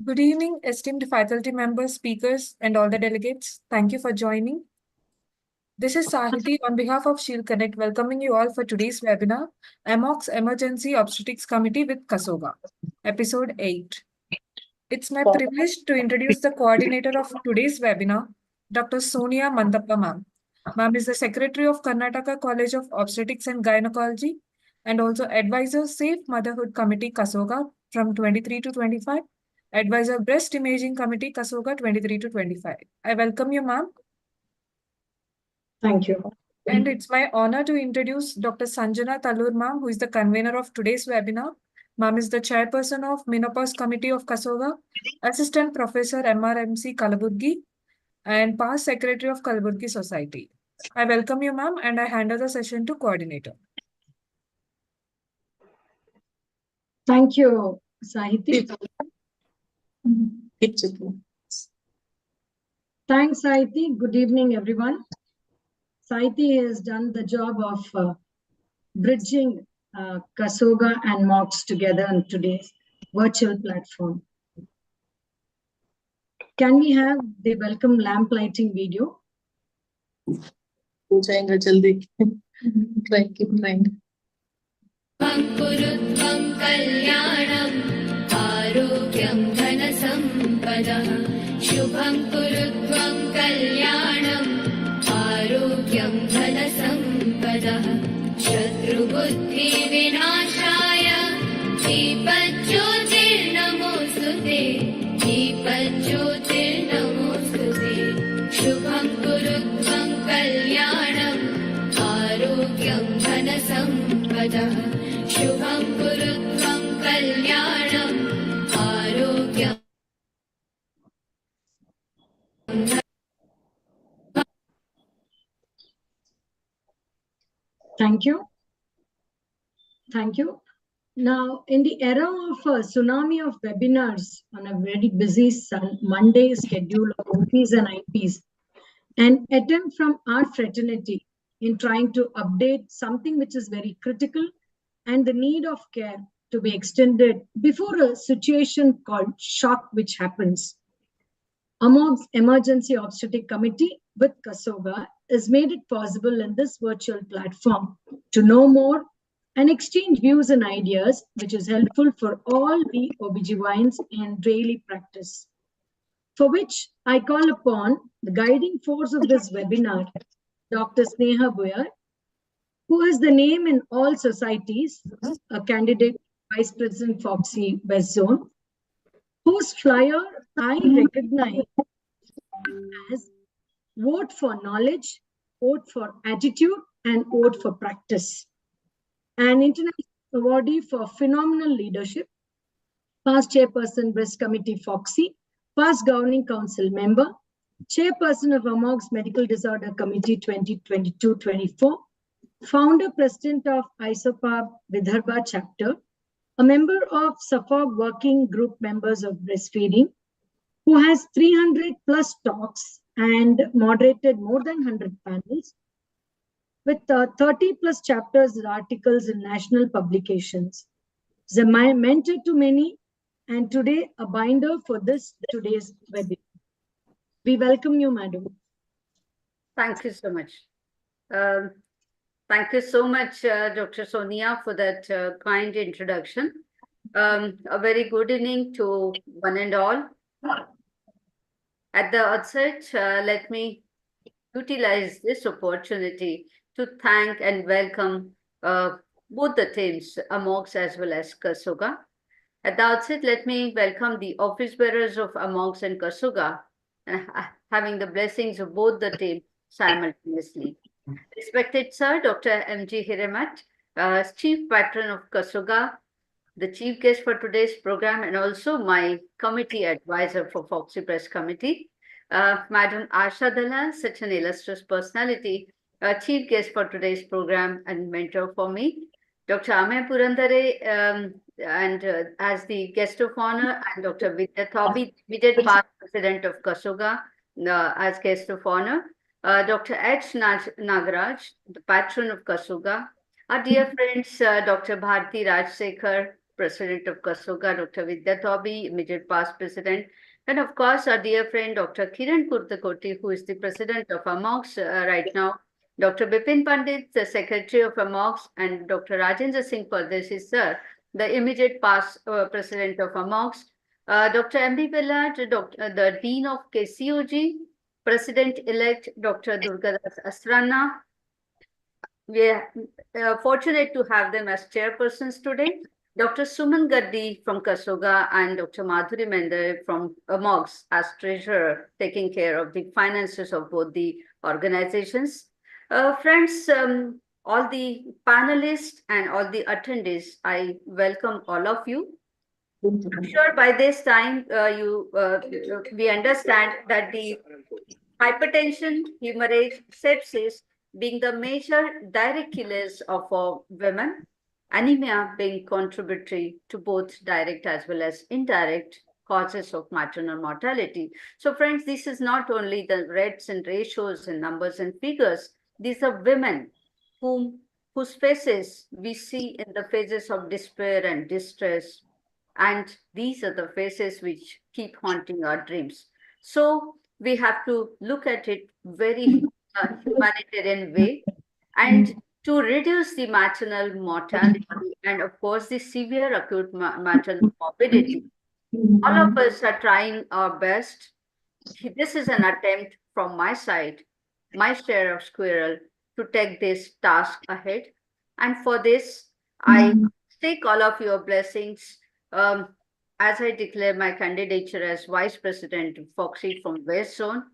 Good evening, esteemed faculty members, speakers, and all the delegates. Thank you for joining. This is Sahiti on behalf of Shield Connect, welcoming you all for today's webinar, AMOGS Emergency Obstetrics Committee with KSOGA, Episode 8. It's my privilege to introduce the coordinator of today's webinar, Dr. Sonia Mandappa ma'am. Ma'am is the Secretary of Karnataka College of Obstetrics and Gynecology and also Advisor Safe Motherhood Committee KSOGA from 23 to 25, Advisor Breast Imaging Committee KSOGA 23 to 25. I welcome you, ma'am. Thank you. And it's my honor to introduce Dr. Sanjana Talur ma'am, who is the convener of today's webinar. Ma'am is the chairperson of Menopause Committee of KSOGA, Assistant Professor MRMC Kalaburgi, and past Secretary of Kalaburgi Society. I welcome you, ma'am, and I hand over the session to coordinator. Thank you, Sahiti. Thanks, Sahiti. Good evening, everyone. Sahiti has done the job of bridging KSOGA and MOGS together on today's virtual platform. Can we have the welcome lamp lighting video? शुभं कुरुत्वं कल्याणम् आरोग्यं धनसम्पदः शत्रुबुद्धिविनाशाय दीपज्योतिर्नमोऽस्तुते दीपज्योतिर्नमोऽस्तुते शुभं कुरुत्वं कल्याणम् आरोग्यं धनसम्पदः शुभं कुरुत्वं कल्याणम् आरोग्यं Thank you. Thank you. Now, in the era of a tsunami of webinars on a very busy Monday schedule of OPs and IPs, an attempt from our fraternity in trying to update something which is very critical and the need of care to be extended before a situation called shock which happens. AMOGS Emergency Obstetric Committee with KSOGA has made it possible in this virtual platform to know more and exchange views and ideas, which is helpful for all the OBGYNs in daily practice. For which I call upon the guiding force of this webinar, Dr. Sneha Boyar, who is the name in all societies, a candidate Vice President Foxy West Zone, whose flyer I recognize as vote for knowledge, vote for attitude, and vote for practice. An international awardee for phenomenal leadership, past chairperson Breast Committee Foxy, past governing council member, chairperson of AMOGS Medical Disorder Committee 2022-24, founder president of ISOPAB Vidarbha chapter, a member of SAFOG working group members of breastfeeding, who has 300 plus talks and moderated more than 100 panels with 30 plus chapters and articles in national publications. Is a mentor to many and today a binder for today's webinar. We welcome you, madam. Thank you so much. Thank you so much, Dr. Sonia, for that kind introduction. A very good evening to one and all. At the outset, let me utilize this opportunity to thank and welcome both the teams, AMOGS as well as KSOGA. At the outset, let me welcome the office bearers of AMOGS and KSOGA, having the blessings of both the teams simultaneously. Respected Sir, Dr. M.G. Hiremat, Chief Patron of KSOGA, the chief guest for today's program, and also my committee advisor for Foxy Breast Committee, Madam Asha Dalal, such an illustrious personality, chief guest for today's program and mentor for me, Dr. Ame Purandare, and as the guest of honor, and Dr. Vidya Thobi, immediate past president of KSOGA, as guest of honor, Dr. H. Nagaraj, the patron of KSOGA, our dear friends, Dr. Bharti Rajsekhar, President of KSOGA, Dr. Vidya Tobi, immediate past President, and of course, our dear friend, Dr. Kiran Kurtakoti, who is the President of AMOGS right now, Dr. Bipin Pandit, the Secretary of AMOGS, and Dr. Rajendra Singh Pardesi, sir, the immediate past President of AMOGS, Dr. M.B. Bellard, the Dean of KSOGA, President-elect Dr. Durgadas Asrana. We are fortunate to have them as chairpersons today. Dr. Suman Gaddi from KSOGA and Dr. Madhuri Mende from AMOGS as treasurer, taking care of the finances of both the organizations. Friends, all the panelists and all the attendees, I welcome all of you. I'm sure by this time we understand that the hypertension, hemorrhage, sepsis being the major direct killers of our women, anemia being contributory to both direct as well as indirect causes of maternal mortality. So friends, this is not only the rates and ratios and numbers and figures, these are women whose faces we see in the phases of despair and distress. And these are the faces which keep haunting our dreams. So we have to look at it very humanitarian way, and to reduce the maternal mortality and of course the severe acute maternal morbidity. All of us are trying our best. This is an attempt from my side, my share of squirrel, to take this task ahead. And for this, I seek all of your blessings as I declare my candidature as Vice President Foxy from West Zone.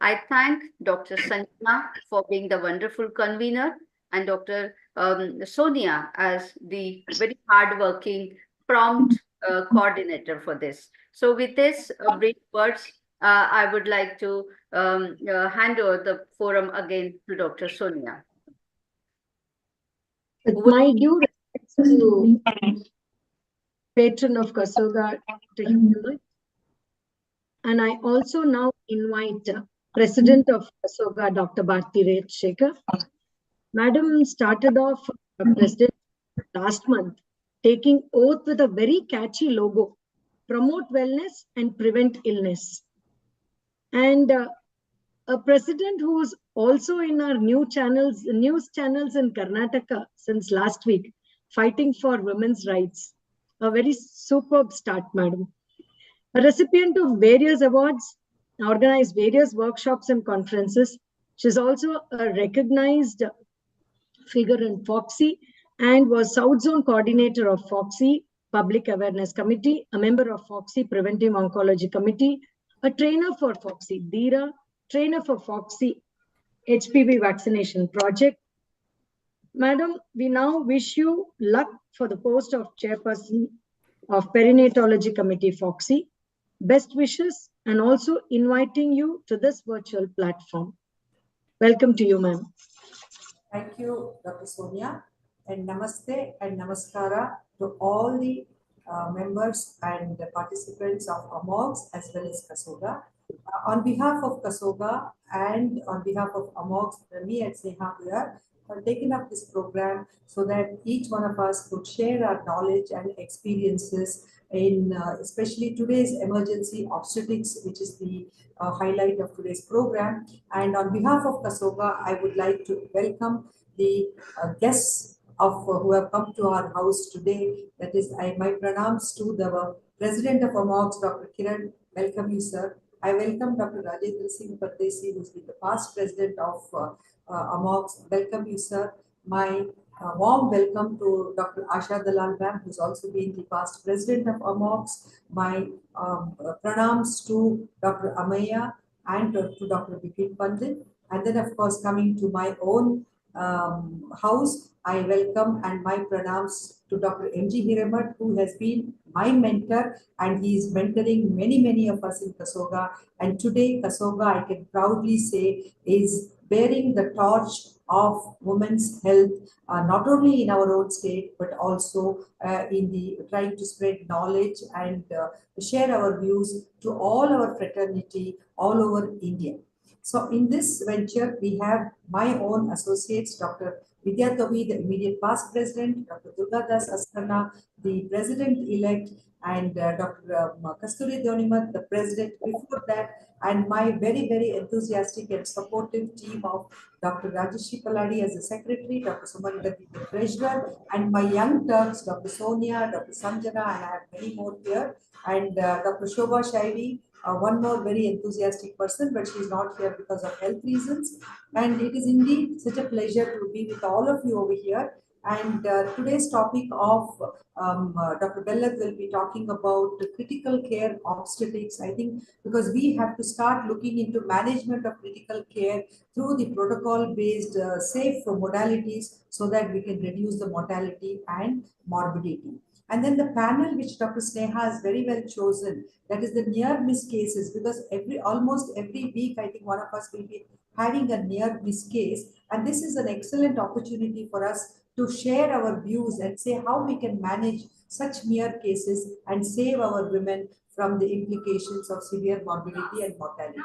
I thank Dr. Sanjana for being the wonderful convener and Dr. Sonia as the very hardworking, prompt coordinator for this. So with this brief words, I would like to hand over the forum again to Dr. Sonia. With my due respects to patron of KSOGA, Dr. Himmat, and I also now invite President of KSOGA, Dr. Bharti Rajshekar. Madam started off President last month, taking oath with a very catchy logo, promote wellness and prevent illness. And a president who's also in our news channels in Karnataka since last week, fighting for women's rights. A very superb start, madam. A recipient of various awards, organized various workshops and conferences. She's also a recognized figure in Foxy and was South Zone Coordinator of Foxy Public Awareness Committee, a member of Foxy Preventive Oncology Committee, a trainer for Foxy Dira, trainer for Foxy HPV vaccination project. Madam, we now wish you luck for the post of Chairperson of Perinatology Committee Foxy. Best wishes, and also inviting you to this virtual platform. Welcome to you, ma'am. Thank you, Dr. Sonia, and namaste and namaskara to all the members and the participants of AMOGS as well as KSOGA. On behalf of KSOGA and on behalf of AMOGS, me and Sneha here have taken up this program so that each one of us could share our knowledge and experiences in especially today's emergency obstetrics, which is the highlight of today's program. And on behalf of KSOGA, I would like to welcome the guests of who have come to our house today. That is, my pranams to the President of AMOGS, Dr. Kiran. Welcome you, sir. I welcome Dr. Rajendra Singh Pardesi, who's been the past president of AMOGS. Welcome you, sir. My warm welcome to Dr. Asha Dalal ma'am, who's also been the past president of AMOGS. My pranams to Dr. Amaya and to Dr. Bipin Pandit. And then, of course, coming to my own house, I welcome and my pranams to Dr. M.G. Hiramat, who has been my mentor, and he is mentoring many of us in KSOGA. And today, KSOGA, I can proudly say, is bearing the torch of women's health, not only in our own state, but also in the trying to spread knowledge and share our views to all our fraternity all over India. So in this venture, we have my own associates, Dr. Vidya Tobi, the immediate past president, Dr. Durgadas Askarna, the president-elect, and Dr. Kasturi Donimat, the president before that, and my very, very enthusiastic and supportive team of Dr. Rajeshi Paladi as the secretary, Dr. Sumanagati, the treasurer, and my young Turks, Dr. Sonia, Dr. Sanjana, and I have many more here, and Dr. Shobha Shaivi, one more very enthusiastic person, but she is not here because of health reasons. And it is indeed such a pleasure to be with all of you over here. And today's topic of Dr. Bellat will be talking about critical care obstetrics. I think because we have to start looking into management of critical care through the protocol-based safe modalities so that we can reduce the mortality and morbidity. And then the panel which Dr. Sneha has very well chosen, that is the near miss cases, because almost every week, I think one of us will be having a near miss case. And this is an excellent opportunity for us to share our views and say how we can manage such near cases and save our women from the implications of severe morbidity and mortality.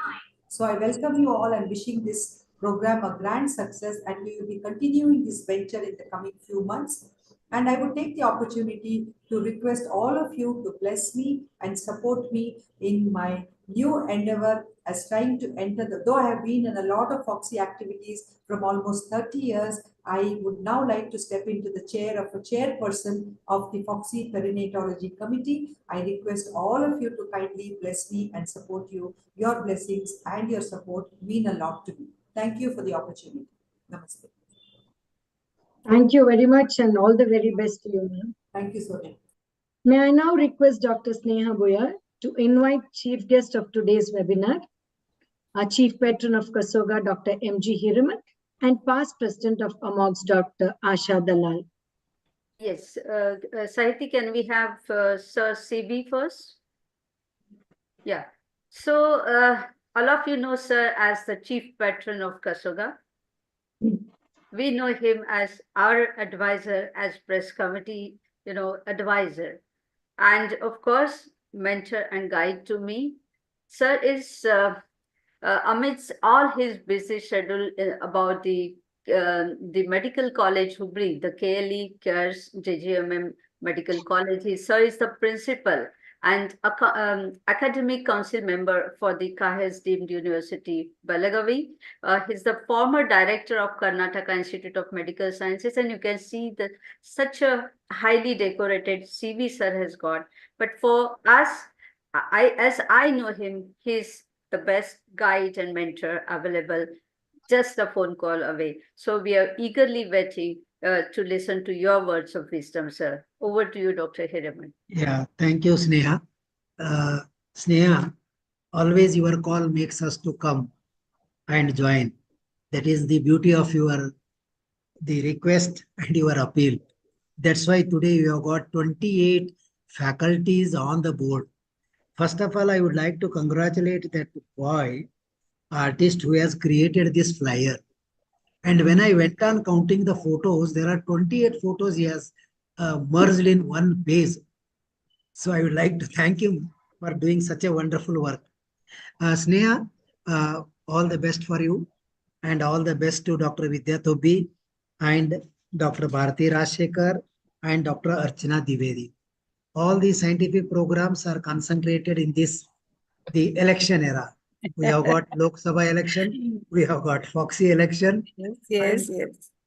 So I welcome you all and wishing this program a grand success, and we will be continuing this venture in the coming few months. And I would take the opportunity to request all of you to bless me and support me in my new endeavor as trying to enter though I have been in a lot of Foxy activities from almost 30 years, I would now like to step into the chair of a chairperson of the Foxy Perinatology Committee. I request all of you to kindly bless me and support you. Your blessings and your support mean a lot to me. Thank you for the opportunity. Namaste. Thank you very much and all the very best to you, ma'am. Thank you, Sonia. May I now request Dr. Sneha Boyar to invite chief guest of today's webinar, our chief patron of KSOGA, Dr. M.G. Hiraman, and past president of AMOGS, Dr. Asha Dalal. Yes, Sahiti, can we have Sir CB first? Yeah. So all of you know Sir as the chief patron of KSOGA. We know him as our advisor, as press committee, advisor, and of course, mentor and guide to me. Sir is amidst all his busy schedule about the medical college Hubli, the KLE Cares JGMM Medical College. Sir is the principal and academic council member for the KAHES deemed university, Belagavi. He's the former director of Karnataka Institute of Medical Sciences, and you can see that such a highly decorated CV sir has got. But for us, as I know him, he's the best guide and mentor available, just a phone call away. So we are eagerly waiting to listen to your words of wisdom, sir. Over to you, Dr. Hiraman. Yeah, thank you, Sneha. Sneha, always your call makes us to come and join. That is the beauty of the request and your appeal. That's why today you have got 28 faculties on the board. First of all, I would like to congratulate that boy, artist who has created this flyer. And when I went on counting the photos, there are 28 photos he has merged in one page. So I would like to thank him for doing such a wonderful work. Sneha, all the best for you, and all the best to Dr. Vidya Tobi and Dr. Bharati Rajshekar and Dr. Archana Divedi. All these scientific programs are concentrated in the election era. We have got Lok Sabha election, we have got Foxy election. Yes.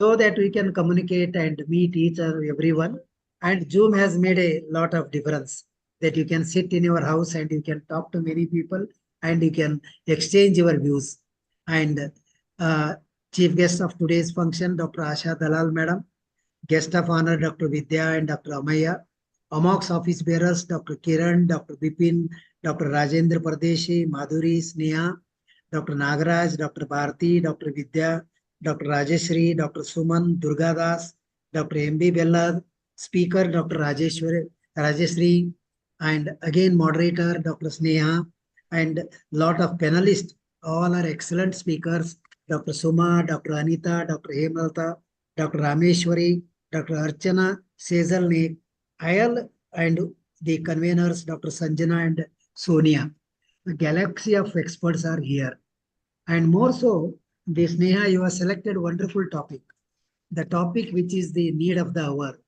So that we can communicate and meet each other, everyone. And Zoom has made a lot of difference, that you can sit in your house and you can talk to many people and you can exchange your views. And chief guest of today's function, Dr. Asha Dalal Madam, guest of honor, Dr. Vidya and Dr. Amaya, AMOGS office bearers, Dr. Kiran, Dr. Bipin, Dr. Rajendra Pradeshi, Madhuri, Sneha, Dr. Nagaraj, Dr. Bharati, Dr. Vidya, Dr. Rajeshri, Dr. Suman, Durgadas, Dr. M.B. Bella, speaker, Dr. Rajeshri, and again moderator, Dr. Sneha, and lot of panelists. All are excellent speakers. Dr. Suma, Dr. Anita, Dr. Hemalta, Dr. Rameshwari, Dr. Archana, Sejal Naik, Ayal, and the conveners, Dr. Sanjana and Sonia. The galaxy of experts are here. And more so, this Sneha, you have selected wonderful topic. the topic which is the need of the hour,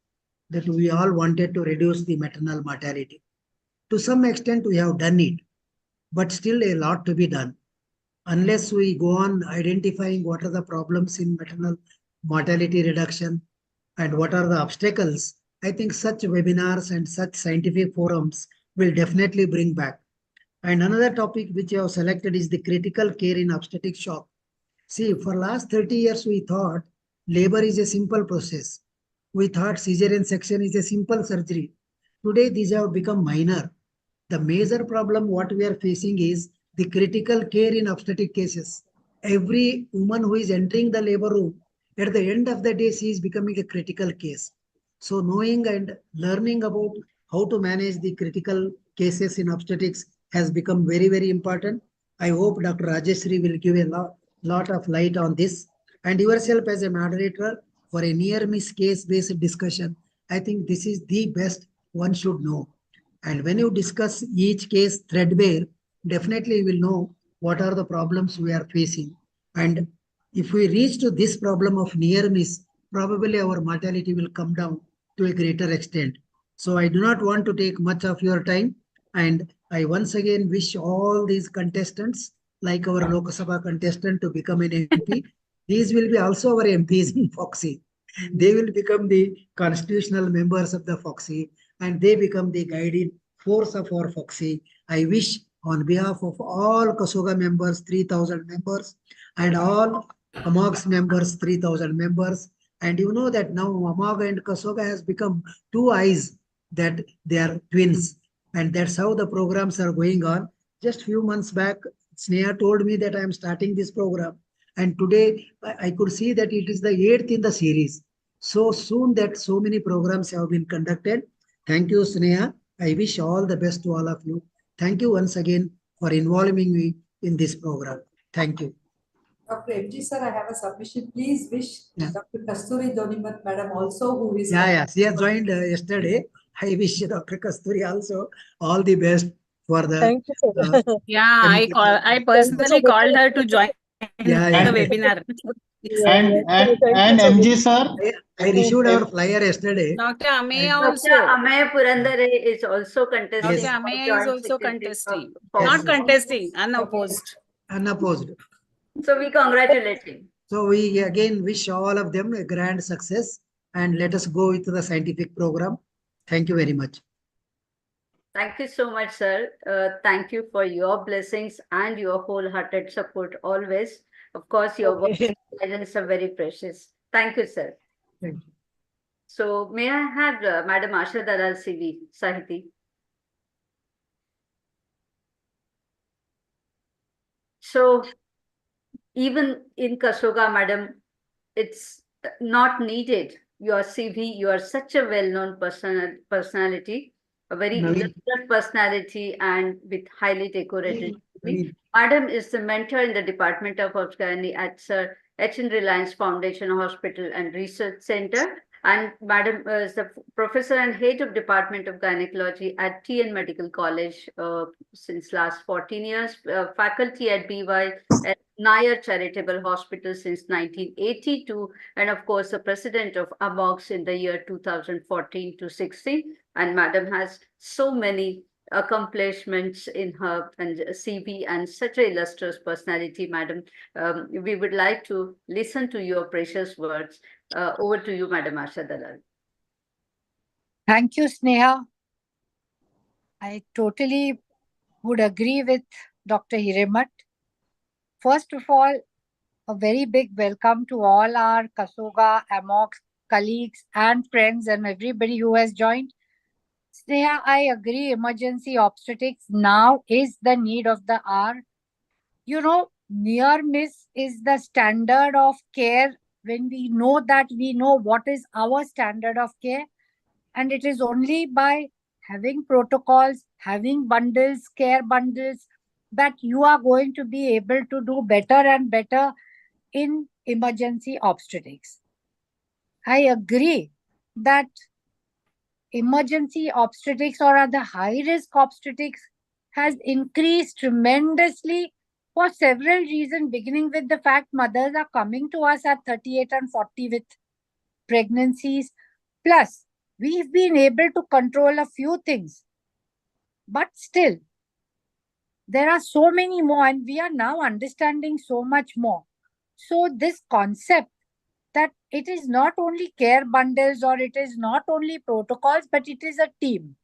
that we all wanted to reduce the maternal mortality. To some extent, we have done it, but still a lot to be done. Unless we go on identifying what are the problems in maternal mortality reduction and what are the obstacles, I think such webinars and such scientific forums will definitely bring back. And another topic which you have selected is the critical care in obstetric shock. See, for last 30 years, we thought labor is a simple process. We thought cesarean section is a simple surgery. Today, these have become minor. The major problem what we are facing is the critical care in obstetric cases. Every woman who is entering the labor room, at the end of the day, she is becoming a critical case. So knowing and learning about how to manage the critical cases in obstetrics has become very, very important. I hope Dr. Rajeshri will give a lot of light on this. And yourself as a moderator for a near miss case-based discussion, I think this is the best one should know. And when you discuss each case threadbare, definitely you will know what are the problems we are facing. And if we reach to this problem of near miss, probably our mortality will come down to a greater extent. So I do not want to take much of your time. And I once again wish all these contestants, like our Lok Sabha contestant, to become an MP. These will be also our MPs in Foxy. They will become the constitutional members of the Foxy, and they become the guiding force of our Foxy. I wish on behalf of all KSOGA members, 3,000 members, and all AMOGS members, 3,000 members. And you know that now AMOG and KSOGA has become two eyes, that they are twins. And that's how the programs are going on. Just few months back, Sneha told me that I am starting this program. And today I could see that it is the 8th in the series. So soon that so many programs have been conducted. Thank you, Sneha. I wish all the best to all of you. Thank you once again for involving me in this program. Thank you. Dr. MG sir, I have a submission. Please wish Dr. Kasturi Donimat madam also, who is she has joined yesterday. I wish Dr. Kasturi also all the best for the. Thank you, sir. I personally called her to join the webinar. And MG sir, I received our flyer yesterday. Dr. Amey Dr. also. Amey Purandare is also contesting. Yes. Dr. Amey is also contesting. Foxy. Not contesting, unopposed. Unopposed. So we congratulate him. So we again wish all of them a grand success, and let us go with the scientific program. Thank you very much. Thank you so much, sir. Thank you for your blessings and your wholehearted support always. Of course, your words and guidance are very precious. Thank you, sir. Thank you. So may I have Madam Asha Dalal CV, Sahiti? So even in KSOGA, madam, it's not needed. Your CV, you are such a well-known personality, a very illustrious personality, and with highly decorated. Madam is the mentor in the Department of Obstetrics at Sir H.N. Reliance Foundation Hospital and Research Center. And Madam is the professor and head of Department of Gynecology at TN Medical College since last 14 years, faculty at BY at Nair Charitable Hospital since 1982, and of course the president of AMOGS in the year 2014 to 16. And Madam has so many accomplishments in her and CV and such an illustrious personality, Madam. We would like to listen to your precious words. Over to you, Madam Asha Dalal. Thank you, Sneha. I totally would agree with Dr. Hiremat. First of all, a very big welcome to all our KSOGA, AMOGS colleagues and friends and everybody who has joined. Sneha, I agree, emergency obstetrics now is the need of the hour. You know, near miss is the standard of care. When we know that, we know what is our standard of care. And it is only by having protocols, having bundles, care bundles, that you are going to be able to do better and better in emergency obstetrics. I agree that emergency obstetrics or other high-risk obstetrics has increased tremendously for several reasons, beginning with the fact mothers are coming to us at 38 and 40 with pregnancies. Plus, we've been able to control a few things. But still, there are so many more, and we are now understanding so much more. So this concept that it is not only care bundles or it is not only protocols, but it is a team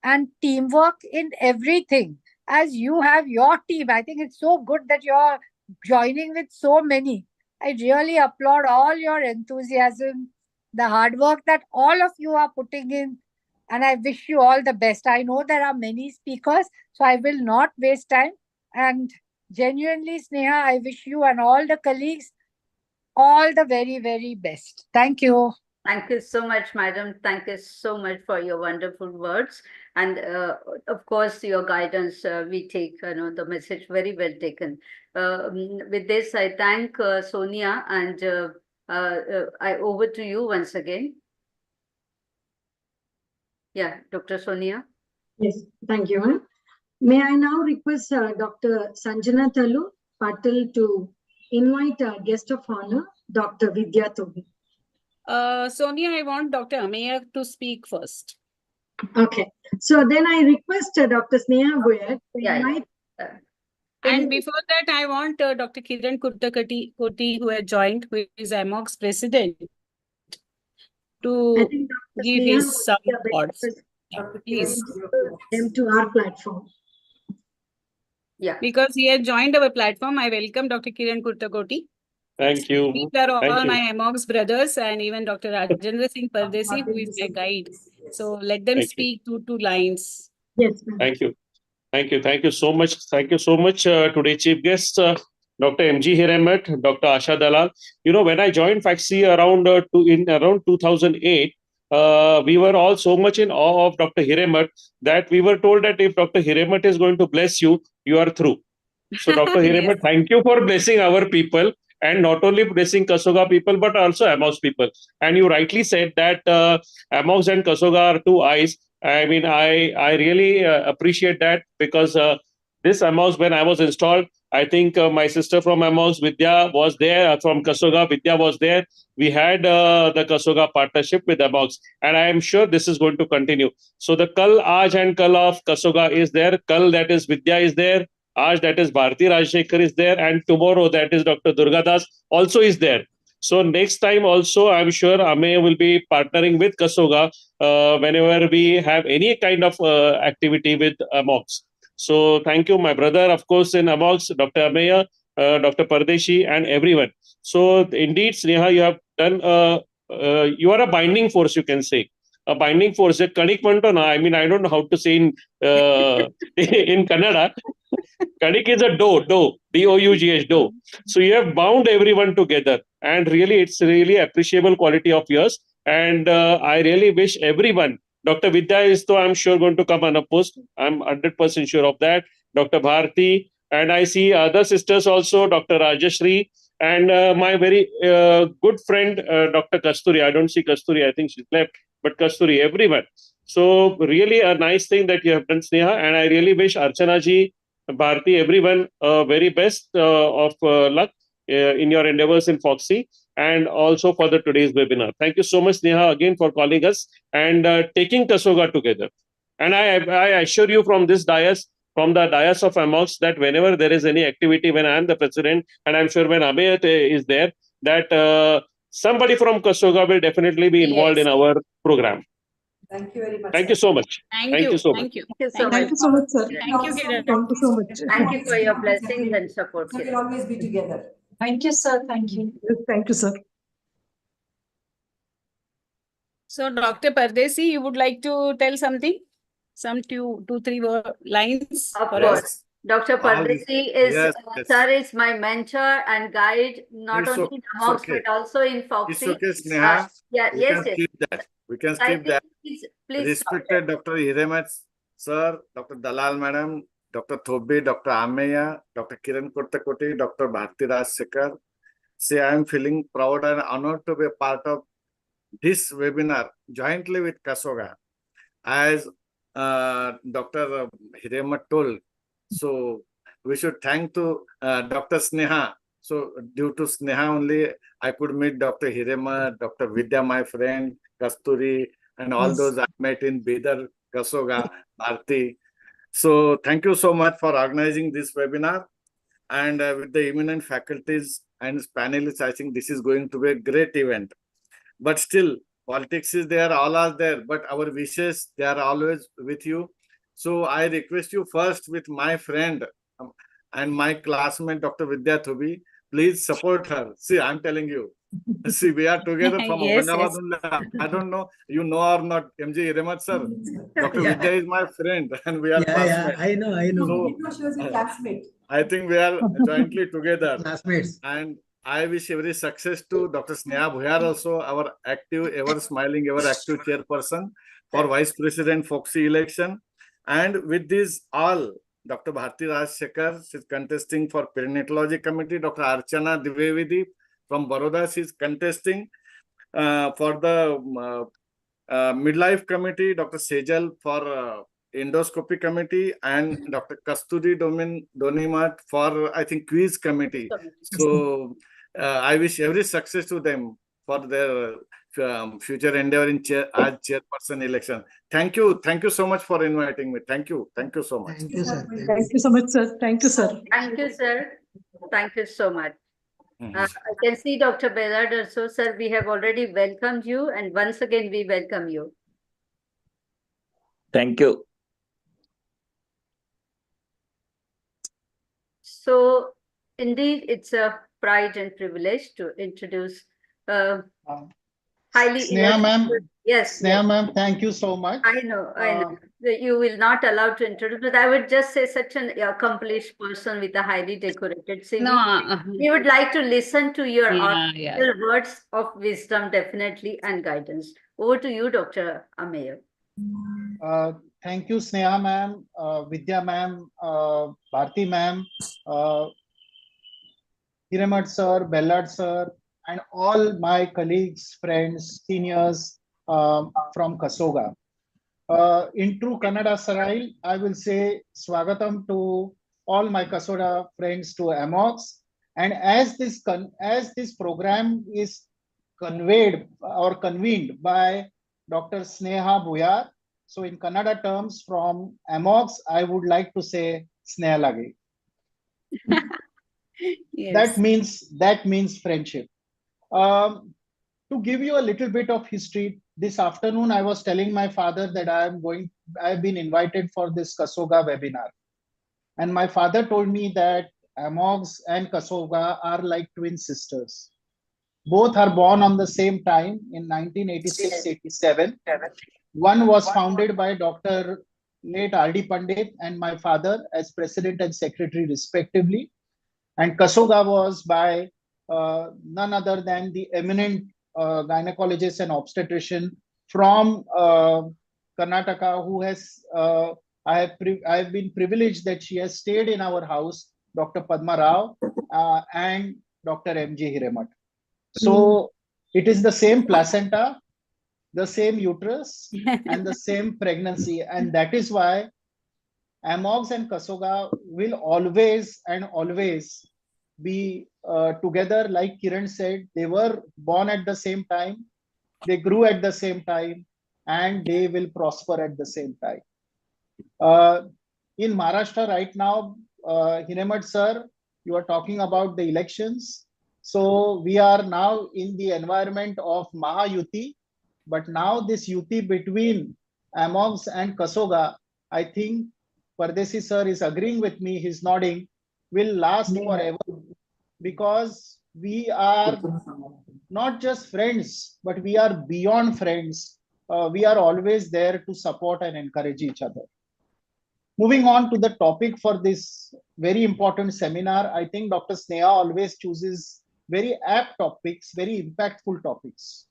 and teamwork in everything. As you have your team, I think it's so good that you're joining with so many. I really applaud all your enthusiasm, the hard work that all of you are putting in, and I wish you all the best. I know there are many speakers, so I will not waste time. And genuinely, Sneha, I wish you and all the colleagues all the very, very best. Thank you. Thank you so much, madam. Thank you so much for your wonderful words. And of course, your guidance, we take the message very well taken. With this, I thank Sonia, and I over to you once again. Yeah, Dr. Sonia. Yes, thank you, ma'am. May I now request Dr. Sanjana Patil to invite our guest of honor, Dr. Vidya Tobi. Sonia, I want Dr. Ameya to speak first. Okay. So then I request Dr. Sneha Goyal to invite. And before that, I want Dr. Kiran Kurtakoti, who had joined, who is AMOGS president, to give his some thoughts. Please. Them to our platform. Yeah. Because he has joined our platform, I welcome Dr. Kiran Kurtakoti. Thank you. These are all my AMOGS brothers, and even Dr. Rajendra Singh Pardesi, who is my guide. So let them speak two lines. Yes. Thank you. Thank you. Thank you so much. Thank you so much. Today, chief guests, Dr. M.G. Hiremat, Dr. Asha Dalal. You know, when I joined Foxy around 2008, we were all so much in awe of Dr. Hiremat that we were told that if Dr. Hiremat is going to bless you, you are through. So, Dr. Hiremat, thank you for blessing our people, and not only blessing KSOGA people, but also AMOGS people. And you rightly said that AMOGS and KSOGA are two eyes. I mean, I really appreciate that, because this AMOGS, when I was installed, I think my sister from AMOGS, Vidya, was there. From KSOGA, Vidya was there. We had the KSOGA partnership with AMOGS, and I am sure this is going to continue. So the Kal, Aaj and Kal of KSOGA is there. Kal, that is Vidya, is there. Aaj, that is Bharti Rajshekhar, is there. And tomorrow, that is Dr. Durga Das also is there. So next time also, I'm sure Ame will be partnering with KSOGA whenever we have any kind of activity with AMOGS. So thank you, my brother, of course, in AMOGS, Dr. Ameya, Dr. Pardeshi, and everyone. So indeed, Sneha, you have done, you are a binding force, you can say. A binding force. Kanik manto na. I mean, I don't know how to say in Kannada. Kanik is a dough, D-O-U-G-H, dough. So you have bound everyone together, and really, it's really appreciable quality of yours. And I really wish everyone. Dr. Vidya is, though I'm sure, going to come on a post. I'm 100% sure of that. Dr. Bharti, and I see other sisters also, Dr. Rajashri, and my very good friend, Dr. Kasturi. I don't see Kasturi, I think she's left, but Kasturi, everyone. So really a nice thing that you have done, Sneha, and I really wish Archana ji, Bharti, everyone, very best of luck in your endeavors in Foxy, and also for the today's webinar. Thank you so much, Neha, again for calling us and taking KSOGA together. And I assure you from this dais, from the dais of AMOGS, that whenever there is any activity, when I am the president, and I'm sure when Abhay is there, that somebody from KSOGA will definitely be involved in our program. Thank you very much. Thank you so much. Thank you so much. Thank you so much, sir. Thank you, Kiran. Thank you so much. Thank you for your blessings and support. We will always be together. Thank you, sir. Thank you. Thank you, sir. So, Dr. Pardesi, you would like to tell something? Some two, three lines Of for course. us? Dr. Pardesi is, yes. sir, is my mentor and guide, not It's only in AMOGS, but also in Foxy. It's okay, Sneha. Yeah, We yes, can yes. skip that. We can I skip that. think please Respected Dr. Hiremat, sir, Dr. Dalal madam, Dr. Thobi, Dr. Ameya, Dr. Kiran Kurtakoti, Dr. Bharti Rajshekhar. Say, I am feeling proud and honored to be a part of this webinar jointly with KSOGA. As Dr. Hiremat told, so we should thank to Dr. Sneha So due to Sneha only, I could meet Dr. Hirema, Dr. Vidya, my friend, Kasturi, and all Yes. those I met in Bidar, KSOGA, Bharti. So thank you so much for organizing this webinar. And with the eminent faculties and panelists, I think this is going to be a great event. But still, politics is there, all are there, but our wishes, they are always with you. So I request you first with my friend and my classmate, Dr. Vidya Thubi, please support her. See, I'm telling you. See, we are together from Yes, Aurangabad. yes. Only. I don't know, you know or not, MJ Hiremat sir. Dr. Yeah. Vidya is my friend and we are Yeah, classmates. I know, I know. So, He didn't know she was a classmate. I think we are jointly together. Classmates. And I wish every success to Dr. Sneha Bhuyar also, our active, ever smiling, ever active chairperson for Vice President Foxy election. And with this all, Dr. Bharti Rajshekar, she's contesting for Perinatology Committee. Dr. Archana Divevedi from Baroda, she's contesting for the Midlife Committee. Dr. Sejal for Endoscopy Committee, and Dr. Kasturi Donimat for, I think, Quiz Committee. So I wish every success to them for their future endeavor in as chairperson election. Thank you so much for inviting me. Thank you so much. Thank you, sir. Thank you so much, sir. Thank you, sir. Thank you, sir. Thank you so much. Mhm. I can see Dr. Bedard also, sir. We have already welcomed you, and once again we welcome you. Thank you. So, indeed, it's a pride and privilege to introduce highly Sneha ma'am. Yes, Sneha ma'am, thank you so much. I know. That you will not allow to introduce, but I would just say such an accomplished person with a highly decorated CV. No, We would like to listen to your yeah. words of wisdom, definitely, and guidance. Over to you, Dr. Ameya. Thank you, Sneha ma'am, Vidya ma'am, Bharti ma'am, Hiremat sir, Bellard sir, and all my colleagues, friends, seniors from KSOGA. In true Kannada style, I will say Swagatam to all my KSOGA friends to AMOGS. And as this program is conveyed or convened by Dr. Sneha Bhuyar, so in Kannada terms from AMOGS, I would like to say Sneha Lage. Yes. That means friendship. To give you a little bit of history, this afternoon I was telling my father that I've been invited for this KSOGA webinar. And my father told me that AMOGS and KSOGA are like twin sisters. Both are born on the same time in 1986-87. One was founded by Dr. late R.D. Pandit and my father as president and secretary respectively. And KSOGA was by none other than the eminent gynecologist and obstetrician from Karnataka, who has I have been privileged that she has stayed in our house, Dr. Padma Rao and Dr. M.J. Hiremat. So it is the same placenta, the same uterus, and the same pregnancy, and that is why AMOGS and KSOGA will always be together. Like Kiran said, they were born at the same time, they grew at the same time, and they will prosper at the same time. In Maharashtra right now, Hiremat sir, you are talking about the elections. So we are now in the environment of Mahayuti, but now this Yuti between AMOGS and KSOGA, I think Pardesi sir is agreeing with me, he's nodding, will last forever, because we are not just friends, but we are beyond friends. We are always there to support and encourage each other. Moving on to the topic for this very important seminar, I think Dr. Sneha always chooses very apt topics, very impactful topics.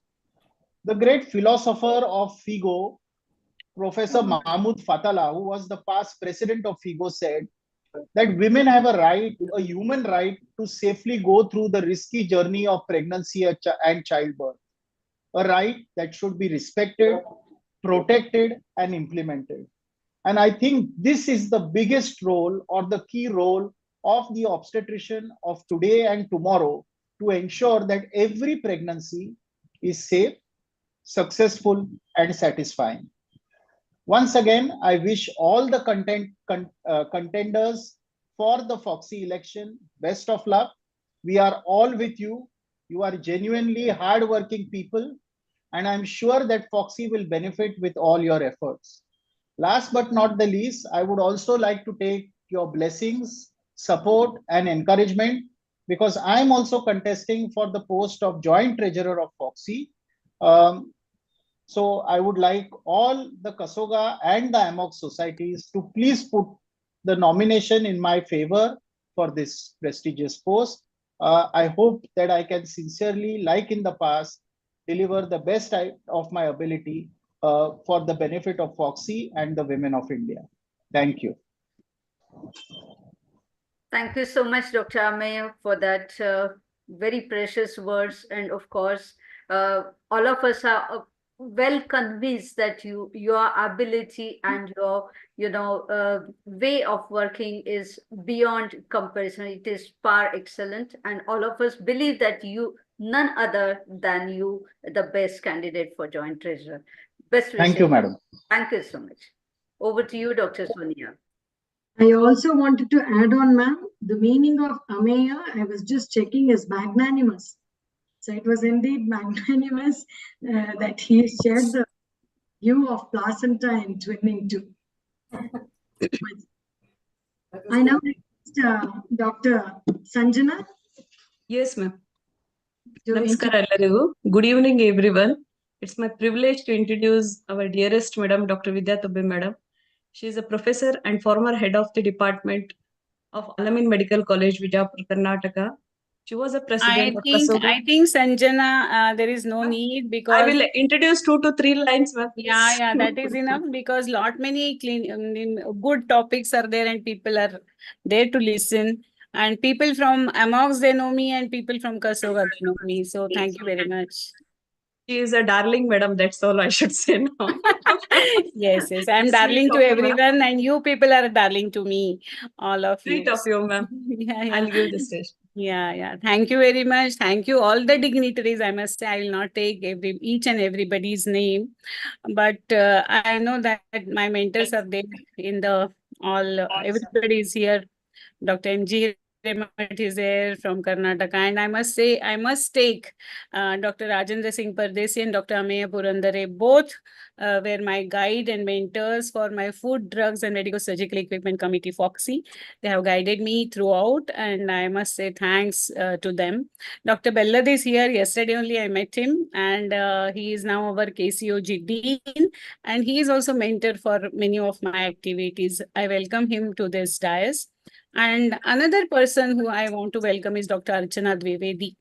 The great philosopher of FIGO, Professor Mahmoud Fatala, who was the past president of FIGO, said that women have a human right to safely go through the risky journey of pregnancy and childbirth. A right that should be respected, protected, and implemented. And I think this is the biggest role or the key role of the obstetrician of today and tomorrow to ensure that every pregnancy is safe, successful, and satisfying. Once again, I wish all the contenders for the Foxy election best of luck. We are all with you. You are genuinely hardworking people, and I'm sure that Foxy will benefit with all your efforts. Last but not the least, I would also like to take your blessings, support, and encouragement because I'm also contesting for the post of joint treasurer of Foxy. So I would like all the KSOGA and the AMOGS societies to please put the nomination in my favor for this prestigious post. I hope that I can sincerely, like in the past, deliver the best of my ability for the benefit of Foxy and the women of India. Thank you. Thank you so much, Dr. Ameya, for that very precious words. And of course, all of us are well convinced that your ability and your way of working is beyond comparison. It is far excellent, and all of us believe that none other than you, the best candidate for joint treasurer. Best wishes. Thank you, madam. Thank you so much. Over to you, Dr. Sonia. I also wanted to add on, ma'am, the meaning of Ameya, I was just checking, is magnanimous. So it was indeed magnanimous that he shared the view of placenta and twinning too. I now request Dr. Sanjana. Yes, ma'am. Namaskar, ಎಲ್ಲರಿಗೂ. Good evening, everyone. It's my privilege to introduce our dearest Madam, Dr. Vidya Tobbe, Madam. She is a professor and former head of the Department of Alamin Medical College, Vijayapur, Karnataka. She was a president of KSOGA. I think Sanjana, there is no need because I will introduce 2 to 3 lines, ma'am. Yeah, that is enough because lot many good topics are there and people are there to listen. And people from AMOGS, they know me, and people from KSOGA, they know me. So thank you very much. She is a darling, madam. That's all I should say now. Yes. I'm darling to everyone, and you people are darling to me, all of you. Sweet of you, ma'am. Yeah. I'll give the stage. Yeah. Thank you very much. Thank you, all the dignitaries. I must say, I will not take each and everybody's name, but I know that my mentors are there in the everybody is here. Dr. MG is there from Karnataka, and I must say, I must take Dr. Rajendra Singh Pardesi and Dr. Ameya Purandare. Both were my guide and mentors for my Food, Drugs and Medical Surgical Equipment Committee, Foxy. They have guided me throughout, and I must say thanks to them. Dr. Bellad is here. Yesterday only I met him, and he is now our KSOGA Dean, and he is also mentor for many of my activities. I welcome him to this dais. And another person who I want to welcome is Dr. Archana Dwivedi.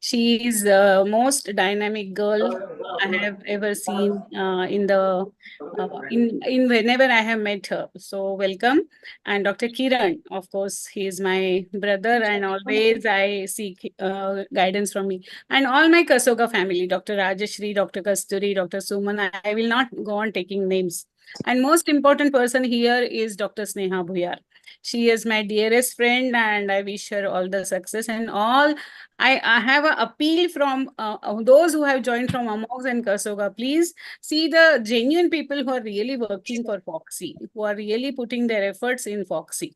She is the most dynamic girl I have ever seen in whenever I have met her. So welcome. And Dr. Kiran, of course, he is my brother, and always I seek guidance from me. And all my KSOGA family, Dr. Rajashri, Dr. Kasturi, Dr. Suman, I will not go on taking names. And most important person here is Dr. Sneha Bhuyar. She is my dearest friend, and I wish her all the success. And all I have an appeal from those who have joined from AMOGS and KSOGA. Please see the genuine people who are really working for Foxy, who are really putting their efforts in Foxy.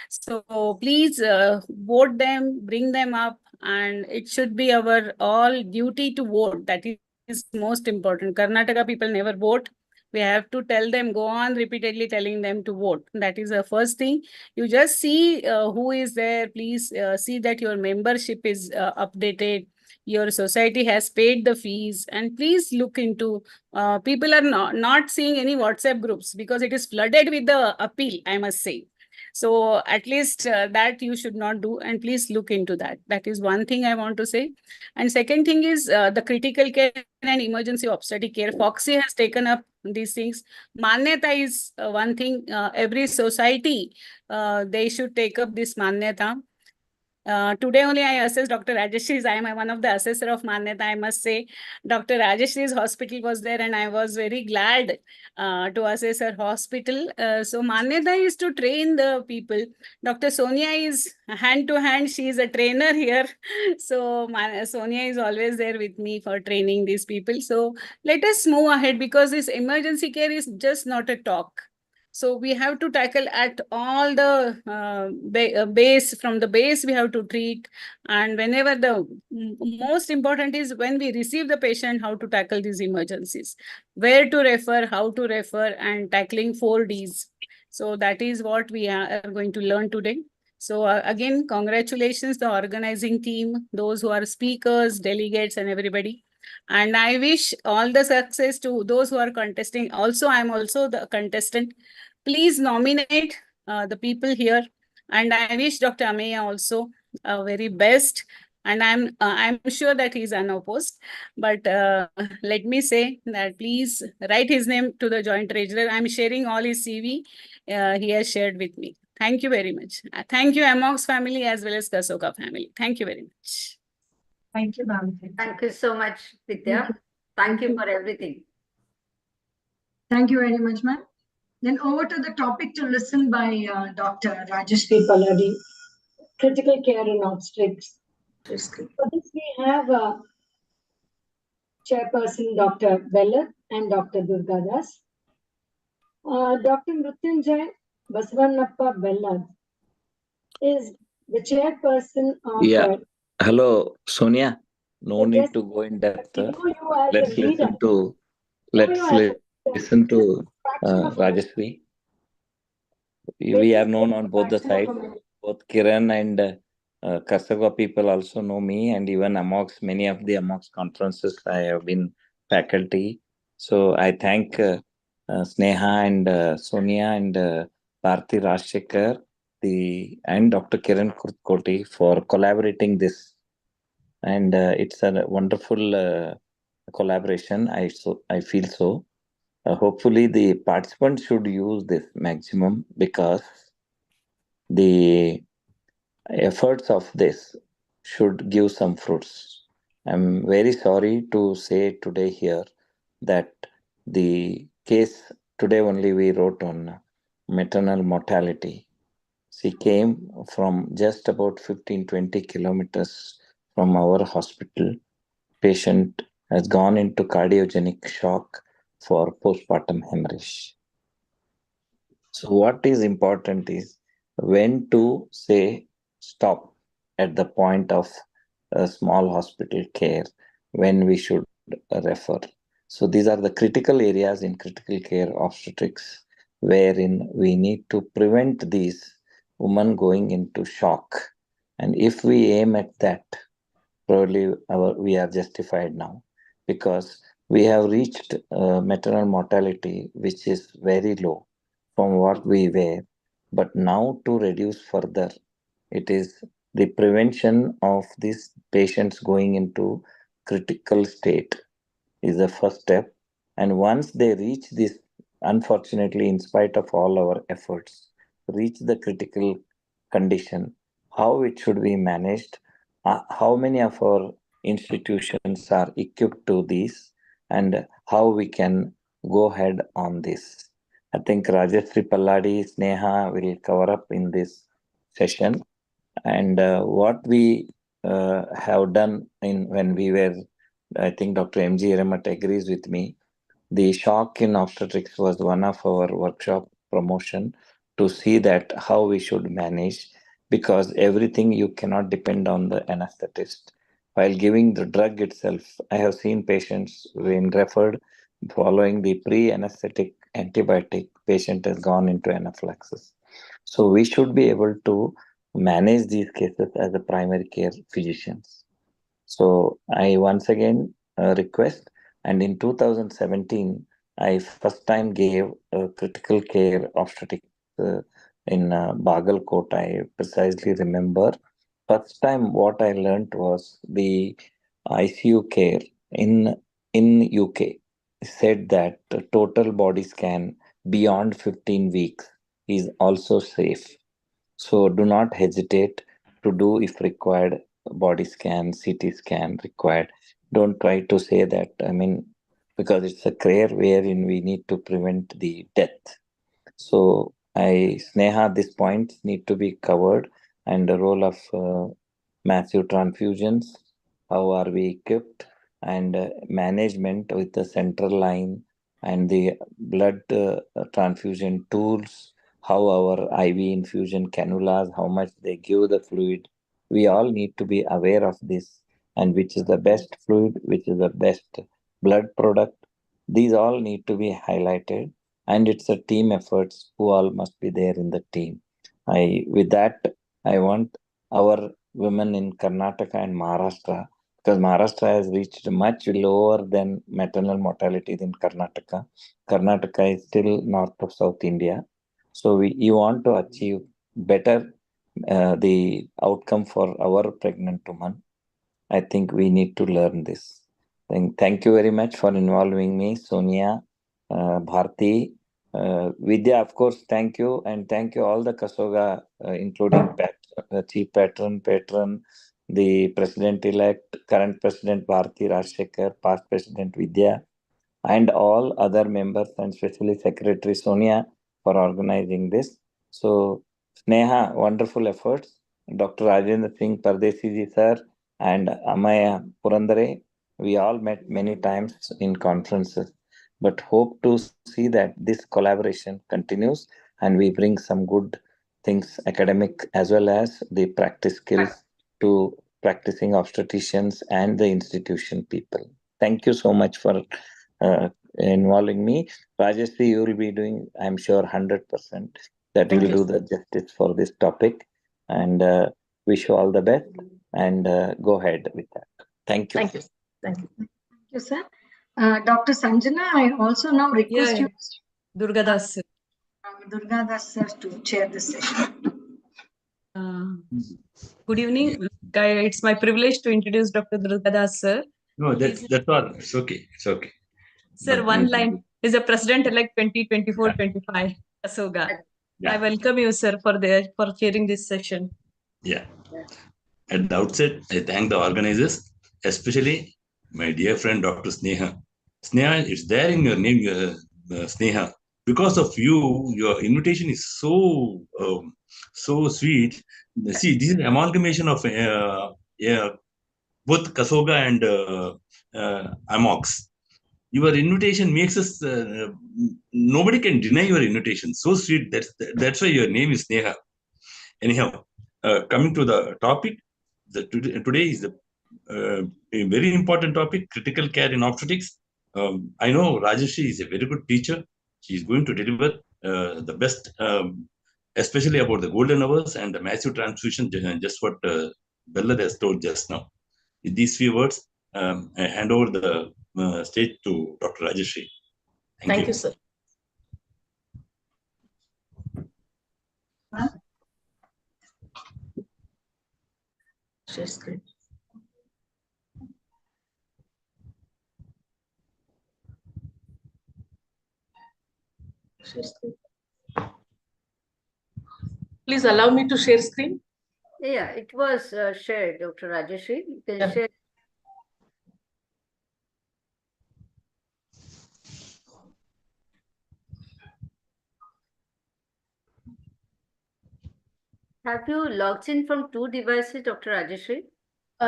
So please vote them, bring them up, and it should be our all duty to vote. That is most important. Karnataka people never vote. We have to tell them, go on repeatedly telling them to vote. That is the first thing. You just see who is there. Please see that your membership is updated. Your society has paid the fees, and please look into people are not seeing any WhatsApp groups because it is flooded with the appeal, I must say. So at least that you should not do, and please look into that. That is one thing I want to say. And second thing is the critical care and emergency obstetric care. Foxy has taken up these things. Manyata is one thing. Every society, they should take up this manyata. Today only I assessed Dr. Rajeshri's. I am one of the assessor of Manyata. I must say, Dr. Rajeshri's hospital was there, and I was very glad to assess her hospital. So Manyata is to train the people. Dr. Sonia is hand to hand. She is a trainer here. So Sonia is always there with me for training these people. So let us move ahead, because this emergency care is just not a talk. So we have to tackle at all the base. From the base we have to treat, and whenever the most important is when we receive the patient, how to tackle these emergencies, where to refer, how to refer, and tackling 4Ds. So that is what we are going to learn today. So again, congratulations the organizing team, those who are speakers, delegates, and everybody. And I wish all the success to those who are contesting. Also, I'm also the contestant. Please nominate the people here. And I wish Dr. Ameya also very best. And I'm sure that he's unopposed. But let me say that please write his name to the Joint Treasurer. I'm sharing all his CV he has shared with me. Thank you very much. Thank you, AMOGS family, as well as KSOGA family. Thank you very much. Thank you, ma'am. Thank you so much, Vidya. Thank you for everything. Thank you very much, ma'am. Then over to the topic to listen by Dr. Rajeshri Palladi, critical care in obstetrics. For this, we have Chairperson Dr. Bellat and Dr. Durgadas. Dr. Mrutyunjay Basavannappa Bellat is the chairperson of. Hello, Sonia. No need to go in depth. Let's listen to Rajeshri. We are known on both the sides. Both Kiran and KSOGA people also know me, and even AMOGS, many of the AMOGS conferences I have been faculty. So I thank Sneha and Sonia and Bharti Rajshekar and Dr. Kiran Kurtkoti for collaborating this. And it's a wonderful collaboration. I feel so. Hopefully the participants should use this maximum, because the efforts of this should give some fruits. I'm very sorry to say today here that the case today only we wrote on maternal mortality. She came from just about 15-20 kilometers from our hospital. Patient has gone into cardiogenic shock for postpartum hemorrhage. So what is important is when to say stop at the point of a small hospital care, when we should refer. So these are the critical areas in critical care obstetrics, wherein we need to prevent these women going into shock. And if we aim at that, probably we are justified now, because we have reached maternal mortality, which is very low from what we were. But now to reduce further, it is the prevention of these patients going into critical state is the first step. And once they reach this, unfortunately, in spite of all our efforts, reach the critical condition, how it should be managed, how many of our institutions are equipped to this, and how we can go ahead on this. I think Rajeshri Palladi, Sneha will cover up in this session. And what we have done when we were, I think Dr. M.G. Hiremat agrees with me, the shock in obstetrics was one of our workshop promotion to see that how we should manage, because everything you cannot depend on the anesthetist. While giving the drug itself, I have seen patients when referred following the pre-anesthetic antibiotic, patient has gone into anaphylaxis. So we should be able to manage these cases as a primary care physicians. So I once again request, and in 2017, I first time gave a critical care obstetric in Bagalkot. I precisely remember. First time what I learned was the ICU care in UK said that the total body scan beyond 15 weeks is also safe. So do not hesitate to do if required, body scan, CT scan required. Don't try to say that, I mean, because it's a career wherein we need to prevent the death. So Sneha, these points need to be covered, and the role of massive transfusions, how are we equipped, and management with the central line and the blood transfusion tools, how our IV infusion cannulas, how much they give the fluid. We all need to be aware of this, and which is the best fluid, which is the best blood product. These all need to be highlighted, and it's a team efforts who all must be there in the team. With that, I want our women in Karnataka and Maharashtra, because Maharashtra has reached much lower than maternal mortality than Karnataka. Karnataka is still north of South India. So you want to achieve better the outcome for our pregnant woman. I think we need to learn this. Thank you very much for involving me, Sonia, Bharti, Vidya, of course, thank you. And thank you all the KSOGA, including Chief Patron, the President-elect, current President Bharti Rajshekhar, past President Vidya, and all other members, and especially Secretary Sonia for organizing this. So, Sneha, wonderful efforts. Dr. Rajendra Singh Pardesi ji sir and Amaya Purandare, we all met many times in conferences, but hope to see that this collaboration continues and we bring some good things, academic as well as the practice skills to practicing obstetricians and the institution people. Thank you so much for involving me. Rajeshri, you will be doing, I'm sure, 100% that you will do the justice for this topic, and wish you all the best, and go ahead with that. Thank you. Thank you. Thank you. Thank you, sir. Dr. Sanjana, I also now request you, Durgadas sir. Durgadas sir, to chair this session. Good evening. It's my privilege to introduce Dr. Durgadas sir. No, that's all. It's okay. It's okay. Sir, one line is a president-elect 2024-25 KSOGA. Yeah. I welcome you, sir, for chairing this session. Yeah. At the outset, I thank the organizers, especially my dear friend Dr. Sneha. Sneha, it's there in your name, Sneha. Because of you, your invitation is so sweet. See, this is an amalgamation of both KSOGA and AMOGS. Your invitation makes us, nobody can deny your invitation. So sweet. That's why your name is Sneha. Anyhow, coming to the topic, today is a very important topic, critical care in obstetrics. I know Rajeshri is a very good teacher. She is going to deliver the best, especially about the golden hours and the massive transfusion, just what Bella has told just now. With these few words, I hand over the stage to Dr. Rajeshri. Thank you, sir. Share screen. Share screen. Please allow me to share screen. Yeah, it was shared, Dr. Rajeshri. You can share. Have you logged in from 2 devices, Dr. Rajeshri?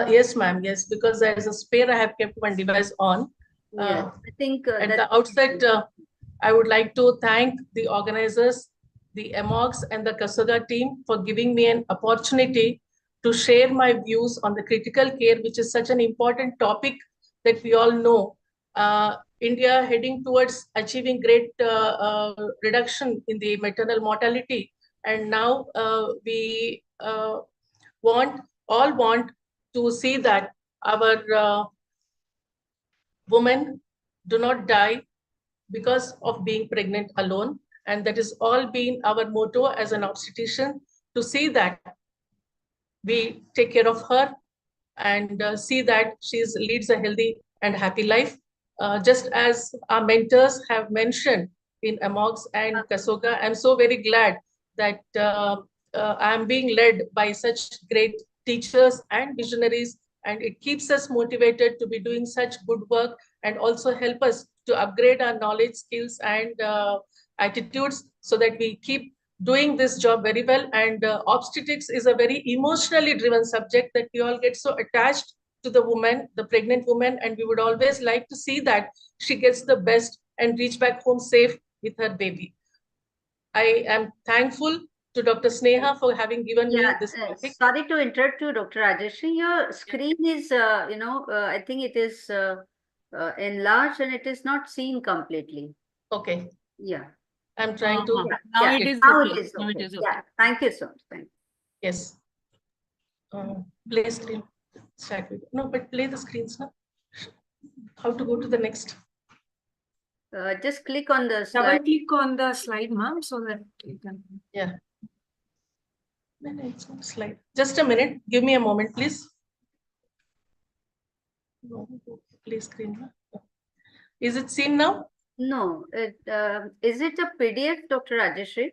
Yes, ma'am. Yes, because there is a spare. I have kept one device on. Yeah, I think at the outset, I would like to thank the organizers, the AMOGS and the KSOGA team for giving me an opportunity to share my views on the critical care, which is such an important topic that we all know. India heading towards achieving great reduction in the maternal mortality. And now we all want to see that our women do not die because of being pregnant alone. And that is all been our motto as an obstetrician, to see that we take care of her and see that she leads a healthy and happy life. Just as our mentors have mentioned in AMOGS and KSOGA, I'm so very glad that I am being led by such great teachers and visionaries, and it keeps us motivated to be doing such good work and also help us to upgrade our knowledge, skills, and attitudes so that we keep doing this job very well. And obstetrics is a very emotionally driven subject that we all get so attached to the woman, the pregnant woman, and we would always like to see that she gets the best and reach back home safe with her baby. I am thankful to Dr. Sneha for having given me this topic. Sorry to interrupt you, Dr. Rajeshri. Your screen is, I think it is enlarged and it is not seen completely. Okay. Yeah. I'm trying to. Now Yeah. it is Now okay. it is Now okay. it is okay. Yeah. Thank you so much. Thank you. Yes. Play screen. Start with. No, but play the screens now. How to go to the next? Just click on the Double slide. click on the slide, ma'am, so that you can. Yeah. No, it's not slide. Just a minute. Give me a moment, please. No, play screen. Is it seen now? No. Is it a PDF, Dr. Rajeshri?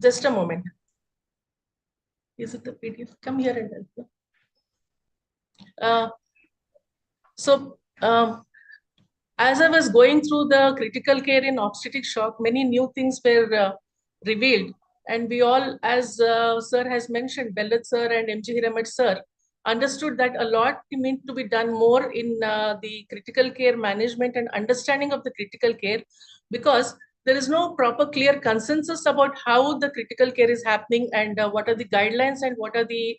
Just a moment. Is it the PDF? Come here and help. As I was going through the critical care in obstetric shock, many new things were revealed. And we all, as Sir has mentioned, Bellet Sir and MG Hiramat Sir, understood that a lot needs to be done more in the critical care management and understanding of the critical care, because there is no proper clear consensus about how the critical care is happening and what are the guidelines and what are the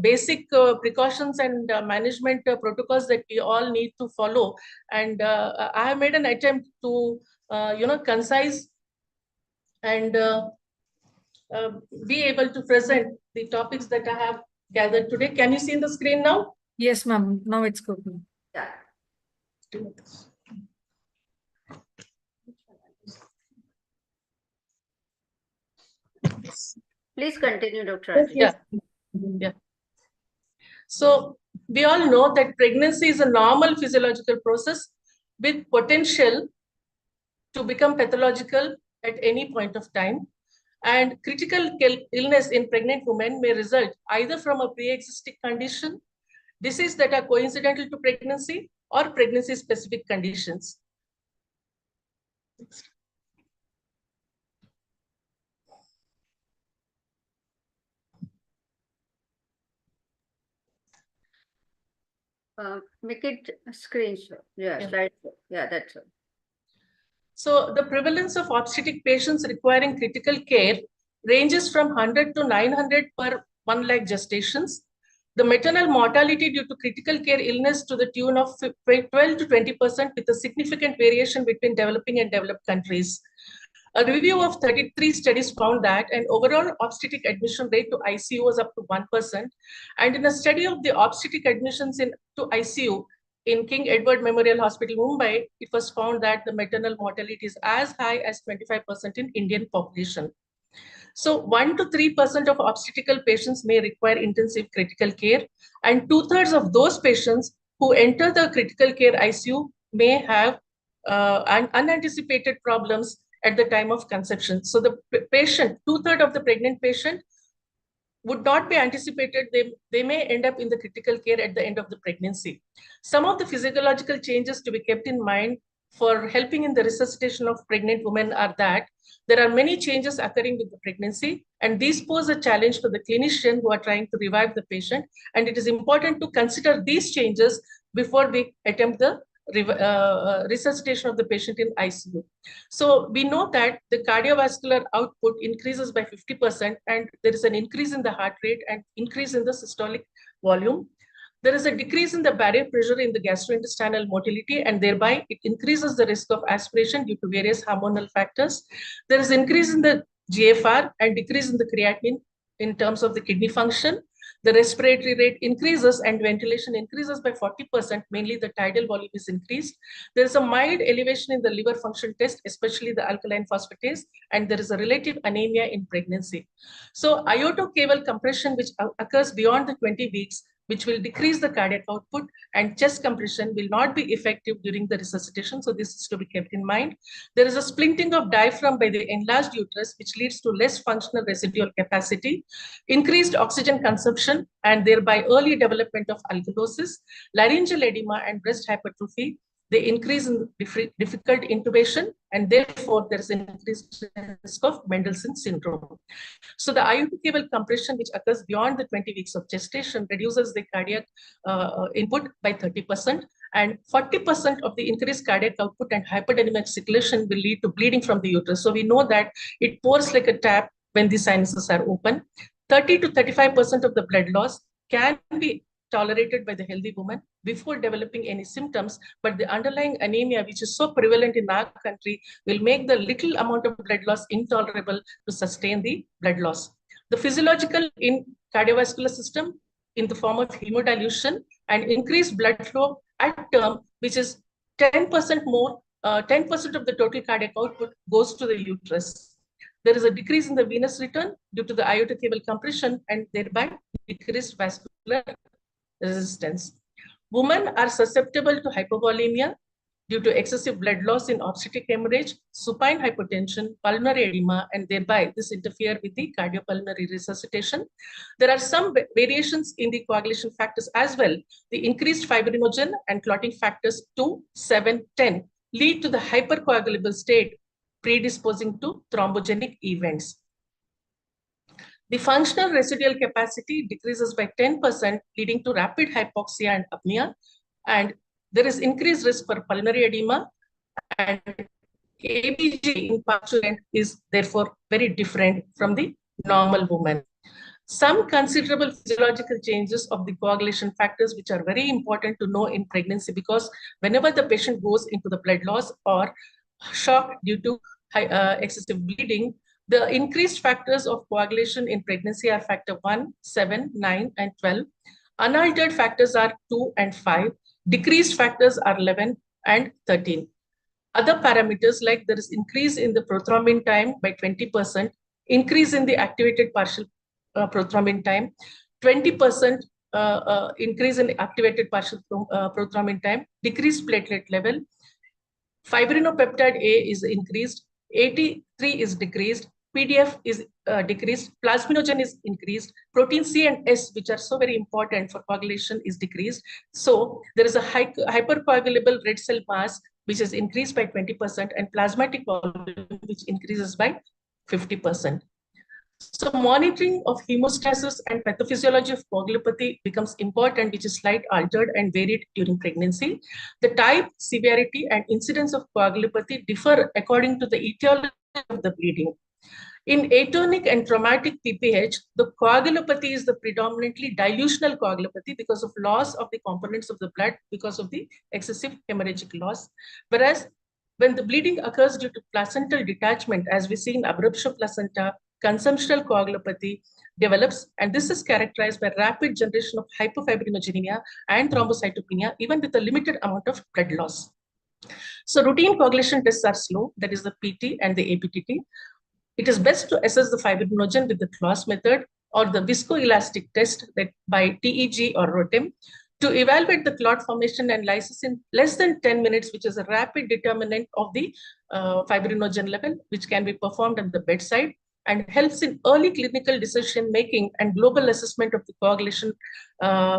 basic precautions and management protocols that we all need to follow. And I have made an attempt to, concise and be able to present the topics that I have gathered today. Can you see the screen now? Yes, ma'am. Now it's good. Yeah. Please continue, Dr. Rajeshri. Yeah. So we all know that pregnancy is a normal physiological process with potential to become pathological at any point of time. And critical illness in pregnant women may result either from a pre-existing condition, disease that are coincidental to pregnancy, or pregnancy-specific conditions. Make it a screenshot. Yeah, slide. Yeah, that's it. So the prevalence of obstetric patients requiring critical care ranges from 100 to 900 per 1 lakh gestations. The maternal mortality due to critical care illness to the tune of 12 to 20% with a significant variation between developing and developed countries. A review of 33 studies found that an overall obstetric admission rate to ICU was up to 1%. And in a study of the obstetric admissions to ICU in King Edward Memorial Hospital, Mumbai, it was found that the maternal mortality is as high as 25% in Indian population. So 1 to 3% of obstetrical patients may require intensive critical care, and 2/3 of those patients who enter the critical care ICU may have unanticipated problems at the time of conception. So the patient, 2/3 of the pregnant patient would not be anticipated. They may end up in the critical care at the end of the pregnancy. Some of the physiological changes to be kept in mind for helping in the resuscitation of pregnant women are that there are many changes occurring with the pregnancy, and these pose a challenge for the clinician who are trying to revive the patient. And it is important to consider these changes before we attempt the resuscitation of the patient in ICU. So we know that the cardiovascular output increases by 50%, and there is an increase in the heart rate and increase in the systolic volume. There is a decrease in the barrier pressure in the gastrointestinal motility, and thereby it increases the risk of aspiration due to various hormonal factors. There is increase in the GFR and decrease in the creatinine in terms of the kidney function. The respiratory rate increases and ventilation increases by 40%, mainly the tidal volume is increased. There is a mild elevation in the liver function test, especially the alkaline phosphatase, and there is a relative anemia in pregnancy. So iotocaval compression, which occurs beyond the 20 weeks, which will decrease the cardiac output, and chest compression will not be effective during the resuscitation. So this is to be kept in mind. There is a splinting of diaphragm by the enlarged uterus, which leads to less functional residual capacity, increased oxygen consumption, and thereby early development of alkalosis, laryngeal edema, and breast hypertrophy. They increase in difficult intubation, and therefore there is an increased risk of Mendelssohn syndrome. So the aortic cable compression, which occurs beyond the 20 weeks of gestation, reduces the cardiac input by 30%, and 40% of the increased cardiac output and hyperdynamic circulation will lead to bleeding from the uterus. So we know that it pours like a tap when the sinuses are open. 30 to 35% of the blood loss can be tolerated by the healthy woman before developing any symptoms, but the underlying anemia, which is so prevalent in our country, will make the little amount of blood loss intolerable to sustain the blood loss. The physiological in cardiovascular system in the form of hemodilution and increased blood flow at term, which is 10% more, 10% of the total cardiac output goes to the uterus. There is a decrease in the venous return due to the aortic cable compression and thereby decreased vascular resistance. Women are susceptible to hypovolemia due to excessive blood loss in obstetric hemorrhage, supine hypotension, pulmonary edema, and thereby this interfere with the cardiopulmonary resuscitation. There are some variations in the coagulation factors as well. The increased fibrinogen and clotting factors 2, 7, 10 lead to the hypercoagulable state, predisposing to thrombogenic events. The functional residual capacity decreases by 10%, leading to rapid hypoxia and apnea. And there is increased risk for pulmonary edema, and ABG in parturient is therefore very different from the normal woman. Some considerable physiological changes of the coagulation factors, which are very important to know in pregnancy, because whenever the patient goes into the blood loss or shock due to excessive bleeding, the increased factors of coagulation in pregnancy are factor 1, 7, 9, and 12. Unaltered factors are 2 and 5. Decreased factors are 11 and 13. Other parameters, like there is increase in the prothrombin time by 20%, increase in the activated partial prothrombin time, 20% increase in activated partial prothrombin time, decreased platelet level, fibrinopeptide A is increased, 83 is decreased, PDF is decreased, plasminogen is increased, protein C and S, which are so very important for coagulation, is decreased. So there is a hypercoagulable red cell mass, which is increased by 20%, and plasmatic volume, which increases by 50%. So monitoring of hemostasis and pathophysiology of coagulopathy becomes important, which is slightly altered and varied during pregnancy. The type, severity, and incidence of coagulopathy differ according to the etiology of the bleeding. In atonic and traumatic PPH, the coagulopathy is the predominantly dilutional coagulopathy because of loss of the components of the blood because of the excessive hemorrhagic loss. Whereas when the bleeding occurs due to placental detachment, as we see in abruptio placenta, consumptional coagulopathy develops, and this is characterized by rapid generation of hypofibrinogenemia and thrombocytopenia, even with a limited amount of blood loss. So routine coagulation tests are slow, that is the PT and the APTT. It is best to assess the fibrinogen with the Claus method or the viscoelastic test that by TEG or ROTEM to evaluate the clot formation and lysis in less than 10 minutes, which is a rapid determinant of the fibrinogen level, which can be performed at the bedside and helps in early clinical decision-making and global assessment of the coagulation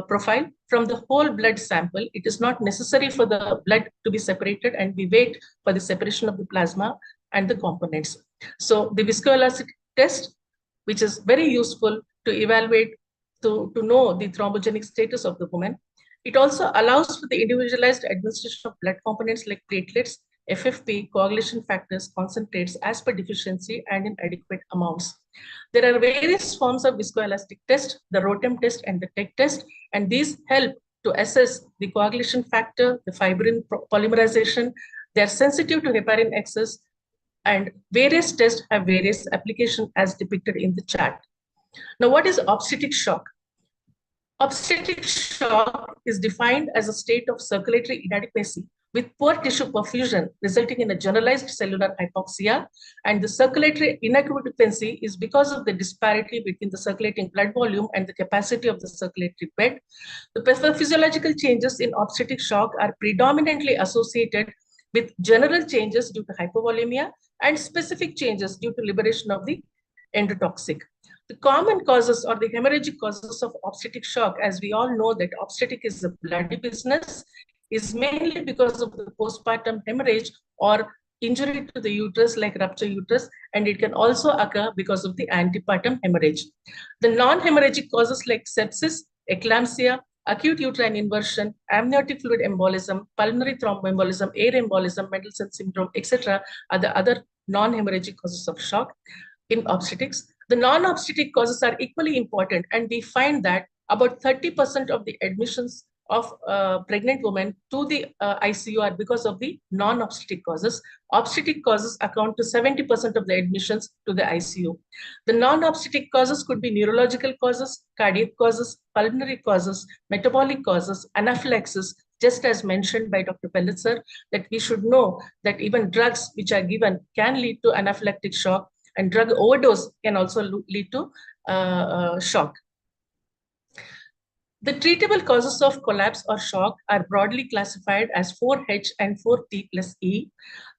profile from the whole blood sample. It is not necessary for the blood to be separated, and we wait for the separation of the plasma and the components. So the viscoelastic test, which is very useful to evaluate, to know the thrombogenic status of the woman. It also allows for the individualized administration of blood components like platelets, FFP, coagulation factors, concentrates as per deficiency and in adequate amounts. There are various forms of viscoelastic test, the ROTEM test and the TEC test, and these help to assess the coagulation factor, the fibrin polymerization. They are sensitive to heparin excess, and various tests have various applications as depicted in the chart. Now, what is obstetric shock? Obstetric shock is defined as a state of circulatory inadequacy with poor tissue perfusion, resulting in a generalized cellular hypoxia. And the circulatory inoccupancy is because of the disparity between the circulating blood volume and the capacity of the circulatory bed. The physiological changes in obstetric shock are predominantly associated with general changes due to hypovolemia and specific changes due to liberation of the endotoxic. The common causes or the hemorrhagic causes of obstetric shock, as we all know that obstetric is a bloody business, is mainly because of the postpartum hemorrhage or injury to the uterus like rupture uterus, and it can also occur because of the antepartum hemorrhage. The non-hemorrhagic causes like sepsis, eclampsia, acute uterine inversion, amniotic fluid embolism, pulmonary thromboembolism, air embolism, Mendelssohn syndrome, etc. are the other non-hemorrhagic causes of shock in obstetrics. The non-obstetric causes are equally important, and we find that about 30% of the admissions of pregnant women to the ICU are because of the non-obstetric causes. Obstetric causes account to 70% of the admissions to the ICU. The non-obstetric causes could be neurological causes, cardiac causes, pulmonary causes, metabolic causes, anaphylaxis, just as mentioned by Dr. Pellitzer, that we should know that even drugs which are given can lead to anaphylactic shock, and drug overdose can also lead to shock. The treatable causes of collapse or shock are broadly classified as 4H and 4T plus E.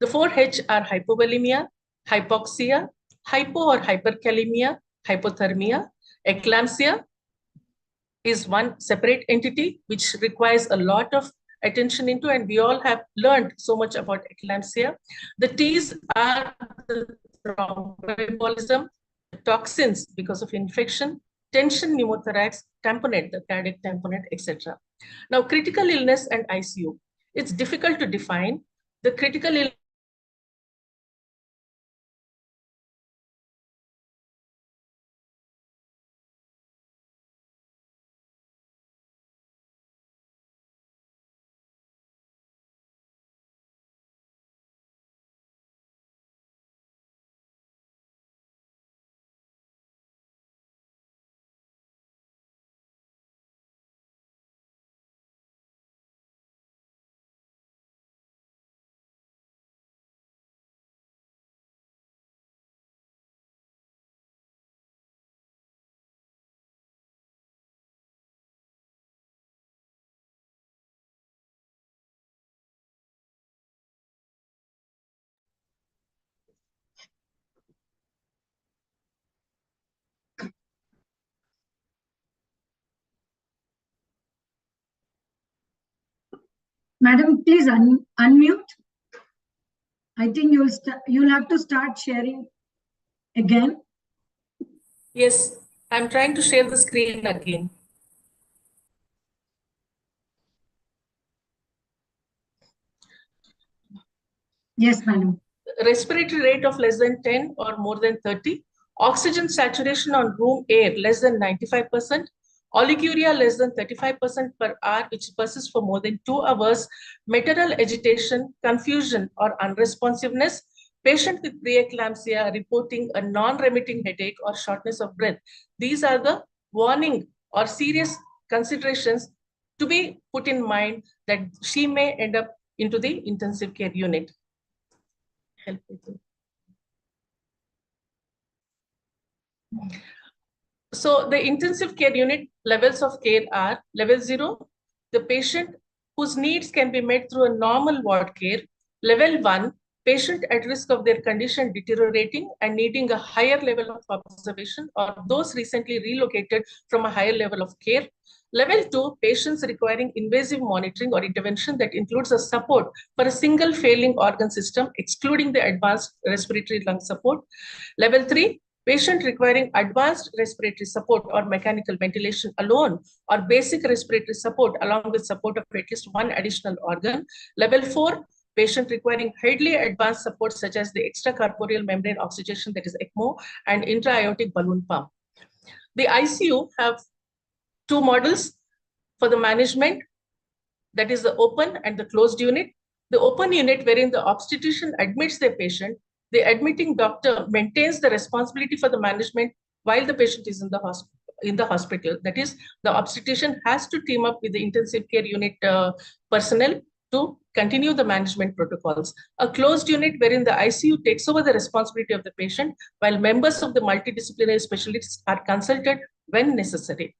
The 4H are hypovolemia, hypoxia, hypo or hyperkalemia, hypothermia. Eclampsia is one separate entity which requires a lot of attention into, and we all have learned so much about eclampsia. The T's are the thromboembolism, toxins because of infection, tension pneumothorax, tamponade, the cardiac tamponade, etc. Now, critical illness and ICU. It's difficult to define. The critical illness Madam, please unmute. I think you'll have to start sharing again. Yes, I'm trying to share the screen again. Yes, madam. Respiratory rate of less than 10 or more than 30. Oxygen saturation on room air less than 95%. Oliguria less than 35% per hour, which persists for more than 2 hours. Maternal agitation, confusion or unresponsiveness. Patient with preeclampsia reporting a non-remitting headache or shortness of breath. These are the warning or serious considerations to be put in mind that she may end up into the intensive care unit. Help me. So the intensive care unit levels of care are level 0, the patient whose needs can be met through a normal ward care. Level 1, patient at risk of their condition deteriorating and needing a higher level of observation, or those recently relocated from a higher level of care. Level 2, patients requiring invasive monitoring or intervention that includes a support for a single failing organ system, excluding the advanced respiratory lung support. Level 3, patient requiring advanced respiratory support or mechanical ventilation alone, or basic respiratory support along with support of at least one additional organ. Level 4, patient requiring highly advanced support such as the extracorporeal membrane oxygenation, that is ECMO, and intra-aortic balloon pump. The ICU have 2 models for the management, that is the open and the closed unit. The open unit, wherein the obstetrician admits the patient, the admitting doctor maintains the responsibility for the management while the patient is in the hospital. That is, the obstetrician has to team up with the intensive care unit personnel to continue the management protocols. A closed unit wherein the ICU takes over the responsibility of the patient, while members of the multidisciplinary specialists are consulted when necessary.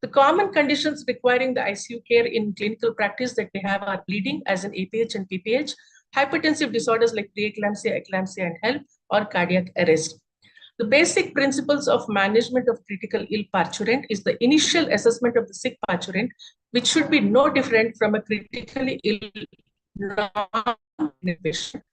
The common conditions requiring the ICU care in clinical practice that we have are bleeding, as in APH and PPH, hypertensive disorders like preeclampsia, eclampsia, and HELP, or cardiac arrest. The basic principles of management of critical ill parturient is the initial assessment of the sick parturient, which should be no different from a critically ill patient.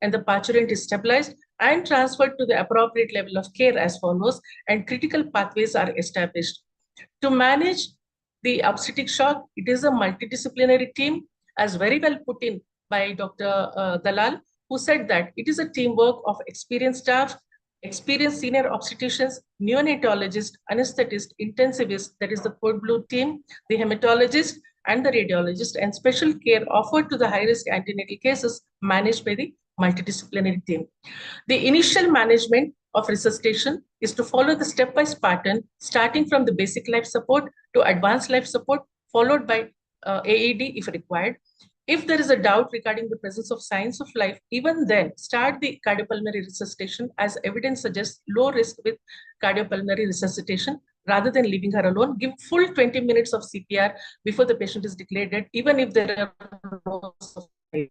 And the parturient is stabilized and transferred to the appropriate level of care as follows, and critical pathways are established. To manage the obstetric shock, it is a multidisciplinary team, as very well put in by Dr. Dalal, who said that it is a teamwork of experienced staff, experienced senior obstetricians, neonatologists, anesthetists, intensivists, that is the code blue team, the hematologist, and the radiologist, and special care offered to the high-risk antenatal cases managed by the multidisciplinary team. The initial management of resuscitation is to follow the stepwise pattern, starting from the basic life support to advanced life support, followed by AED if required. If there is a doubt regarding the presence of signs of life, even then start the cardiopulmonary resuscitation, as evidence suggests low risk with cardiopulmonary resuscitation, rather than leaving her alone. Give full 20 minutes of CPR before the patient is declared dead, even if there are no signs of life.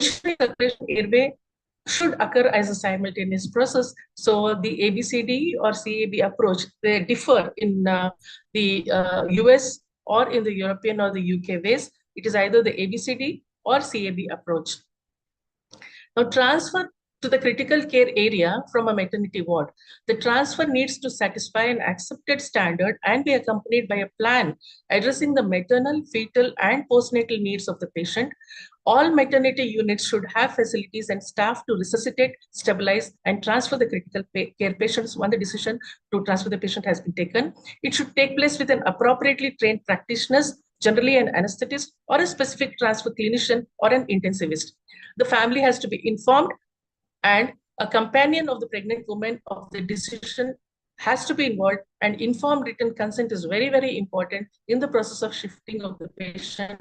Circulation airway should occur as a simultaneous process. So the ABCD or CAB approach, they differ in the US or in the European or the UK ways. It is either the ABCD or CAB approach. Now, transfer to the critical care area from a maternity ward. The transfer needs to satisfy an accepted standard and be accompanied by a plan addressing the maternal, fetal, and postnatal needs of the patient. All maternity units should have facilities and staff to resuscitate, stabilize, and transfer the critical care patients when the decision to transfer the patient has been taken. It should take place with an appropriately trained practitioners, generally an anesthetist or a specific transfer clinician or an intensivist. The family has to be informed, and a companion of the pregnant woman of the decision has to be involved, and informed written consent is very, very important in the process of shifting of the patient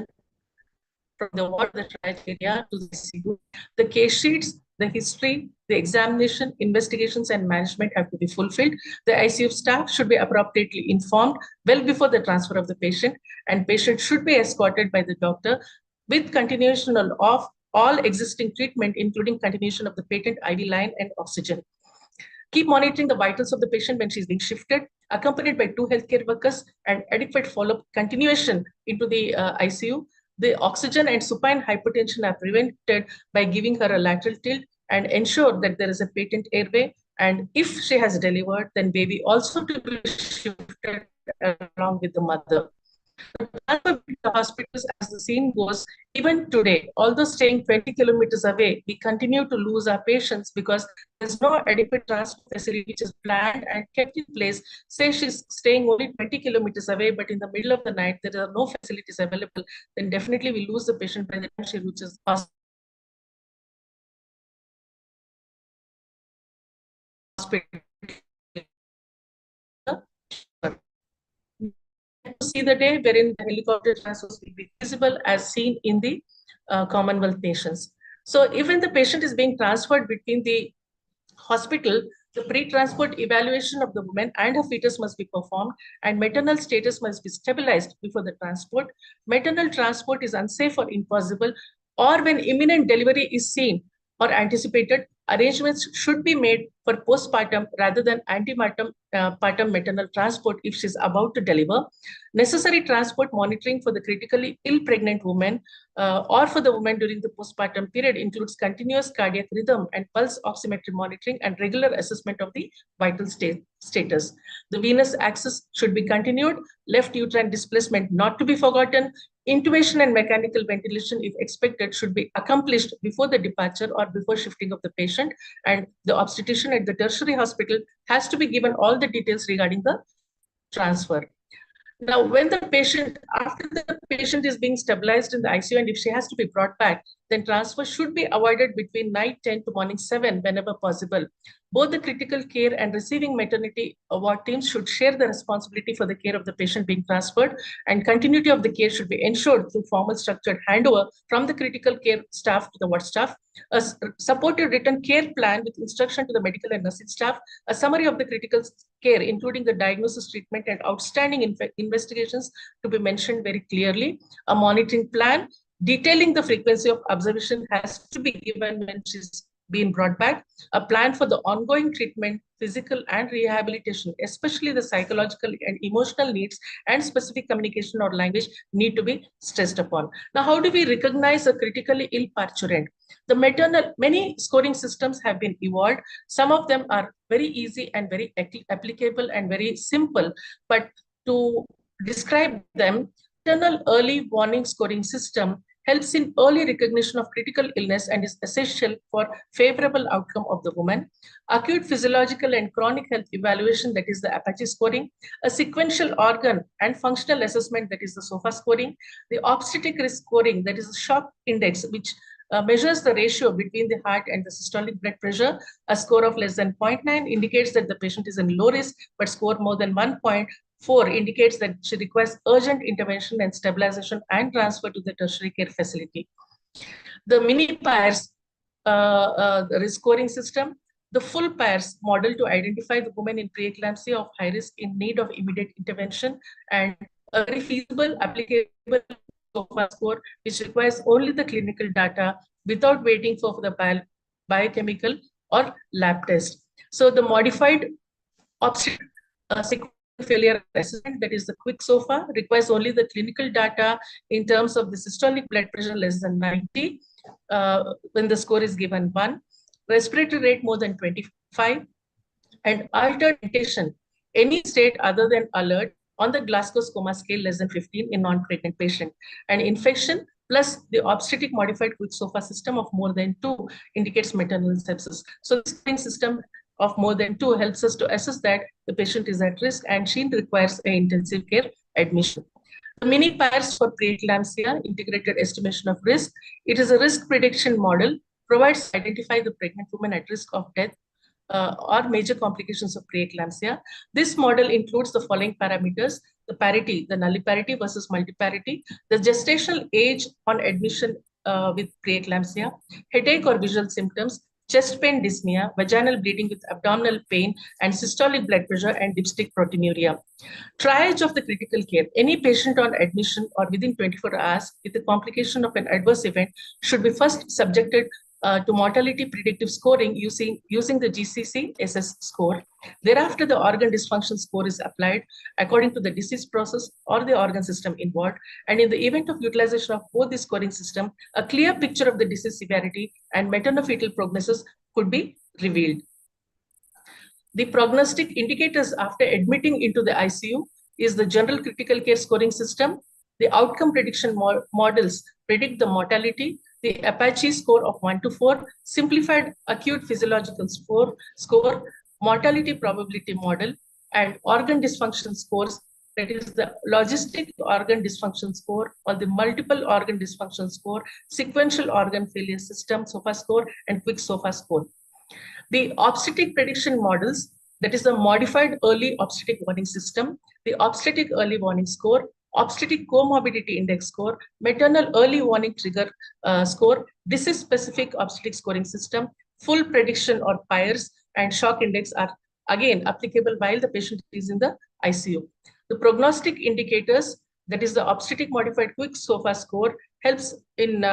from the ward, the triage area to the ICU. The case sheets, the history, the examination, investigations, and management have to be fulfilled. The ICU staff should be appropriately informed well before the transfer of the patient, and patient should be escorted by the doctor with continuation of all existing treatment, including continuation of the patent IV line and oxygen. Keep monitoring the vitals of the patient when she's being shifted, accompanied by 2 healthcare workers, and adequate follow-up continuation into the ICU. The oxygen and supine hypertension are prevented by giving her a lateral tilt, and ensure that there is a patent airway. And if she has delivered, then baby also to be shifted along with the mother. The hospitals, as the scene goes, even today, although staying 20 kilometers away, we continue to lose our patients because there's no adequate transport facility which is planned and kept in place. Say she's staying only 20 kilometers away, but in the middle of the night, there are no facilities available, then definitely we lose the patient by the time she reaches hospital. To see the day wherein the helicopter transfers will be feasible, as seen in the Commonwealth nations. So even the patient is being transferred between the hospital, the pre-transport evaluation of the woman and her fetus must be performed, and maternal status must be stabilized before the transport. Maternal transport is unsafe or impossible, or when imminent delivery is seen or anticipated, arrangements should be made for postpartum rather than antepartum maternal transport if she's about to deliver. Necessary transport monitoring for the critically ill pregnant woman or for the woman during the postpartum period includes continuous cardiac rhythm and pulse oximetry monitoring and regular assessment of the vital status. The venous access should be continued, left uterine displacement not to be forgotten. Intubation and mechanical ventilation, if expected, should be accomplished before the departure or before shifting of the patient, and the obstetrician at the tertiary hospital has to be given all the details regarding the transfer. Now, when the patient, after the patient is being stabilized in the ICU, and if she has to be brought back, then transfer should be avoided between night 10 to morning 7 whenever possible. Both the critical care and receiving maternity ward teams should share the responsibility for the care of the patient being transferred, and continuity of the care should be ensured through formal structured handover from the critical care staff to the ward staff, a supported written care plan with instruction to the medical and nursing staff, a summary of the critical care, including the diagnosis, treatment, and outstanding investigations to be mentioned very clearly, a monitoring plan detailing the frequency of observation has to be given when she's been brought back, a plan for the ongoing treatment, physical and rehabilitation, especially the psychological and emotional needs and specific communication or language need to be stressed upon. Now, how do we recognize a critically ill parturient? Many scoring systems have been evolved. Some of them are very easy and very applicable and very simple, but to describe them, maternal early warning scoring system helps in early recognition of critical illness and is essential for favorable outcome of the woman. Acute physiological and chronic health evaluation, that is the Apache scoring, a sequential organ and functional assessment, that is the SOFA scoring, the obstetric risk scoring, that is the shock index, which measures the ratio between the heart and the systolic blood pressure. A score of less than 0.9 indicates that the patient is in low risk, but score more than 1.4 indicates that she requires urgent intervention and stabilization and transfer to the tertiary care facility. The mini pairs risk scoring system, the full pairs model to identify the women in preeclampsia of high risk in need of immediate intervention, and a very feasible, applicable SOFA score, which requires only the clinical data without waiting for the biochemical or lab test. So the modified obstetric failure assessment, that is the quick SOFA, requires only the clinical data in terms of the systolic blood pressure less than 90 when the score is given 1, respiratory rate more than 25, and alteration any state other than alert on the Glasgow Coma scale less than 15 in non-pregnant patient, and infection plus the obstetric modified quick SOFA system of more than 2 indicates maternal sepsis. So the scoring system of more than 2 helps us to assess that the patient is at risk and she requires an intensive care admission. The mini pairs for preeclampsia, integrated estimation of risk. It is a risk prediction model, provides identify the pregnant woman at risk of death or major complications of preeclampsia. This model includes the following parameters: the parity, the nulliparity versus multiparity, the gestational age on admission with preeclampsia, headache or visual symptoms, chest pain, dyspnea, vaginal bleeding with abdominal pain, and systolic blood pressure and dipstick proteinuria. Triage of the critical care. Any patient on admission or within 24 hours with a complication of an adverse event should be first subjected to mortality predictive scoring using the GCC-SS score. Thereafter, the organ dysfunction score is applied according to the disease process or the organ system involved. And in the event of utilization of both the scoring system, a clear picture of the disease severity and maternal-fetal prognosis could be revealed. The prognostic indicators after admitting into the ICU is the general critical care scoring system. The outcome prediction models predict the mortality, the Apache score of 1 to 4, simplified acute physiological score, mortality probability model, and organ dysfunction scores, that is the logistic organ dysfunction score or the multiple organ dysfunction score, sequential organ failure system, SOFA score, and quick SOFA score. The obstetric prediction models, that is the modified early obstetric warning system, the obstetric early warning score, obstetric comorbidity index score, maternal early warning trigger score, disease-specific obstetric scoring system, full prediction or PIRES, and shock index are again applicable while the patient is in the ICU. The prognostic indicators, that is the obstetric modified quick SOFA score, helps in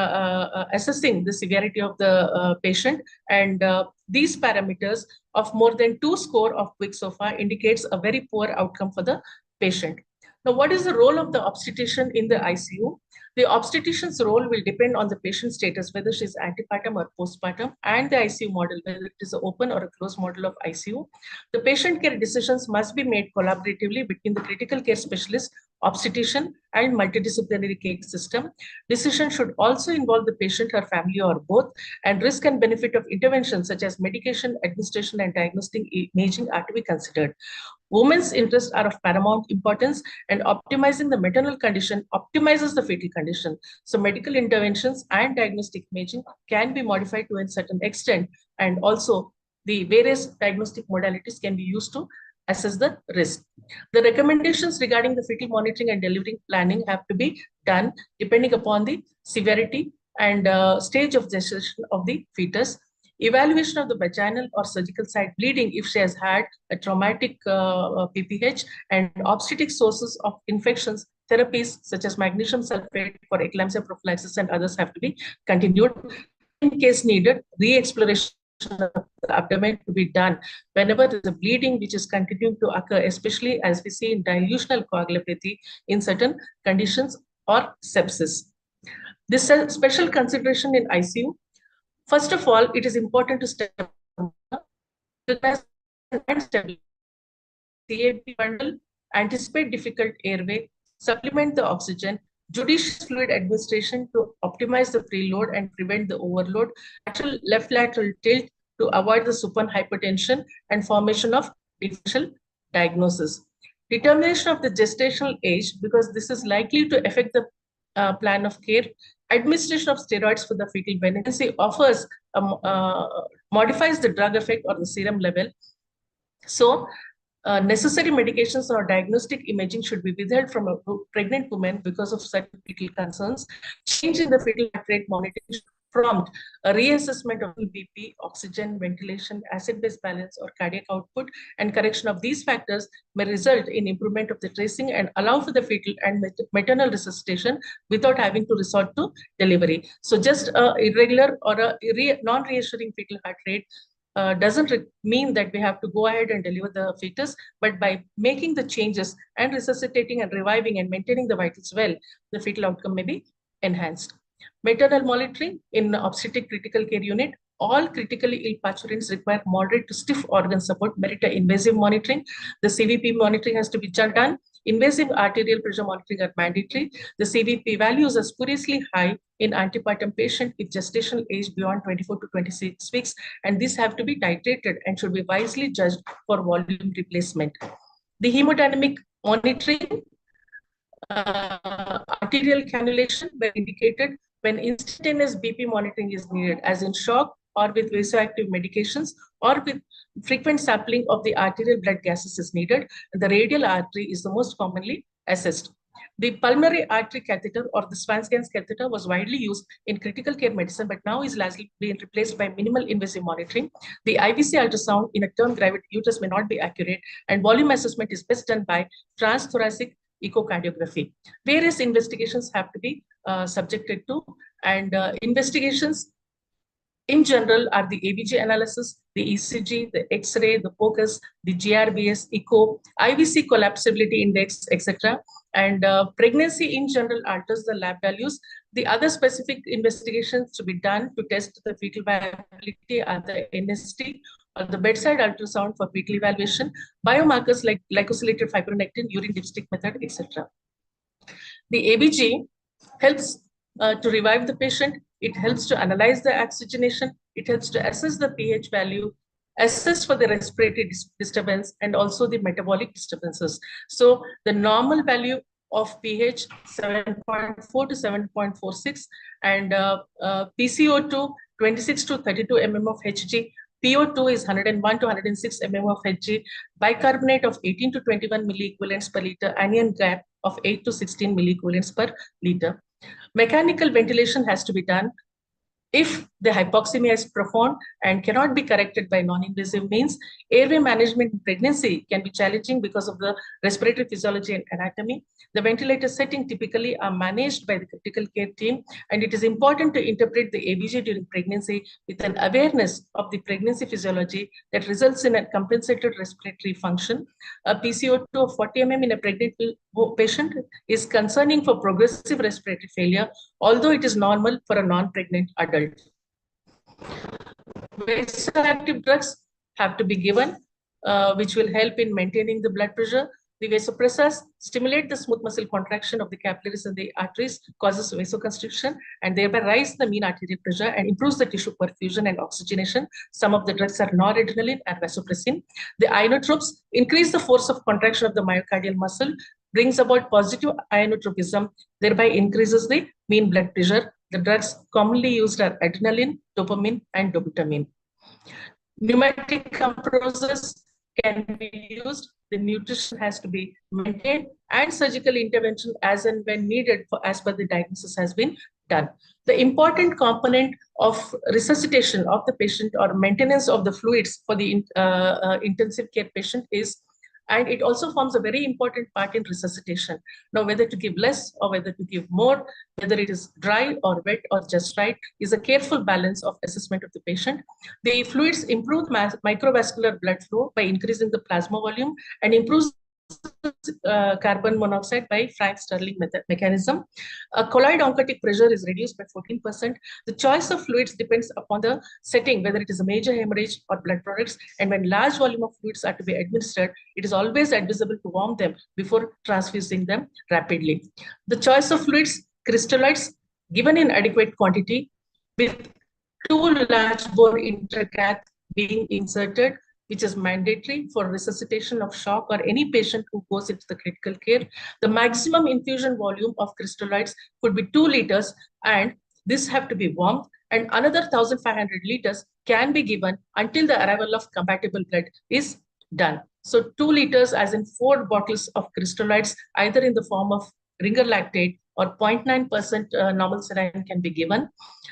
assessing the severity of the patient, and these parameters of more than 2 score of quick SOFA indicates a very poor outcome for the patient. Now, what is the role of the obstetrician in the ICU? The obstetrician's role will depend on the patient status, whether she's antepartum or postpartum, and the ICU model, whether it is an open or a closed model of ICU. The patient care decisions must be made collaboratively between the critical care specialist, obstetrician, and multidisciplinary care system. Decision should also involve the patient, her family, or both, and risk and benefit of intervention such as medication, administration, and diagnostic imaging are to be considered. Women's interests are of paramount importance, and optimizing the maternal condition optimizes the fetal condition. So medical interventions and diagnostic imaging can be modified to a certain extent, and also the various diagnostic modalities can be used to assess the risk. The recommendations regarding the fetal monitoring and delivery planning have to be done depending upon the severity and stage of gestation of the fetus. Evaluation of the vaginal or surgical site bleeding if she has had a traumatic PPH, and obstetric sources of infections, therapies such as magnesium sulfate for eclampsia prophylaxis and others have to be continued. In case needed, re-exploration of the abdomen to be done whenever there is a bleeding which is continuing to occur, especially as we see in dilutional coagulopathy in certain conditions or sepsis. This special consideration in ICU. First of all, it is important to CAB bundle, anticipate difficult airway, supplement the oxygen, judicious fluid administration to optimize the preload and prevent the overload, left lateral tilt to avoid the supine hypertension and formation of differential diagnosis. Determination of the gestational age, because this is likely to affect the plan of care. Administration of steroids for the fetal pregnancy offers modifies the drug effect or the serum level. So necessary medications or diagnostic imaging should be withheld from a pregnant woman because of certain fetal concerns. Change in the fetal heart rate monitoring should prompt a reassessment of BP, oxygen, ventilation, acid-base balance, or cardiac output, and correction of these factors may result in improvement of the tracing and allow for the fetal and maternal resuscitation without having to resort to delivery. So just irregular or a non-reassuring fetal heart rate doesn't mean that we have to go ahead and deliver the fetus, but by making the changes and resuscitating and reviving and maintaining the vitals well, the fetal outcome may be enhanced. Maternal monitoring in obstetric critical care unit. All critically ill parturients require moderate to stiff organ support, merit invasive monitoring. The CVP monitoring has to be done. Invasive arterial pressure monitoring are mandatory. The CVP values are spuriously high in antepartum patient with gestational age beyond 24 to 26 weeks, and these have to be titrated and should be wisely judged for volume replacement. The hemodynamic monitoring, arterial cannulation were indicated when instantaneous BP monitoring is needed, as in shock or with vasoactive medications or with frequent sampling of the arterial blood gases is needed. The radial artery is the most commonly assessed. The pulmonary artery catheter or the Swanscans catheter was widely used in critical care medicine, but now is largely being replaced by minimal invasive monitoring. The IVC ultrasound in a term gravid uterus may not be accurate, and volume assessment is best done by transthoracic echocardiography. Various investigations have to be subjected to, and investigations in general are the ABG analysis, the ECG, the X-ray, the POCUS, the GRBS, echo, IVC collapsibility index, etc. And pregnancy in general alters the lab values. The other specific investigations to be done to test the fetal viability are the NST or the bedside ultrasound for fetal evaluation, biomarkers like glycosylated fibronectin, urine dipstick method, etc. The ABG helps to revive the patient. It helps to analyze the oxygenation. It helps to assess the pH value, assess for the respiratory disturbance, and also the metabolic disturbances. So the normal value of pH 7.4 to 7.46, and PCO2 26 to 32 mm of Hg. PO2 is 101 to 106 mm of Hg, bicarbonate of 18 to 21 milliequivalents per liter, anion gap of 8 to 16 milliequivalents per liter. Mechanical ventilation has to be done. If the hypoxemia is profound and cannot be corrected by non-invasive means, airway management in pregnancy can be challenging because of the respiratory physiology and anatomy. The ventilator setting typically are managed by the critical care team, and it is important to interpret the ABG during pregnancy with an awareness of the pregnancy physiology that results in a compensated respiratory function. A PCO2 of 40 mm in a pregnant patient is concerning for progressive respiratory failure, although it is normal for a non-pregnant adult. Vasoactive drugs have to be given, which will help in maintaining the blood pressure. The vasopressors stimulate the smooth muscle contraction of the capillaries and the arteries, causes vasoconstriction, and thereby rise the mean arterial pressure and improves the tissue perfusion and oxygenation. Some of the drugs are noradrenaline and vasopressin. The inotropes increase the force of contraction of the myocardial muscle, brings about positive inotropism, thereby increases the mean blood pressure. The drugs commonly used are adrenaline, dopamine, and dobutamine. Pneumatic compressors can be used. The nutrition has to be maintained, and surgical intervention as and when needed as per the diagnosis has been done. The important component of resuscitation of the patient or maintenance of the fluids for the intensive care patient is, and it also forms a very important part in resuscitation. Now, whether to give less or whether to give more, whether it is dry or wet or just right, is a careful balance of assessment of the patient. The fluids improve microvascular blood flow by increasing the plasma volume and improves carbon monoxide by Frank-Starling mechanism. Colloid oncotic pressure is reduced by 14%. The choice of fluids depends upon the setting, whether it is a major hemorrhage or blood products. And when large volume of fluids are to be administered, it is always advisable to warm them before transfusing them rapidly. The choice of fluids, crystalloids, given in adequate quantity, with 2 large bore intercath being inserted, which is mandatory for resuscitation of shock or any patient who goes into the critical care. The maximum infusion volume of crystalloids could be 2 liters, and this have to be warmed, and another 1,500 liters can be given until the arrival of compatible blood is done. So 2 liters, as in 4 bottles of crystalloids, either in the form of ringer lactate or 0.9% normal saline can be given.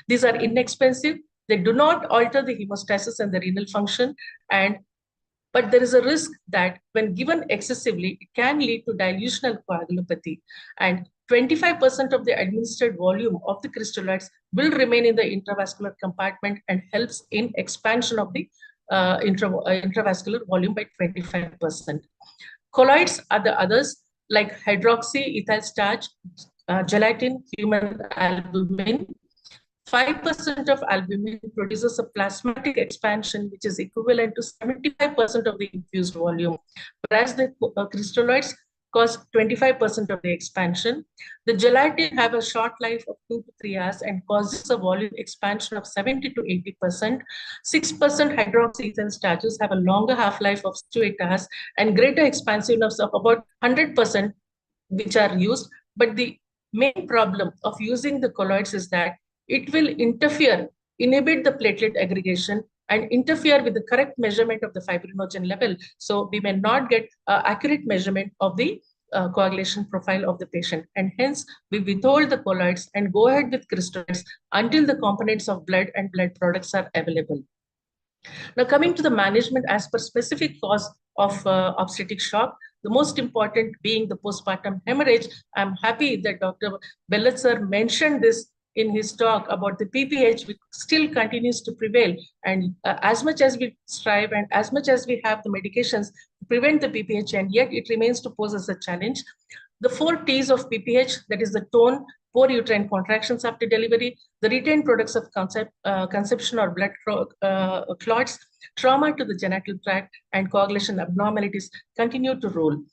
These are inexpensive. They do not alter the hemostasis and the renal function, but there is a risk that when given excessively, it can lead to dilutional coagulopathy. And 25% of the administered volume of the crystalloids will remain in the intravascular compartment and helps in expansion of the intravascular volume by 25%. Colloids are the others, like hydroxy, ethyl starch, gelatin, human albumin. 5% of albumin produces a plasmatic expansion, which is equivalent to 75% of the infused volume, whereas the crystalloids cause 25% of the expansion. The gelatin have a short life of 2 to 3 hours and causes a volume expansion of 70 to 80%. 6% hydroxyethyl starches have a longer half-life of 6 to 8 hours and greater expansiveness of about 100%, which are used. But the main problem of using the colloids is that it will inhibit the platelet aggregation and interfere with the correct measurement of the fibrinogen level. So we may not get accurate measurement of the coagulation profile of the patient. And hence, we withhold the colloids and go ahead with crystalloids until the components of blood and blood products are available. Now, coming to the management as per specific cause of obstetric shock, the most important being the postpartum hemorrhage. I'm happy that Dr. Bellet sir mentioned this in his talk about the PPH, which still continues to prevail. And as much as we strive and as much as we have the medications to prevent the PPH, and yet it remains to pose as a challenge. The 4 T's of PPH, that is the tone, poor uterine contractions after delivery, the retained products of conception or blood clots, trauma to the genital tract, and coagulation abnormalities continue to rule.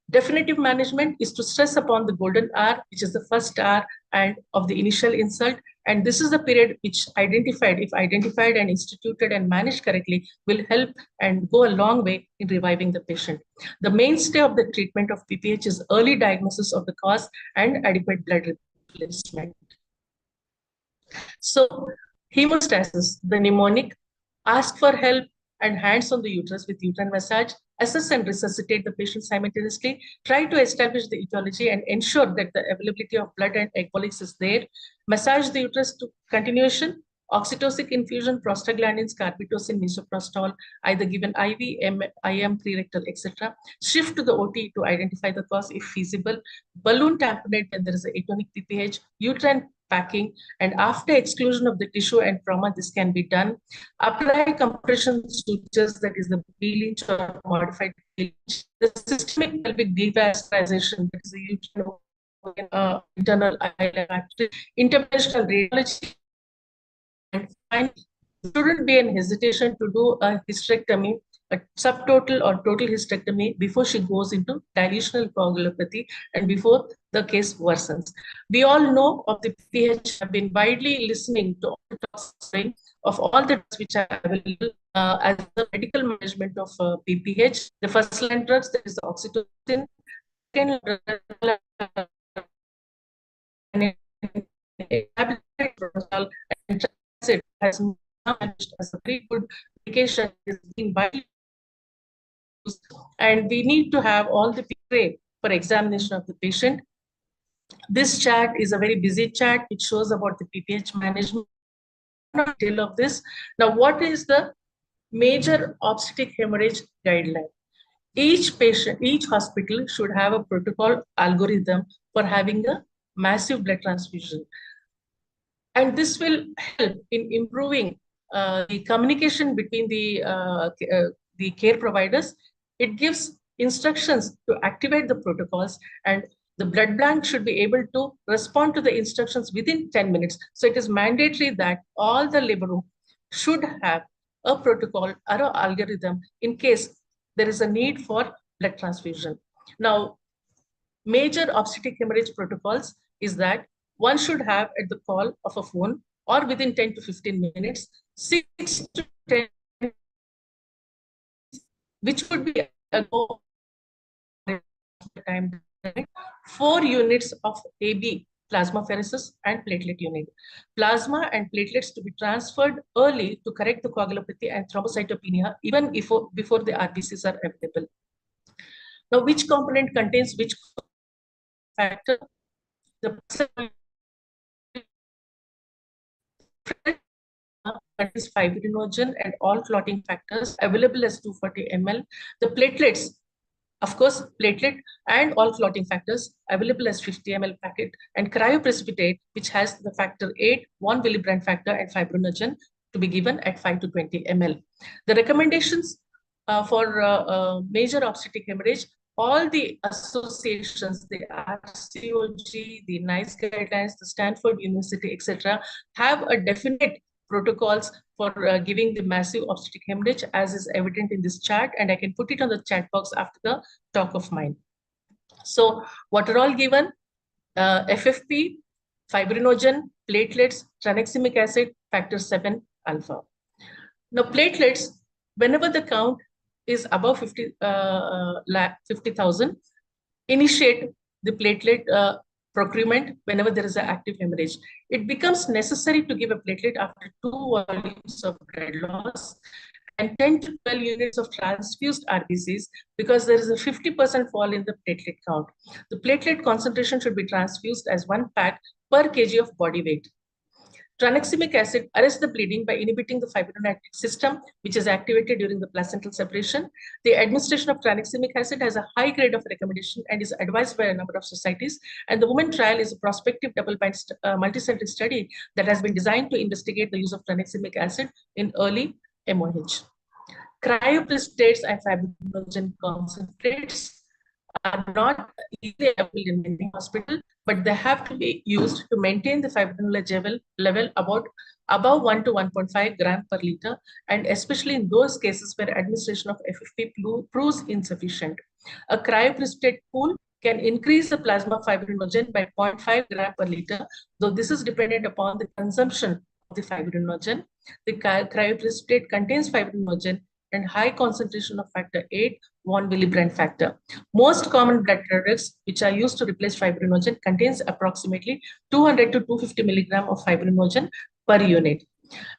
Definitive management is to stress upon the golden hour, which is the first hour and of the initial insult. And this is the period which if identified and instituted and managed correctly, will help and go a long way in reviving the patient. The mainstay of the treatment of PPH is early diagnosis of the cause and adequate blood replacement. So hemostasis, the mnemonic, ask for help and hands on the uterus with uterine massage, assess and resuscitate the patient simultaneously, try to establish the etiology and ensure that the availability of blood and egg polyps is there, massage the uterus to continuation, oxytocic infusion, prostaglandins, carbetocin, misoprostol, either given IV, IM, prerectal, etc. Shift to the OT to identify the cause if feasible, balloon tamponade when there is a atonic PPH, uterine packing, and after exclusion of the tissue and trauma, this can be done. Apply compression sutures, that is the B-Lynch or modified B-Lynch. The systemic pelvic devascularization, that is the internal interventional radiology. And finally, shouldn't be an hesitation to do a hysterectomy, a subtotal or total hysterectomy before she goes into dilutional coagulopathy and before the case worsens. We all know of the PPH, have been widely listening to all the talks of all the drugs which are available as the medical management of PPH. The first line drugs, that is the oxytocin, second has managed as a very good medication is being widely used, and we need to have all the PRA for examination of the patient. This chart is a very busy chart which shows about the PPH management. Not detail of this. Now, what is the major obstetric hemorrhage guideline? Each patient, each hospital should have a protocol algorithm for having a massive blood transfusion. And this will help in improving the communication between the care providers. It gives instructions to activate the protocols, and the blood bank should be able to respond to the instructions within 10 minutes. So it is mandatory that all the labor room should have a protocol or an algorithm in case there is a need for blood transfusion. Now, major obstetric hemorrhage protocols is that one should have at the call of a phone or within 10 to 15 minutes, 6 to 10, which would be a go time, 4 units of AB plasmapheresis and platelet unit. Plasma and platelets to be transferred early to correct the coagulopathy and thrombocytopenia even before the RBCs are available. Now, which component contains which factor? The contains fibrinogen and all clotting factors available as 240 ml. The platelets, of course, platelet and all clotting factors available as 50 ml packet, and cryoprecipitate, which has the factor 8, 1 Willebrand factor, and fibrinogen to be given at 5 to 20 ml. The recommendations for major obstetric hemorrhage, all the associations, the RCOG, the NICE guidelines, the Stanford University, etc., have a definite protocols for giving the massive obstetric hemorrhage, as is evident in this chart, and I can put it on the chat box after the talk of mine. So what are all given? FFP, fibrinogen, platelets, tranexamic acid, factor 7 alpha. Now, platelets, whenever the count is above 50,000, initiate the platelet procurement whenever there is an active hemorrhage. It becomes necessary to give a platelet after 2 volumes of blood loss and 10 to 12 units of transfused RBCs, because there is a 50% fall in the platelet count. The platelet concentration should be transfused as 1 pack per kg of body weight. Tranexamic acid arrests the bleeding by inhibiting the fibrinolytic system, which is activated during the placental separation. The administration of tranexamic acid has a high grade of recommendation and is advised by a number of societies. And the women trial is a prospective double-blind multicenter study that has been designed to investigate the use of tranexamic acid in early MOH. Cryoprecipitates and fibrinogen concentrates are not easily available in many hospitals, but they have to be used to maintain the fibrinogen level above 1 to 1.5 gram per liter, and especially in those cases where administration of FFP proves insufficient. A cryoprecipitate pool can increase the plasma fibrinogen by 0.5 gram per liter, though this is dependent upon the consumption of the fibrinogen. The cryoprecipitate contains fibrinogen and high concentration of factor 8, 1 Willebrand factor. Most common blood products which are used to replace fibrinogen contains approximately 200 to 250 milligram of fibrinogen per unit.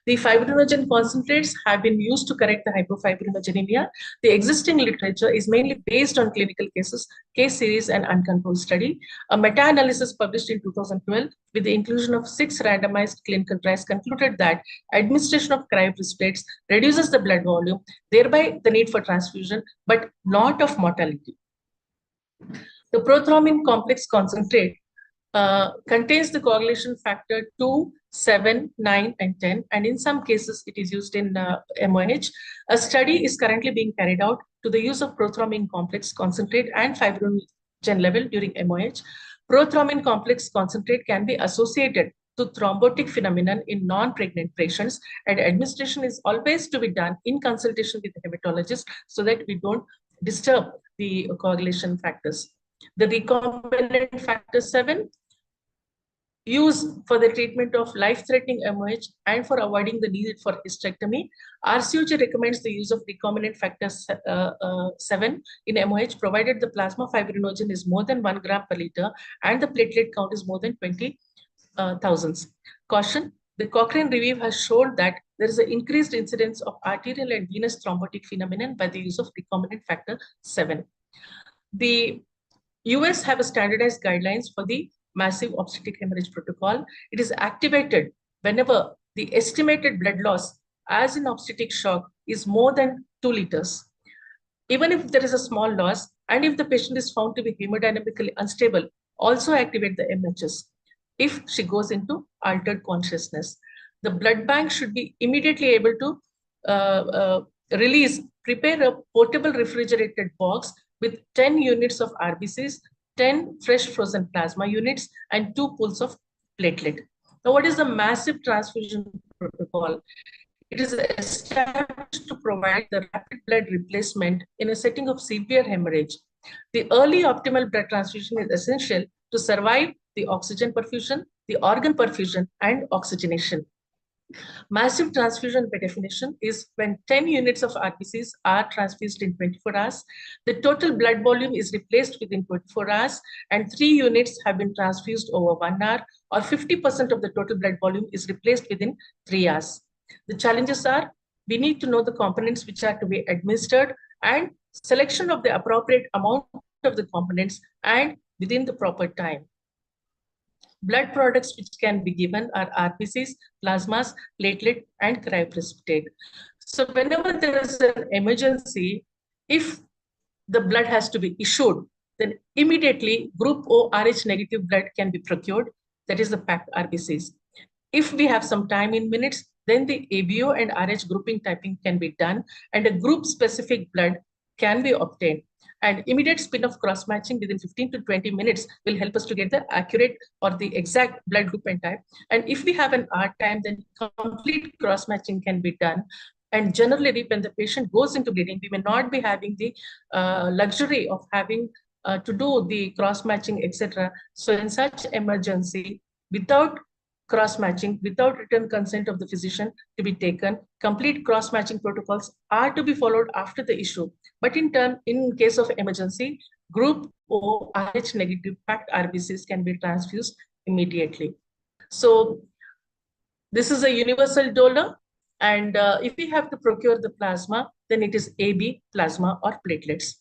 The fibrinogen concentrates have been used to correct the hypofibrinogenemia. The existing literature is mainly based on clinical cases, case series, and uncontrolled study. A meta-analysis published in 2012 with the inclusion of 6 randomized clinical trials concluded that administration of cryoprecipitates reduces the blood volume, thereby the need for transfusion, but not of mortality. The prothrombin complex concentrate contains the coagulation factor 2, 7, 9, and 10, and in some cases it is used in MOH. A study is currently being carried out to the use of prothrombin complex concentrate and fibrinogen level during MOH. Prothrombin complex concentrate can be associated to thrombotic phenomenon in non-pregnant patients, and administration is always to be done in consultation with the hematologist so that we don't disturb the coagulation factors. The recombinant factor 7 used for the treatment of life-threatening MOH and for avoiding the need for hysterectomy. RCOG recommends the use of recombinant factor 7 in MOH, provided the plasma fibrinogen is more than 1 gram per liter and the platelet count is more than 20,000. Caution, The Cochrane review has shown that there is an increased incidence of arterial and venous thrombotic phenomenon by the use of recombinant factor 7. The US have a standardized guidelines for the massive obstetric hemorrhage protocol. It is activated whenever the estimated blood loss as in obstetric shock is more than 2 liters. Even if there is a small loss, and if the patient is found to be hemodynamically unstable, also activate the MHS if she goes into altered consciousness. The blood bank should be immediately able to prepare a portable refrigerated box with 10 units of RBCs, 10 fresh frozen plasma units, and 2 pools of platelet. Now, what is the massive transfusion protocol? It is established to provide the rapid blood replacement in a setting of severe hemorrhage. The early optimal blood transfusion is essential to survive the oxygen perfusion, the organ perfusion, and oxygenation. Massive transfusion by definition is when 10 units of RBCs are transfused in 24 hours, the total blood volume is replaced within 24 hours, and 3 units have been transfused over 1 hour, or 50% of the total blood volume is replaced within 3 hours. The challenges are, we need to know the components which are to be administered and selection of the appropriate amount of the components and within the proper time. Blood products which can be given are RBCs, plasmas, platelet, and cryoprecipitate. So whenever there is an emergency, if the blood has to be issued, then immediately group O Rh negative blood can be procured, that is the packed RBCs. If we have some time in minutes, then the ABO and RH grouping typing can be done, and a group specific blood can be obtained. And immediate spin-off cross-matching within 15 to 20 minutes will help us to get the accurate or the exact blood group and type. And if we have an R time, then complete cross-matching can be done. And generally, when the patient goes into bleeding, we may not be having the luxury of having to do the cross-matching, etc. So in such emergency, without cross-matching, without written consent of the physician to be taken, complete cross-matching protocols are to be followed after the issue. But in case of emergency, group O Rh negative packed RBCs can be transfused immediately. So this is a universal donor, and if we have to procure the plasma, then it is AB, plasma, or platelets.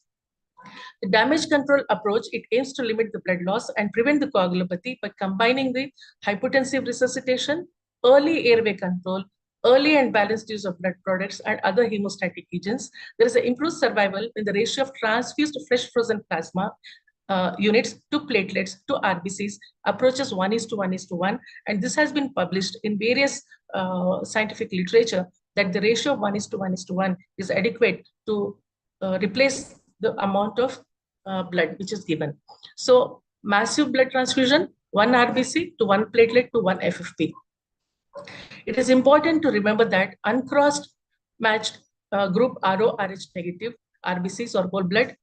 The damage control approach, it aims to limit the blood loss and prevent the coagulopathy by combining the hypotensive resuscitation, early airway control, early and balanced use of blood products, and other hemostatic agents. There is an improved survival in the ratio of transfused fresh frozen plasma units to platelets to RBCs approaches 1:1:1, and this has been published in various scientific literature that the ratio of 1:1:1 is adequate to replace the amount of blood which is given. So massive blood transfusion, 1 RBC to 1 platelet to 1 FFP. It is important to remember that uncrossed matched group RO Rh negative RBCs or whole blood,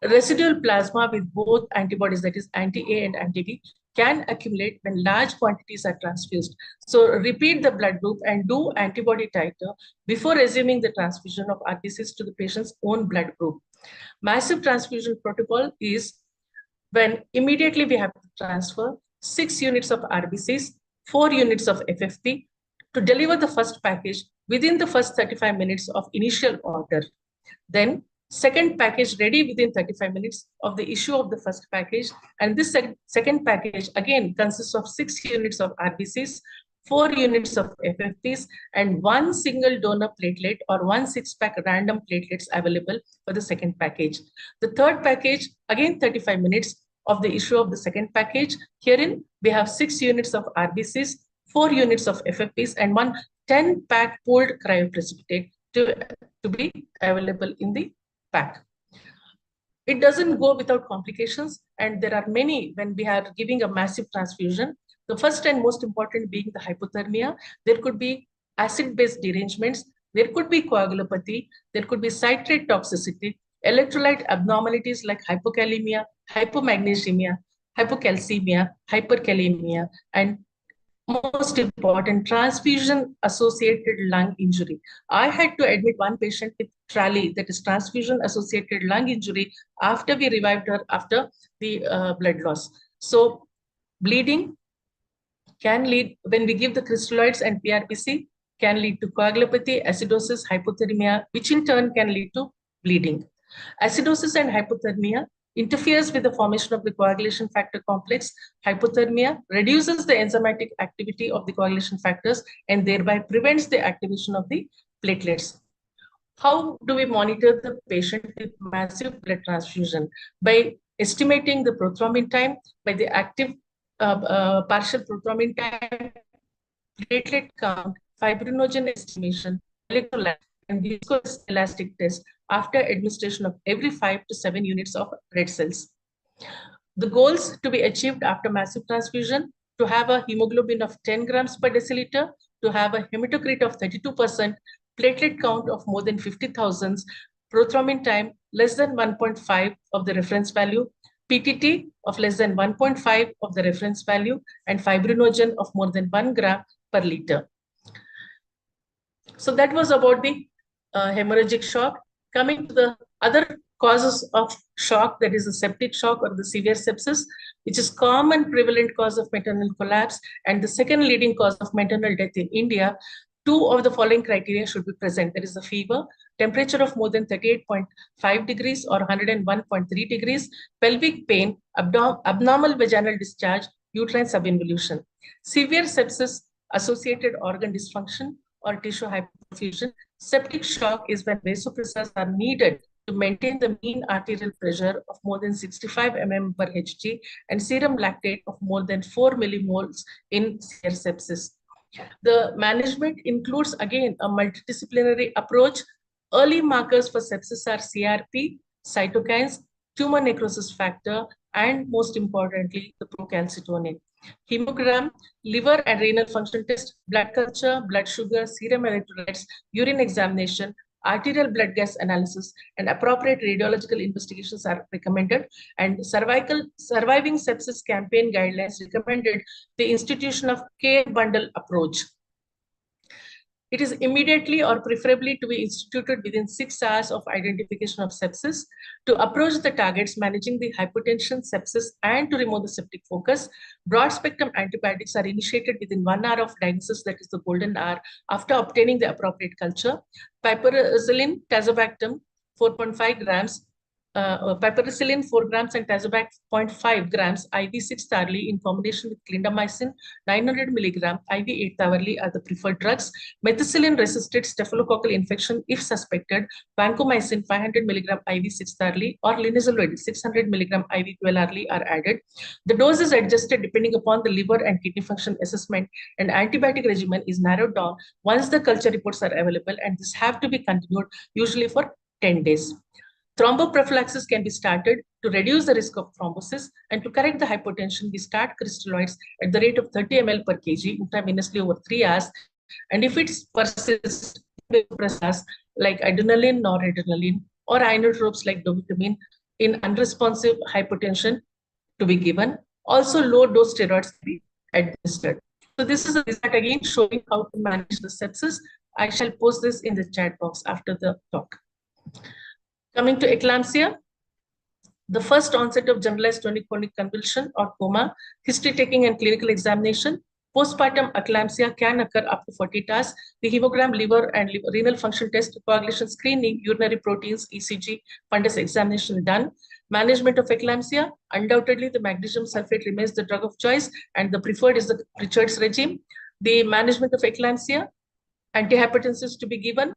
residual plasma with both antibodies, that is anti-A and anti-B, can accumulate when large quantities are transfused. So repeat the blood group and do antibody titer before resuming the transfusion of RBCs to the patient's own blood group. Massive transfusion protocol is when immediately we have to transfer 6 units of RBCs, 4 units of FFP to deliver the first package within the first 35 minutes of initial order. Then second package ready within 35 minutes of the issue of the first package. And this second package again consists of 6 units of RBCs, 4 units of FFPs, and 1 single donor platelet or 1 6-pack random platelets available for the second package. The third package, again 35 minutes of the issue of the second package. Herein, we have 6 units of RBCs, 4 units of FFPs, and 1 10-pack pooled cryoprecipitate to be available in the pack. It doesn't go without complications, and there are many when we are giving a massive transfusion. The first and most important being the hypothermia. There could be acid-base derangements, there could be coagulopathy, there could be citrate toxicity, electrolyte abnormalities like hypokalemia, hypomagnesemia, hypocalcemia, hyperkalemia, and most important, transfusion-associated lung injury. I had to admit one patient with TRALI, that is transfusion-associated lung injury, after we revived her after the blood loss. So bleeding, can lead, when we give the crystalloids and PRPC, can lead to coagulopathy, acidosis, hypothermia, which in turn can lead to bleeding. Acidosis and hypothermia interferes with the formation of the coagulation factor complex. Hypothermia reduces the enzymatic activity of the coagulation factors and thereby prevents the activation of the platelets. How do we monitor the patient with massive blood transfusion? By estimating the prothrombin time, by the active partial prothrombin time, platelet count, fibrinogen estimation, electrolyte, and viscoelastic test after administration of every 5 to 7 units of red cells. The goals to be achieved after massive transfusion: to have a hemoglobin of 10 grams per deciliter, to have a hematocrit of 32%, platelet count of more than 50,000, prothrombin time less than 1.5 of the reference value, PTT of less than 1.5 of the reference value, and fibrinogen of more than 1 gram per liter. So that was about the hemorrhagic shock. Coming to the other causes of shock, that is the septic shock or the severe sepsis, which is common prevalent cause of maternal collapse and the second leading cause of maternal death in India. 2 of the following criteria should be present. There is a fever, temperature of more than 38.5 degrees or 101.3 degrees, pelvic pain, abnormal vaginal discharge, uterine subinvolution. Severe sepsis associated organ dysfunction or tissue hyperfusion. Septic shock is when vasopressors are needed to maintain the mean arterial pressure of more than 65 mm per Hg and serum lactate of more than 4 millimoles in severe sepsis. The management includes, again, a multidisciplinary approach. Early markers for sepsis are CRP, cytokines, tumor necrosis factor, and most importantly, the procalcitonin. Hemogram, liver and renal function test, blood culture, blood sugar, serum electrolytes, urine examination, arterial blood gas analysis, and appropriate radiological investigations are recommended. And surviving sepsis campaign guidelines recommended the institution of care bundle approach. It is immediately or preferably to be instituted within 6 hours of identification of sepsis to approach the targets managing the hypertension, sepsis, and to remove the septic focus. Broad spectrum antibiotics are initiated within 1 hour of diagnosis, that is the golden hour, after obtaining the appropriate culture. Piperacillin, tazobactam, 4.5 grams, piperacillin 4 grams and tazobac 0.5 grams IV 6th hourly in combination with clindamycin 900 milligram IV 8th hourly are the preferred drugs. Methicillin-resistant staphylococcal infection, if suspected, vancomycin 500 milligram IV 6th hourly or linezolid 600 milligram IV 12 hourly are added. The dose is adjusted depending upon the liver and kidney function assessment, and antibiotic regimen is narrowed down once the culture reports are available, and this have to be continued usually for 10 days. Thromboprophylaxis can be started to reduce the risk of thrombosis, and to correct the hypotension, we start crystalloids at the rate of 30 ml per kg intravenously over 3 hours. And if it persists, like adrenaline, noradrenaline, or inotropes like dobutamine in unresponsive hypotension to be given. Also, low dose steroids to be administered. So this is again showing how to manage the sepsis. I shall post this in the chat box after the talk. Coming to eclampsia, the first onset of generalized tonic-clonic convulsion or coma, history taking and clinical examination. Postpartum eclampsia can occur up to 48 hours. The hemogram, liver and renal function test, coagulation screening, urinary proteins, ECG, fundus examination done. Management of eclampsia, undoubtedly the magnesium sulfate remains the drug of choice, and the preferred is the Pritchard's regime. The management of eclampsia, antihypertensives to be given,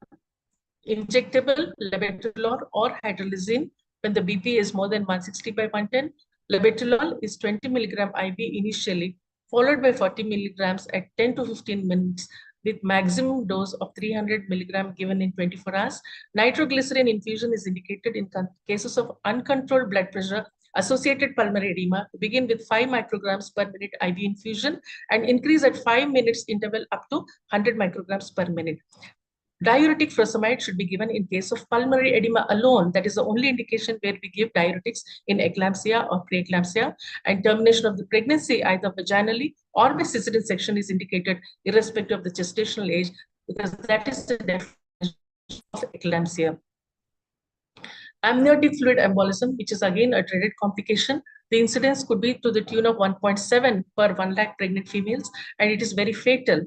injectable labetalol or hydralazine when the BP is more than 160 by 110. Labetalol is 20 milligram IV initially, followed by 40 milligrams at 10 to 15 minutes with maximum dose of 300 milligram given in 24 hours. Nitroglycerin infusion is indicated in cases of uncontrolled blood pressure associated pulmonary edema to begin with 5 micrograms per minute IV infusion and increase at 5 minutes interval up to 100 micrograms per minute. Diuretic furosemide should be given in case of pulmonary edema alone. That is the only indication where we give diuretics in eclampsia or preeclampsia, and termination of the pregnancy either vaginally or by cesarean section is indicated irrespective of the gestational age, because that is the definition of eclampsia. Amniotic fluid embolism, which is again a dreaded complication. The incidence could be to the tune of 1.7 per 1 lakh pregnant females, and it is very fatal,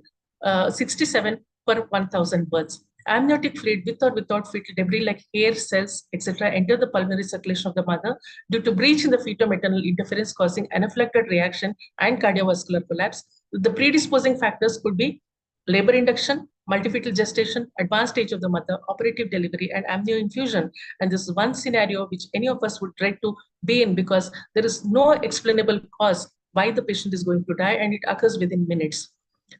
67 per 1,000 births. Amniotic fluid with or without fetal debris like hair, cells, etc. enter the pulmonary circulation of the mother due to breach in the feto-maternal interference causing anaphylactic reaction and cardiovascular collapse. The predisposing factors could be labor induction, multifetal gestation, advanced stage of the mother, operative delivery, and amnio infusion. And this is one scenario which any of us would dread to be in because there is no explainable cause why the patient is going to die, and it occurs within minutes.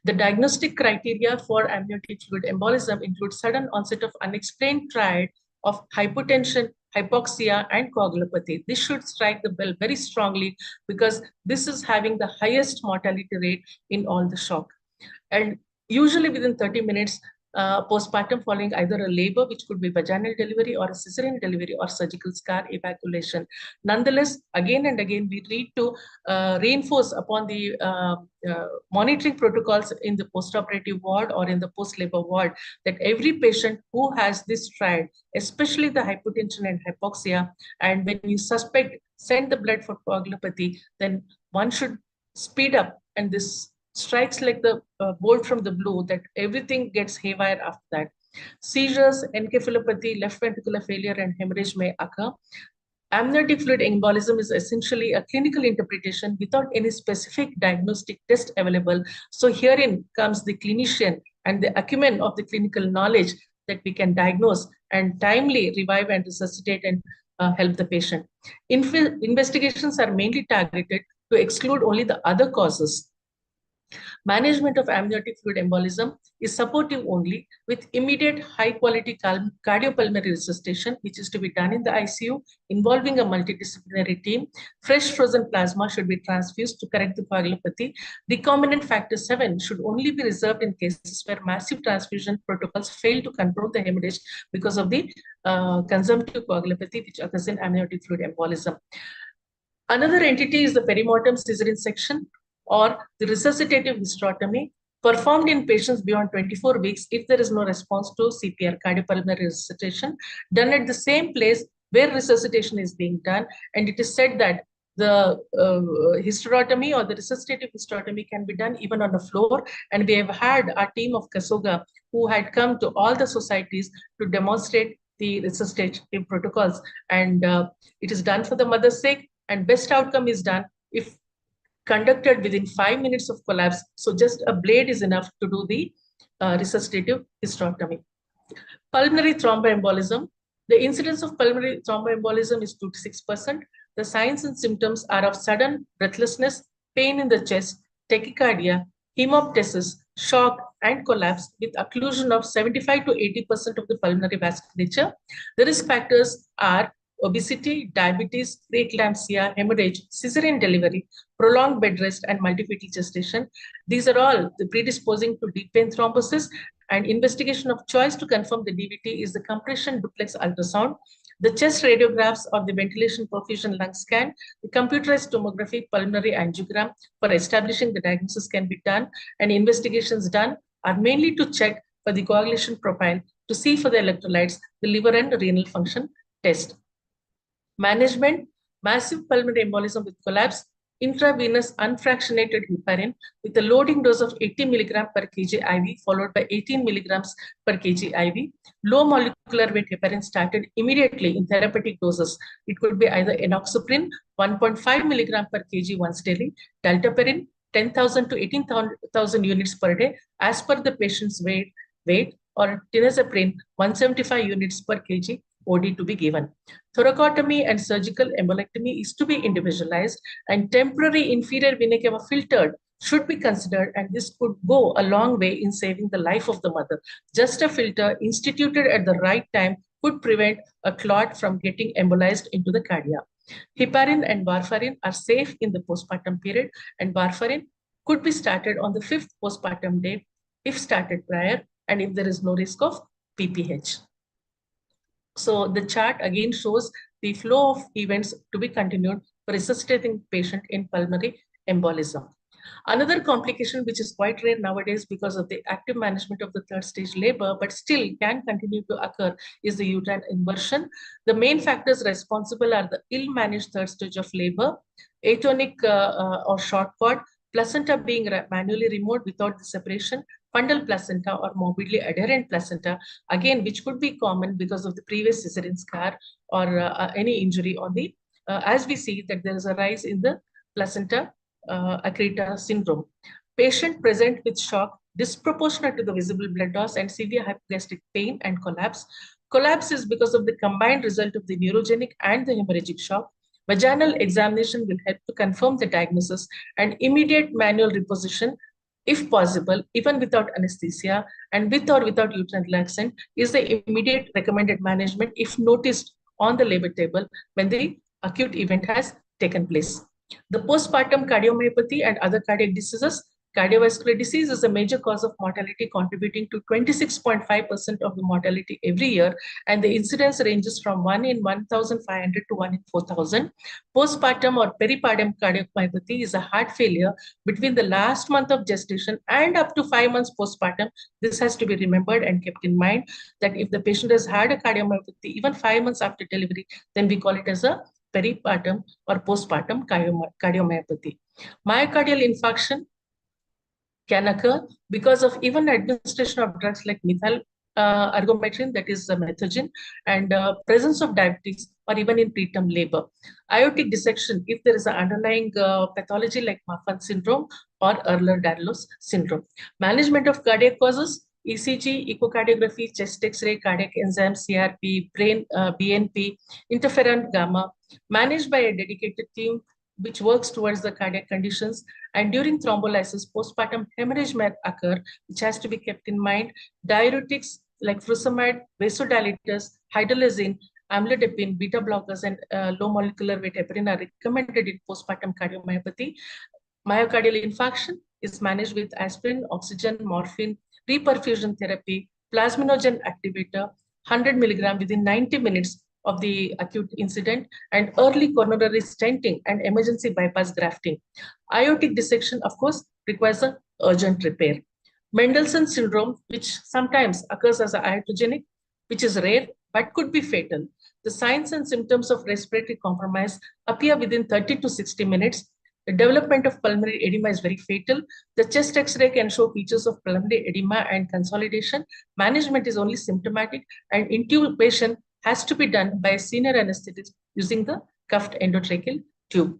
The diagnostic criteria for amniotic fluid embolism include sudden onset of unexplained triad of hypotension, hypoxia, and coagulopathy. This should strike the bell very strongly because this is having the highest mortality rate in all the shock. And usually within 30 minutes postpartum following either a labor, which could be vaginal delivery or a cesarean delivery or surgical scar evacuation. Nonetheless, again and again, we need to reinforce upon the monitoring protocols in the postoperative ward or in the post-labor ward that every patient who has this triad, especially the hypotension and hypoxia, and when you suspect, send the blood for coagulopathy, then one should speed up, and this strikes like the bolt from the blue that everything gets haywire after that. Seizures, encephalopathy, left ventricular failure, and hemorrhage may occur. Amniotic fluid embolism is essentially a clinical interpretation without any specific diagnostic test available. So herein comes the clinician and the acumen of the clinical knowledge that we can diagnose and timely revive and resuscitate and help the patient. Investigations are mainly targeted to exclude only the other causes. Management of amniotic fluid embolism is supportive only with immediate high-quality cardiopulmonary resuscitation, which is to be done in the ICU, involving a multidisciplinary team. Fresh frozen plasma should be transfused to correct the coagulopathy. Recombinant factor 7 should only be reserved in cases where massive transfusion protocols fail to control the hemorrhage because of the consumptive coagulopathy, which occurs in amniotic fluid embolism. Another entity is the perimortem cesarean section, or the resuscitative hysterotomy performed in patients beyond 24 weeks if there is no response to CPR, cardiopulmonary resuscitation, done at the same place where resuscitation is being done. And it is said that the hysterotomy or the resuscitative hysterotomy can be done even on the floor. And we have had our team of KSOGA who had come to all the societies to demonstrate the resuscitative protocols. And it is done for the mother's sake, and best outcome is done if conducted within 5 minutes of collapse. So just a blade is enough to do the resuscitative hysterotomy. Pulmonary thromboembolism. The incidence of pulmonary thromboembolism is 2 to 6%. The signs and symptoms are of sudden breathlessness, pain in the chest, tachycardia, hemoptysis, shock, and collapse with occlusion of 75 to 80% of the pulmonary vasculature. The risk factors are obesity, diabetes, preeclampsia, hemorrhage, cesarean delivery, prolonged bed rest, and multifetal gestation. These are all the predisposing to deep vein thrombosis, and investigation of choice to confirm the DVT is the compression duplex ultrasound, the chest radiographs or the ventilation perfusion lung scan, the computerized tomography pulmonary angiogram for establishing the diagnosis can be done, and investigations done are mainly to check for the coagulation profile, to see for the electrolytes, the liver and renal function test. Management, massive pulmonary embolism with collapse, intravenous unfractionated heparin with a loading dose of 80 mg per kg IV followed by 18 mg per kg IV. Low molecular weight heparin started immediately in therapeutic doses. It could be either enoxaparin 1.5 mg per kg once daily, dalteparin 10,000 to 18,000 units per day as per the patient's weight, or tenazepam 175 units per kg OD to be given. Thoracotomy and surgical embolectomy is to be individualized, and temporary inferior vena cava filtered should be considered, and this could go a long way in saving the life of the mother. Just a filter instituted at the right time could prevent a clot from getting embolized into the cardia. Heparin and warfarin are safe in the postpartum period, and warfarin could be started on the 5th postpartum day if started prior, and if there is no risk of PPH. So the chart again shows the flow of events to be continued for resuscitating patient in pulmonary embolism. Another complication, which is quite rare nowadays because of the active management of the third stage labor, but still can continue to occur, is the uterine inversion. The main factors responsible are the ill-managed third stage of labor, atonic or short cord, placenta being manually removed without the separation, fundal placenta or morbidly adherent placenta, again, which could be common because of the previous cesarean scar or any injury on the, as we see that there is a rise in the placenta accreta syndrome. Patient present with shock disproportionate to the visible blood loss and severe hypogastric pain and collapse. Collapse is because of the combined result of the neurogenic and the hemorrhagic shock. Vaginal examination will help to confirm the diagnosis, and immediate manual reposition, if possible, even without anesthesia and with or without uterine relaxant, is the immediate recommended management if noticed on the labor table when the acute event has taken place. The postpartum cardiomyopathy and other cardiac diseases. Cardiovascular disease is a major cause of mortality, contributing to 26.5% of the mortality every year, and the incidence ranges from 1 in 1,500 to 1 in 4,000. Postpartum or peripartum cardiomyopathy is a heart failure between the last month of gestation and up to 5 months postpartum. This has to be remembered and kept in mind that if the patient has had a cardiomyopathy even 5 months after delivery, then we call it as a peripartum or postpartum cardiomyopathy. Myocardial infarction can occur because of even administration of drugs like methyl ergometrin, that is methogen, and presence of diabetes or even in preterm labor. Aortic dissection if there is an underlying pathology like Marfan syndrome or Ehlers-Danlos syndrome. Management of cardiac causes, ECG, echocardiography, chest X-ray, cardiac enzyme, CRP, brain BNP, interferon gamma, managed by a dedicated team which works towards the cardiac conditions. And during thrombolysis, postpartum hemorrhage may occur, which has to be kept in mind. Diuretics like furosemide, vasodilators, hydralazine, amlodipine, beta blockers, and low molecular weight heparin are recommended in postpartum cardiomyopathy. Myocardial infarction is managed with aspirin, oxygen, morphine, reperfusion therapy, plasminogen activator, 100 milligram within 90 minutes of the acute incident, and early coronary stenting and emergency bypass grafting. Aortic dissection, of course, requires an urgent repair. Mendelssohn syndrome, which sometimes occurs as iatrogenic, which is rare but could be fatal. The signs and symptoms of respiratory compromise appear within 30 to 60 minutes. The development of pulmonary edema is very fatal. The chest X-ray can show features of pulmonary edema and consolidation. Management is only symptomatic, and intubation has to be done by a senior anesthetist using the cuffed endotracheal tube.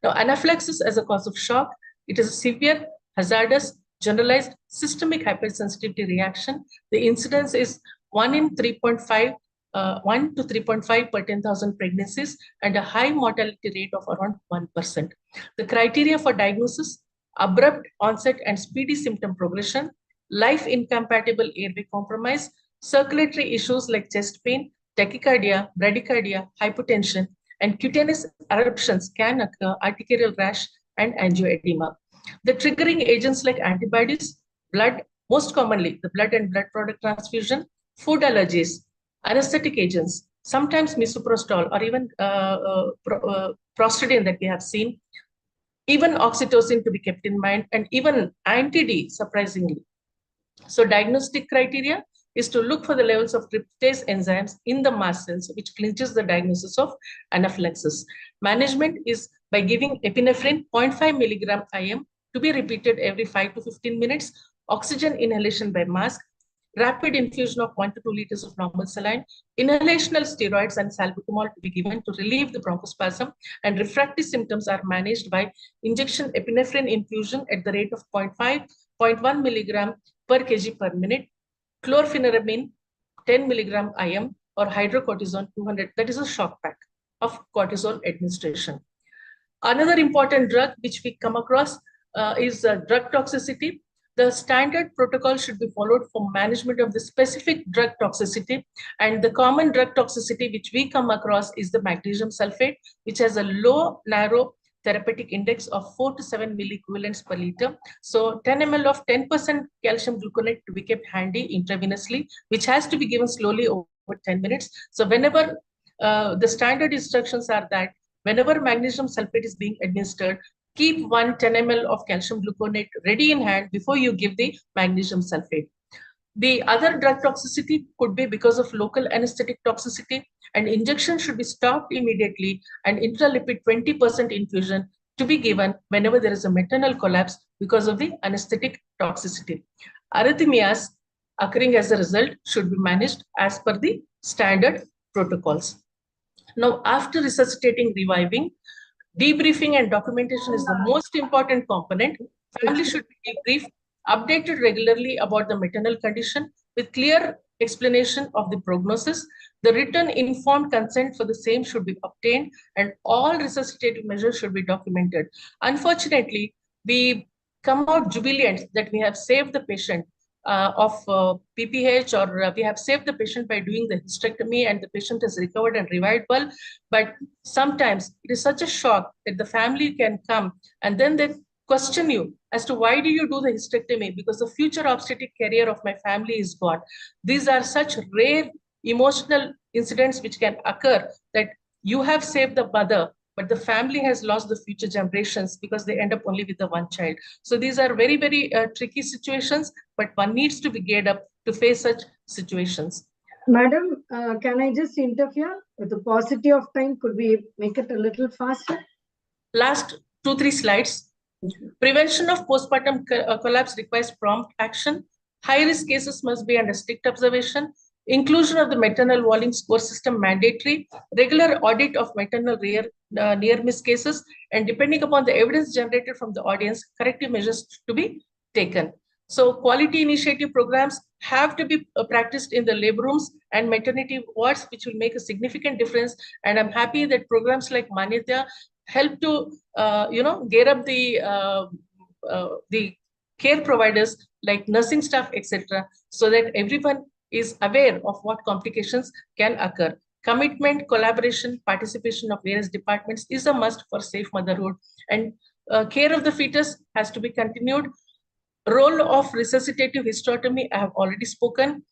Now, anaphylaxis as a cause of shock, it is a severe, hazardous, generalized systemic hypersensitivity reaction. The incidence is 1 to 3.5 per 10,000 pregnancies, and a high mortality rate of around 1%. The criteria for diagnosis: abrupt onset and speedy symptom progression, life incompatible airway compromise, circulatory issues like chest pain, tachycardia, bradycardia, hypotension, and cutaneous eruptions can occur, urticarial rash, and angioedema. The triggering agents like antibodies, blood, most commonly the blood and blood product transfusion, food allergies, anesthetic agents, sometimes misoprostol or even prostadine that we have seen, even oxytocin to be kept in mind, and even anti-D, surprisingly. So diagnostic criteria is to look for the levels of tryptase enzymes in the mast cells, which clinches the diagnosis of anaphylaxis. Management is by giving epinephrine 0.5 milligram IM to be repeated every 5 to 15 minutes, oxygen inhalation by mask, rapid infusion of 1 to 2 liters of normal saline, inhalational steroids and salbutamol to be given to relieve the bronchospasm, and refractory symptoms are managed by injection epinephrine infusion at the rate of 0.1 milligram per kg per minute, chlorpheniramine 10 milligram IM, or hydrocortisone 200, that is a shock pack of cortisone administration. Another important drug which we come across is drug toxicity. The standard protocol should be followed for management of the specific drug toxicity, and the common drug toxicity which we come across is the magnesium sulfate, which has a low, narrow therapeutic index of 4 to 7 milliequivalents per liter. So 10 ml of 10% calcium gluconate to be kept handy intravenously, which has to be given slowly over 10 minutes. So whenever the standard instructions are that whenever magnesium sulfate is being administered, keep 10 ml of calcium gluconate ready in hand before you give the magnesium sulfate. The other drug toxicity could be because of local anesthetic toxicity, and injection should be stopped immediately, and intralipid 20% infusion to be given whenever there is a maternal collapse because of the anesthetic toxicity. Arrhythmias occurring as a result should be managed as per the standard protocols. Now, after resuscitating, reviving, debriefing and documentation is the most important component. Family should be debriefed, updated regularly about the maternal condition with clear explanation of the prognosis. The written informed consent for the same should be obtained, and all resuscitative measures should be documented. Unfortunately, we come out jubilant that we have saved the patient of PPH, or we have saved the patient by doing the hysterectomy and the patient has recovered and revived well. But sometimes it is such a shock that the family can come and then they question you as to why do you do the hysterectomy, because the future obstetric career of my family is gone. These are such rare emotional incidents which can occur, that you have saved the mother, but the family has lost the future generations because they end up only with the one child. So these are very, very tricky situations, but one needs to be geared up to face such situations. Madam, can I just interfere? With the paucity of time, could we make it a little faster? Last 2-3 slides. Prevention of postpartum collapse requires prompt action. High-risk cases must be under strict observation. Inclusion of the maternal volume score system mandatory. Regular audit of maternal near-miss cases. And depending upon the evidence generated from the audience, corrective measures to be taken. So quality initiative programs have to be practiced in the labor rooms and maternity wards, which will make a significant difference. And I'm happy that programs like Manyata help to gear up the care providers like nursing staff, etc., so that everyone is aware of what complications can occur. Commitment, collaboration, participation of various departments is a must for safe motherhood, and care of the fetus has to be continued. Role of resuscitative hysterectomy, I have already spoken.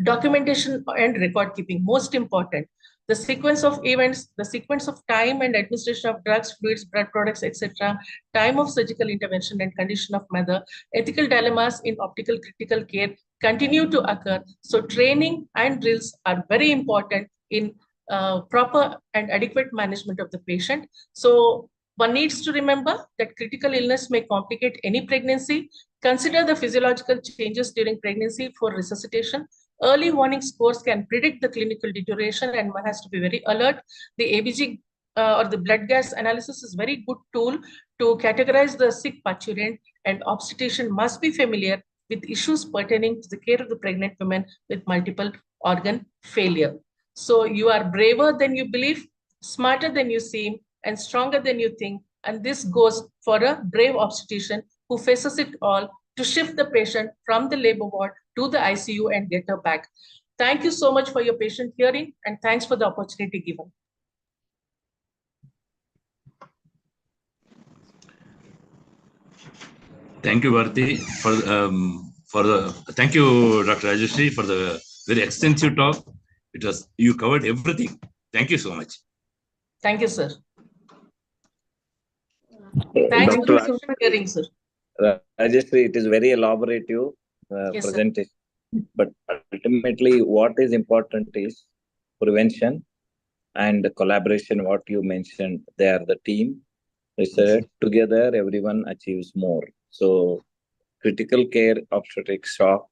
Documentation and record keeping, most important. The sequence of events, the sequence of time and administration of drugs, fluids, blood products, etc., time of surgical intervention and condition of mother, ethical dilemmas in optical critical care continue to occur. So training and drills are very important in proper and adequate management of the patient. So one needs to remember that critical illness may complicate any pregnancy. Consider the physiological changes during pregnancy for resuscitation. Early warning scores can predict the clinical deterioration, and one has to be very alert. The ABG or the blood gas analysis is a very good tool to categorize the sick parturient, and obstetrician must be familiar with issues pertaining to the care of the pregnant women with multiple organ failure. So you are braver than you believe, smarter than you seem, and stronger than you think. And this goes for a brave obstetrician who faces it all to shift the patient from the labor ward to the ICU and get her back. Thank you so much for your patient hearing, and thanks for the opportunity given. Thank you, Bharti, thank you, Dr. Rajeshri, for the very extensive talk. You covered everything. Thank you so much. Thank you, sir. Thanks for hearing, sir. Rajeshri, it is very elaborative Yes, presentation. But ultimately, what is important is prevention and collaboration. What you mentioned, they are the team. Research together, everyone achieves more. So, critical care obstetric shock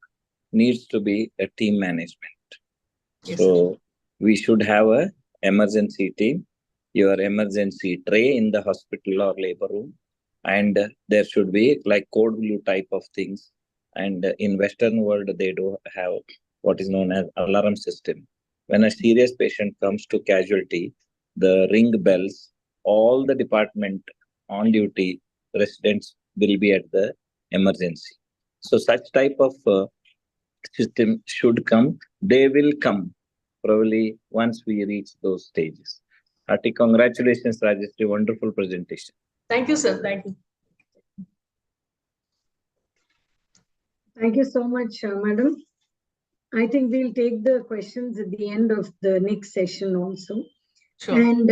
needs to be a team management. Yes, so, we should have a emergency team, your emergency tray in the hospital or labor room, and there should be like code blue type of things. And in Western world, they do have what is known as alarm system. When a serious patient comes to casualty, the ring bells, all the department on duty residents will be at the emergency. So such type of system should come. They will come probably once we reach those stages. Hearty congratulations, Rajeshri. Wonderful presentation. Thank you, sir. Thank you. Thank you so much, madam. I think we'll take the questions at the end of the next session also. Sure. And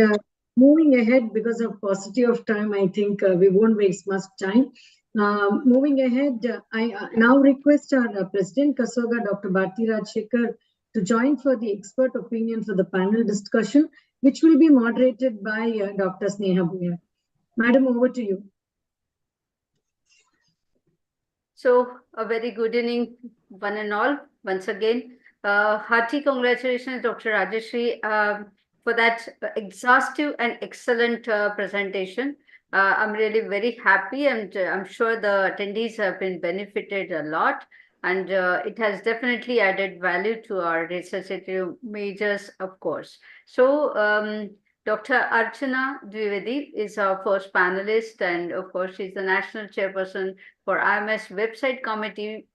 moving ahead, because of paucity of time, I think we won't waste much time. Moving ahead, I now request our President KSOGA, Dr. Bharti Rajshekar, to join for the expert opinion for the panel discussion, which will be moderated by Dr. Sneha Bhuya. Madam, over to you. So a very good evening, one and all, once again. Hearty congratulations, Dr. Rajeshri, for that exhaustive and excellent presentation. I'm really very happy, and I'm sure the attendees have been benefited a lot, and it has definitely added value to our research majors, of course. So Dr. Archana Dwivedi is our first panelist, and of course, she's the national chairperson for IMS website committee.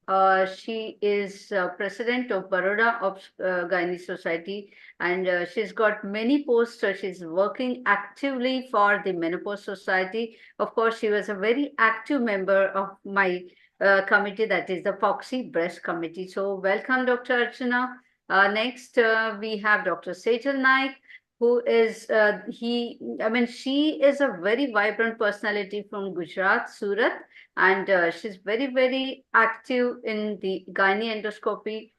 She is president of Baroda Gynae Society, and she's got many posts. So she's working actively for the Menopause Society. Of course, she was a very active member of my committee, that is the Foxy Breast Committee. So welcome, Dr. Archana. Next, we have Dr. Sejal Naik, who is, she is a very vibrant personality from Gujarat, Surat, and she's very, very active in the gynae endoscopy.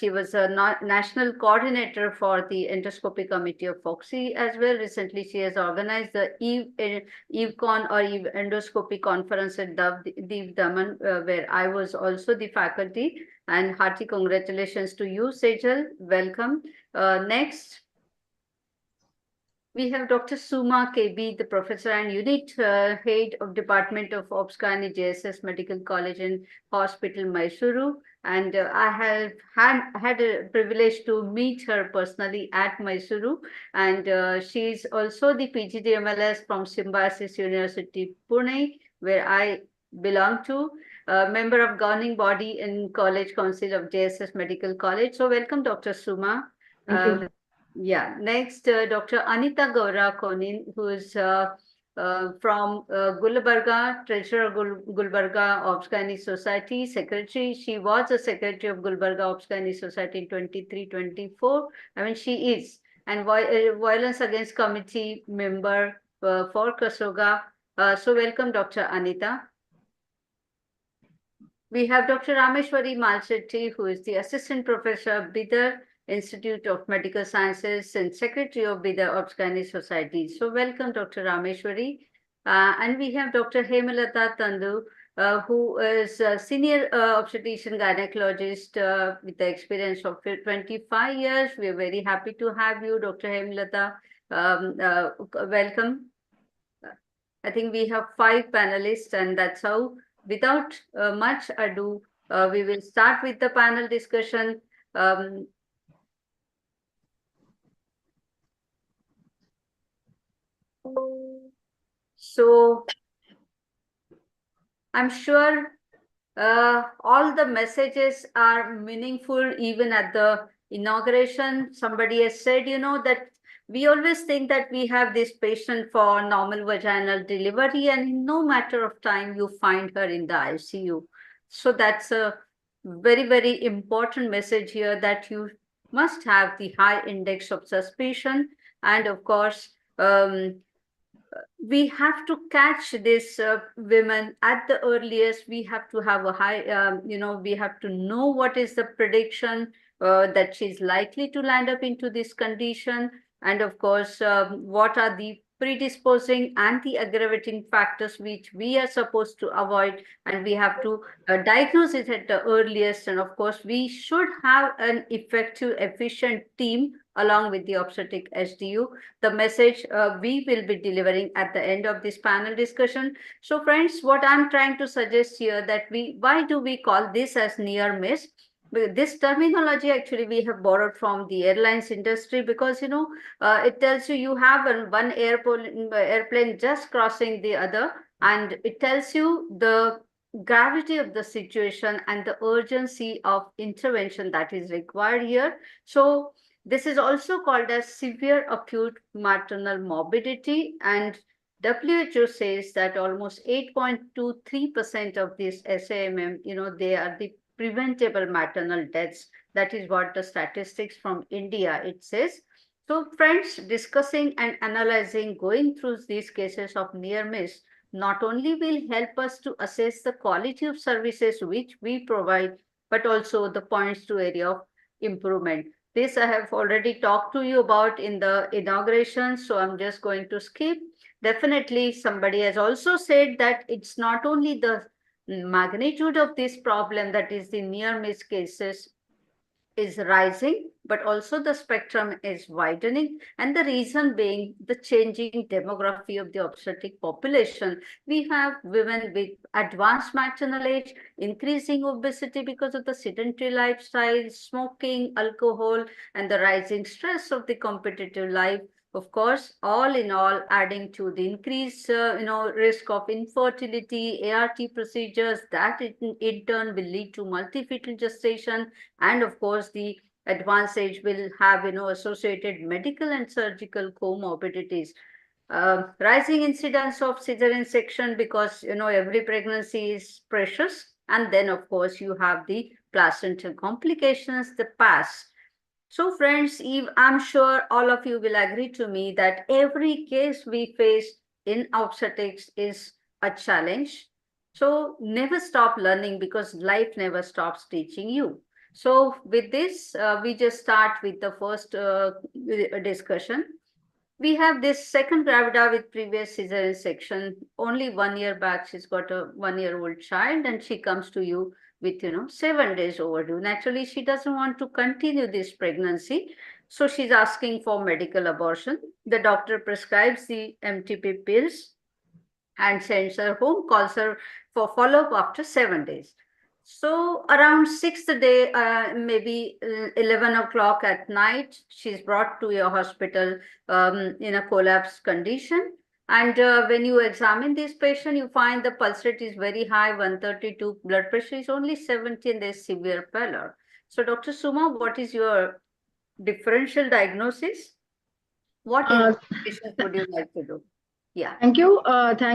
She was a national coordinator for the endoscopy committee of Foxy as well. Recently, she has organized the EveCon or Eve Endoscopy conference at Dev Daman, where I was also the faculty. And hearty congratulations to you, Sejal. Welcome. Next, we have Dr. Suma KB, the professor and unit head of Department of Obs-Gynae JSS Medical College and Hospital, Mysuru. And I have had a privilege to meet her personally at Mysuru. And she's also the PGDMLS from Symbiosis University, Pune, where I belong to. Member of governing body in College Council of JSS Medical College. So welcome, Dr. Suma. Thank you. Yeah, next, Dr. Anita Gaura Konin, who is from Gulbarga, Treasurer Gulbarga Obs-Gynae Society, Secretary. She was a Secretary of Gulbarga Obs-Gynae Society in 23-24. I mean, she is. And Violence Against Committee member for KSOGA. So welcome, Dr. Anita. We have Dr. Rameshwari Malshetty, who is the Assistant Professor of Bidar Institute of Medical Sciences and Secretary of Bidar Obs-Gynae Society. So welcome, Dr. Rameshwari. And we have Dr. Hemalata Tandu, who is a senior obstetrician gynecologist with the experience of 25 years. We are very happy to have you, Dr. Hemalata. Welcome. I think we have 5 panelists, and that's how, without much ado, we will start with the panel discussion. So I'm sure all the messages are meaningful. Even at the inauguration, somebody has said, that we always think that we have this patient for normal vaginal delivery, and in no matter of time, you find her in the ICU. So that's a very, very important message here, that you must have the high index of suspicion. And of course, we have to catch this women at the earliest. We have to have a high, we have to know what is the prediction that she's likely to land up into this condition. And of course, what are the predisposing and the aggravating factors which we are supposed to avoid, and we have to diagnose it at the earliest. And of course, we should have an effective, efficient team along with the obstetric SDU. The message we will be delivering at the end of this panel discussion. So friends, what I'm trying to suggest here, that why do we call this as near miss? This terminology actually we have borrowed from the airlines industry, because it tells you have one airplane just crossing the other, and it tells you the gravity of the situation and the urgency of intervention that is required here. So this is also called as severe acute maternal morbidity, and WHO says that almost 8.23% of this SAMM, they are the preventable maternal deaths. That is what the statistics from India, it says. So friends, discussing and analyzing, going through these cases of near miss not only will help us to assess the quality of services which we provide, but also the points to area of improvement. This I have already talked to you about in the inauguration, so I'm just going to skip. Definitely somebody has also said that it's not only the magnitude of this problem, that is the near miss cases, is rising, but also the spectrum is widening. And the reason being the changing demography of the obstetric population. We have women with advanced maternal age, increasing obesity because of the sedentary lifestyle, smoking, alcohol, and the rising stress of the competitive life. Of course, all in all, adding to the increased, risk of infertility, ART procedures, that in turn will lead to multi-fetal gestation, and of course, the advanced age will have, associated medical and surgical comorbidities. Rising incidence of cesarean section because, every pregnancy is precious. And then, of course, you have the placental complications, the PAS. So friends, I'm sure all of you will agree to me that every case we face in obstetrics is a challenge. So never stop learning because life never stops teaching you. So with this, we just start with the first discussion. We have this second gravida with previous cesarean section. Only 1 year back, she's got a 1-year-old child and she comes to you with, 7 days overdue. Naturally, she doesn't want to continue this pregnancy. So she's asking for medical abortion. The doctor prescribes the MTP pills and sends her home, calls her for follow-up after 7 days. So around 6th day, maybe 11 o'clock at night, she's brought to your hospital in a collapsed condition. And when you examine this patient, you find the pulse rate is very high, 132, blood pressure is only 70, and there's severe pallor. So Dr. Suma, what is your differential diagnosis? What investigations would you like to do? Yeah. Thank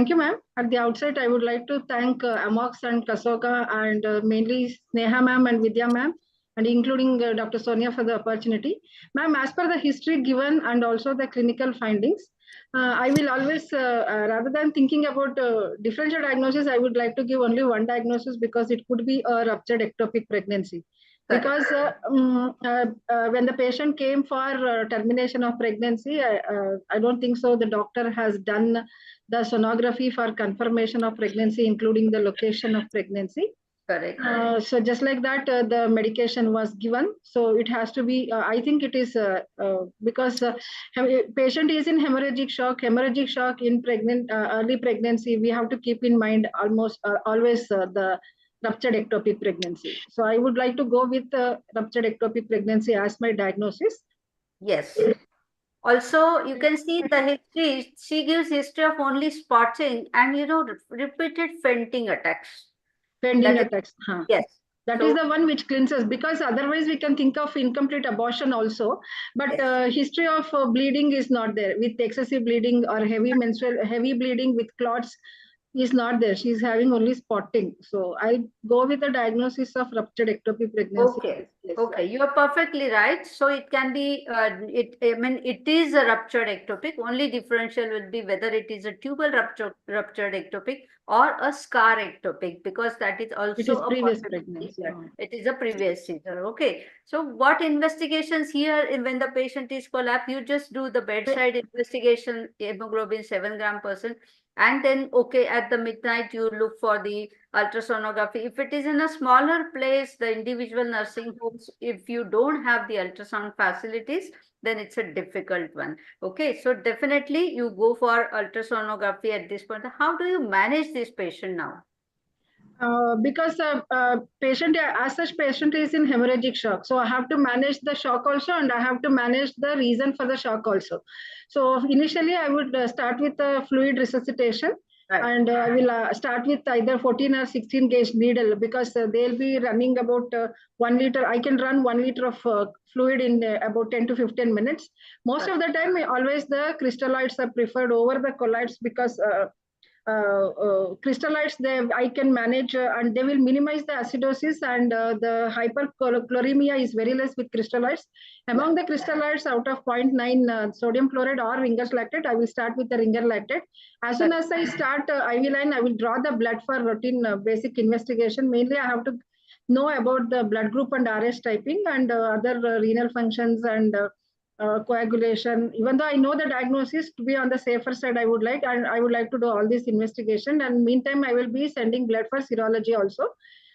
you, ma'am. At the outset, I would like to thank AMOGS and KSOGA and mainly Sneha ma'am and Vidya ma'am, and including Dr. Sonia for the opportunity. Ma'am, as per the history given and also the clinical findings, I will always, rather than thinking about differential diagnosis, I would like to give only one diagnosis because it could be a ruptured ectopic pregnancy. Because when the patient came for termination of pregnancy, I don't think so the doctor has done the sonography for confirmation of pregnancy, including the location of pregnancy. Correct. So just like that, the medication was given. So it has to be, I think it is because patient is in hemorrhagic shock in early pregnancy. We have to keep in mind always the ruptured ectopic pregnancy. So I would like to go with ruptured ectopic pregnancy as my diagnosis. Yes. Also, you can see the history. She gives history of only spotting and, repeated fainting attacks. Fainting attacks. Yes. That is the one which cleanses, because otherwise we can think of incomplete abortion also. But history of bleeding is not there with excessive bleeding or heavy bleeding with clots is not there. She's having only spotting. So I go with the diagnosis of ruptured ectopic pregnancy. Okay. Okay, you are perfectly right. So it can be, it is a ruptured ectopic. Only differential will be whether it is a tubal ruptured ectopic or a scar ectopic, because that is also it is previous pregnancy. It is a previous seizure. Okay. So what investigations here when the patient is collapsed, you just do the bedside investigation, hemoglobin 7 gram%. And then, at the midnight, you look for the ultrasonography. If it is in a smaller place, the individual nursing homes, if you don't have the ultrasound facilities, then it's a difficult one. Okay, so definitely you go for ultrasonography at this point. How do you manage this patient now? Because patient is in hemorrhagic shock, so I have to manage the shock also, and I have to manage the reason for the shock also. So initially I would start with the fluid resuscitation, and I will start with either 14 or 16 gauge needle, because they'll be running about 1 liter. I can run 1 liter of fluid in about 10 to 15 minutes. Most of the time, always the crystalloids are preferred over the colloids, because crystallites, I can manage and they will minimize the acidosis, and the hyperchloremia is very less with crystallites. Among the crystallites, out of 0.9 sodium chloride or Ringer's lactate, I will start with the Ringer lactate. As soon as I start IV line, I will draw the blood for routine basic investigation. Mainly, I have to know about the blood group and RS typing and other renal functions and coagulation. Even though I know the diagnosis, to be on the safer side, I would like to do all this investigation. And meantime, I will be sending blood for serology also.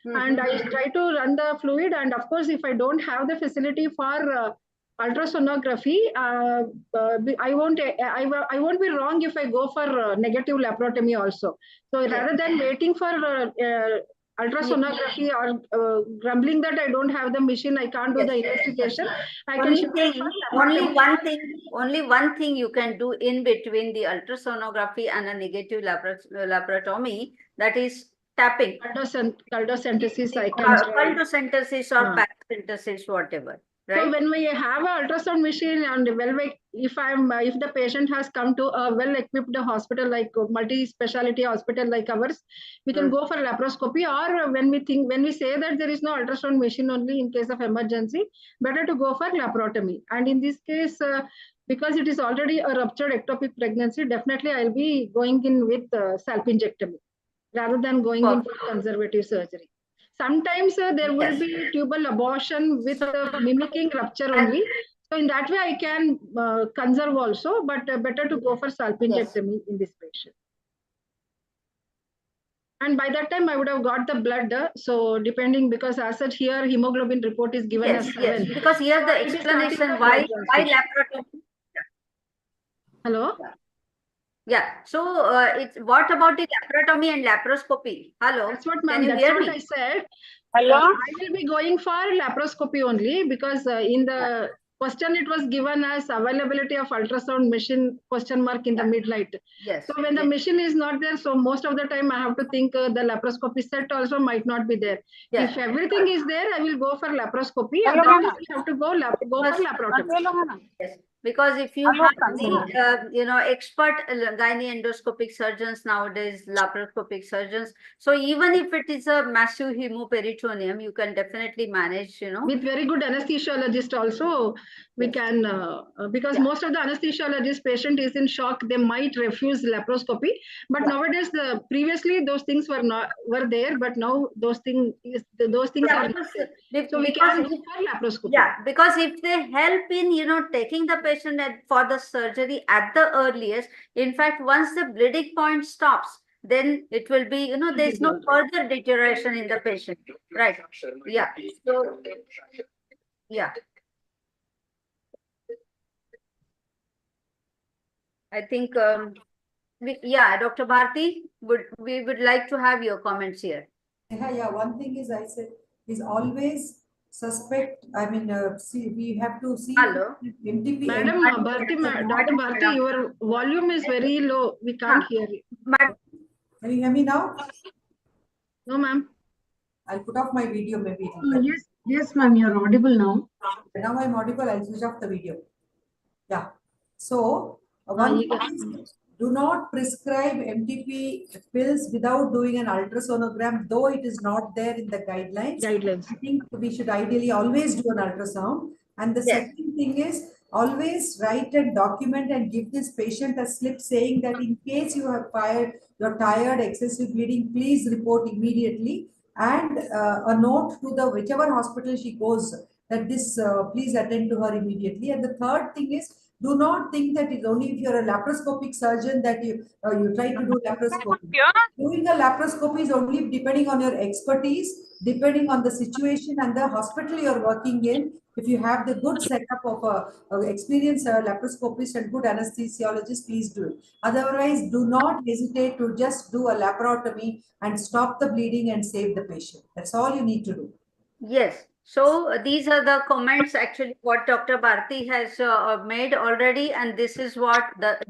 And I try to run the fluid. And of course, if I don't have the facility for ultrasonography, I won't be wrong if I go for negative laparotomy also. So rather than waiting for ultrasonography or grumbling that I don't have the machine, I can't do the investigation. I can only one thing you can do in between the ultrasonography and a negative laparotomy, that is tapping. Cultosynthesis, I can try. Cultosynthesis or paracentesis, whatever. Right? So when we have an ultrasound machine, and if the patient has come to a well-equipped hospital like multi-speciality hospital like ours, we can go for laparoscopy. Or when we say that there is no ultrasound machine only in case of emergency, better to go for laparotomy. And in this case, because it is already a ruptured ectopic pregnancy, definitely I'll be going in with salpingectomy rather than going in for conservative surgery. Sometimes there will be tubal abortion with mimicking rupture only. So in that way, I can conserve also, but better to go for salpingectomy in this patient. And by that time, I would have got the blood. So depending, because as such here, hemoglobin report is given as 7. Yes, because here the explanation why laparotomy. Hello? Yeah. So what about the laparotomy and laparoscopy? Hello. That's what, ma'am. That's what I said. Hello. I will be going for laparoscopy only, because in the question it was given as availability of ultrasound machine question mark in the midlight. Yes. So when the machine is not there, so most of the time I have to think the laparoscopy set also might not be there. If everything is there, I will go for laparoscopy. Otherwise, I have to go for laparoscopy. Yes. Because if you have the, expert gynae endoscopic surgeons nowadays, laparoscopic surgeons, so even if it is a massive hemoperitoneum, you can definitely manage, With very good anesthesiologist also, we can, because most of the anesthesiologist patient is in shock, they might refuse laparoscopy. But nowadays, previously those things were there, but now those things are not there. So we can go for laparoscopy. Yeah, because if they help in, taking the patient for the surgery at the earliest, in fact, once the bleeding point stops, then it will be, there is no further deterioration in the patient. Right. Yeah. So, yeah. I think, Dr. Bharti, we would like to have your comments here. Yeah, one thing is I said is always suspect. I mean, we have to see. Hello. MTP. Madam Dr. Bharti, your volume is very low. We can't hear you. Can you hear me now? No, ma'am. I'll put off my video maybe. Yes, ma'am. You're audible now. Now I'm audible. I'll switch off the video. Yeah. So one thing is, do not prescribe MTP pills without doing an ultrasonogram, though it is not there in the guidelines. I think we should ideally always do an ultrasound. And the second thing is, always write and document and give this patient a slip saying that in case you're tired, excessive bleeding, please report immediately. And a note to the whichever hospital she goes that this please attend to her immediately. And the third thing is, do not think that it's only if you're a laparoscopic surgeon that you try to do laparoscopy. Doing a laparoscopy is only depending on your expertise, depending on the situation and the hospital you're working in. If you have the good setup of a experienced laparoscopist and good anesthesiologist, please do it. Otherwise, do not hesitate to just do a laparotomy and stop the bleeding and save the patient. That's all you need to do. Yes. So these are the comments actually what Dr. Bharti has made already, and this is what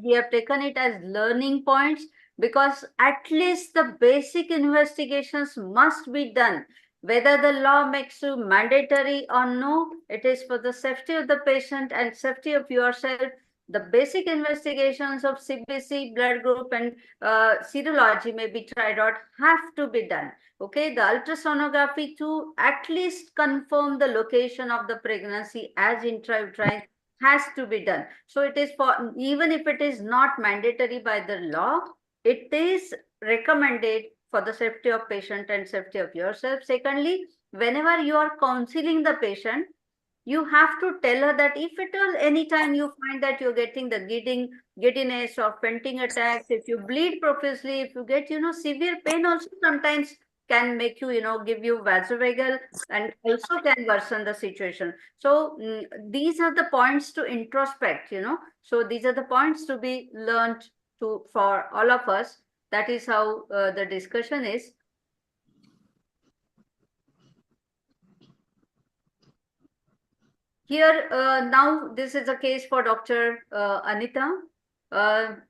we have taken it as learning points, because at least the basic investigations must be done. Whether the law makes you mandatory or no, it is for the safety of the patient and safety of yourself. The basic investigations of CBC, blood group, and serology may be tried out, have to be done. Okay, the ultrasonography to at least confirm the location of the pregnancy as intrauterine has to be done. So it is for, even if it is not mandatory by the law, it is recommended for the safety of patient and safety of yourself. Secondly, whenever you are counseling the patient, you have to tell her that if at all anytime you find that you're getting the giddiness or fainting attacks, if you bleed profusely, if you get, severe pain also sometimes can make you, give you vasovagal and also can worsen the situation. So these are the points to introspect, So these are the points to be learned for all of us. That is how the discussion is. Here, now this is a case for Dr. Anita.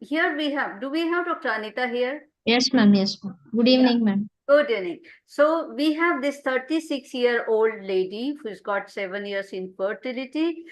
Here we have, do we have Dr. Anita here? Yes, ma'am. Yes, ma'am. Good evening, ma'am. Good evening. So we have this 36-year-old lady who's got 7 years infertility.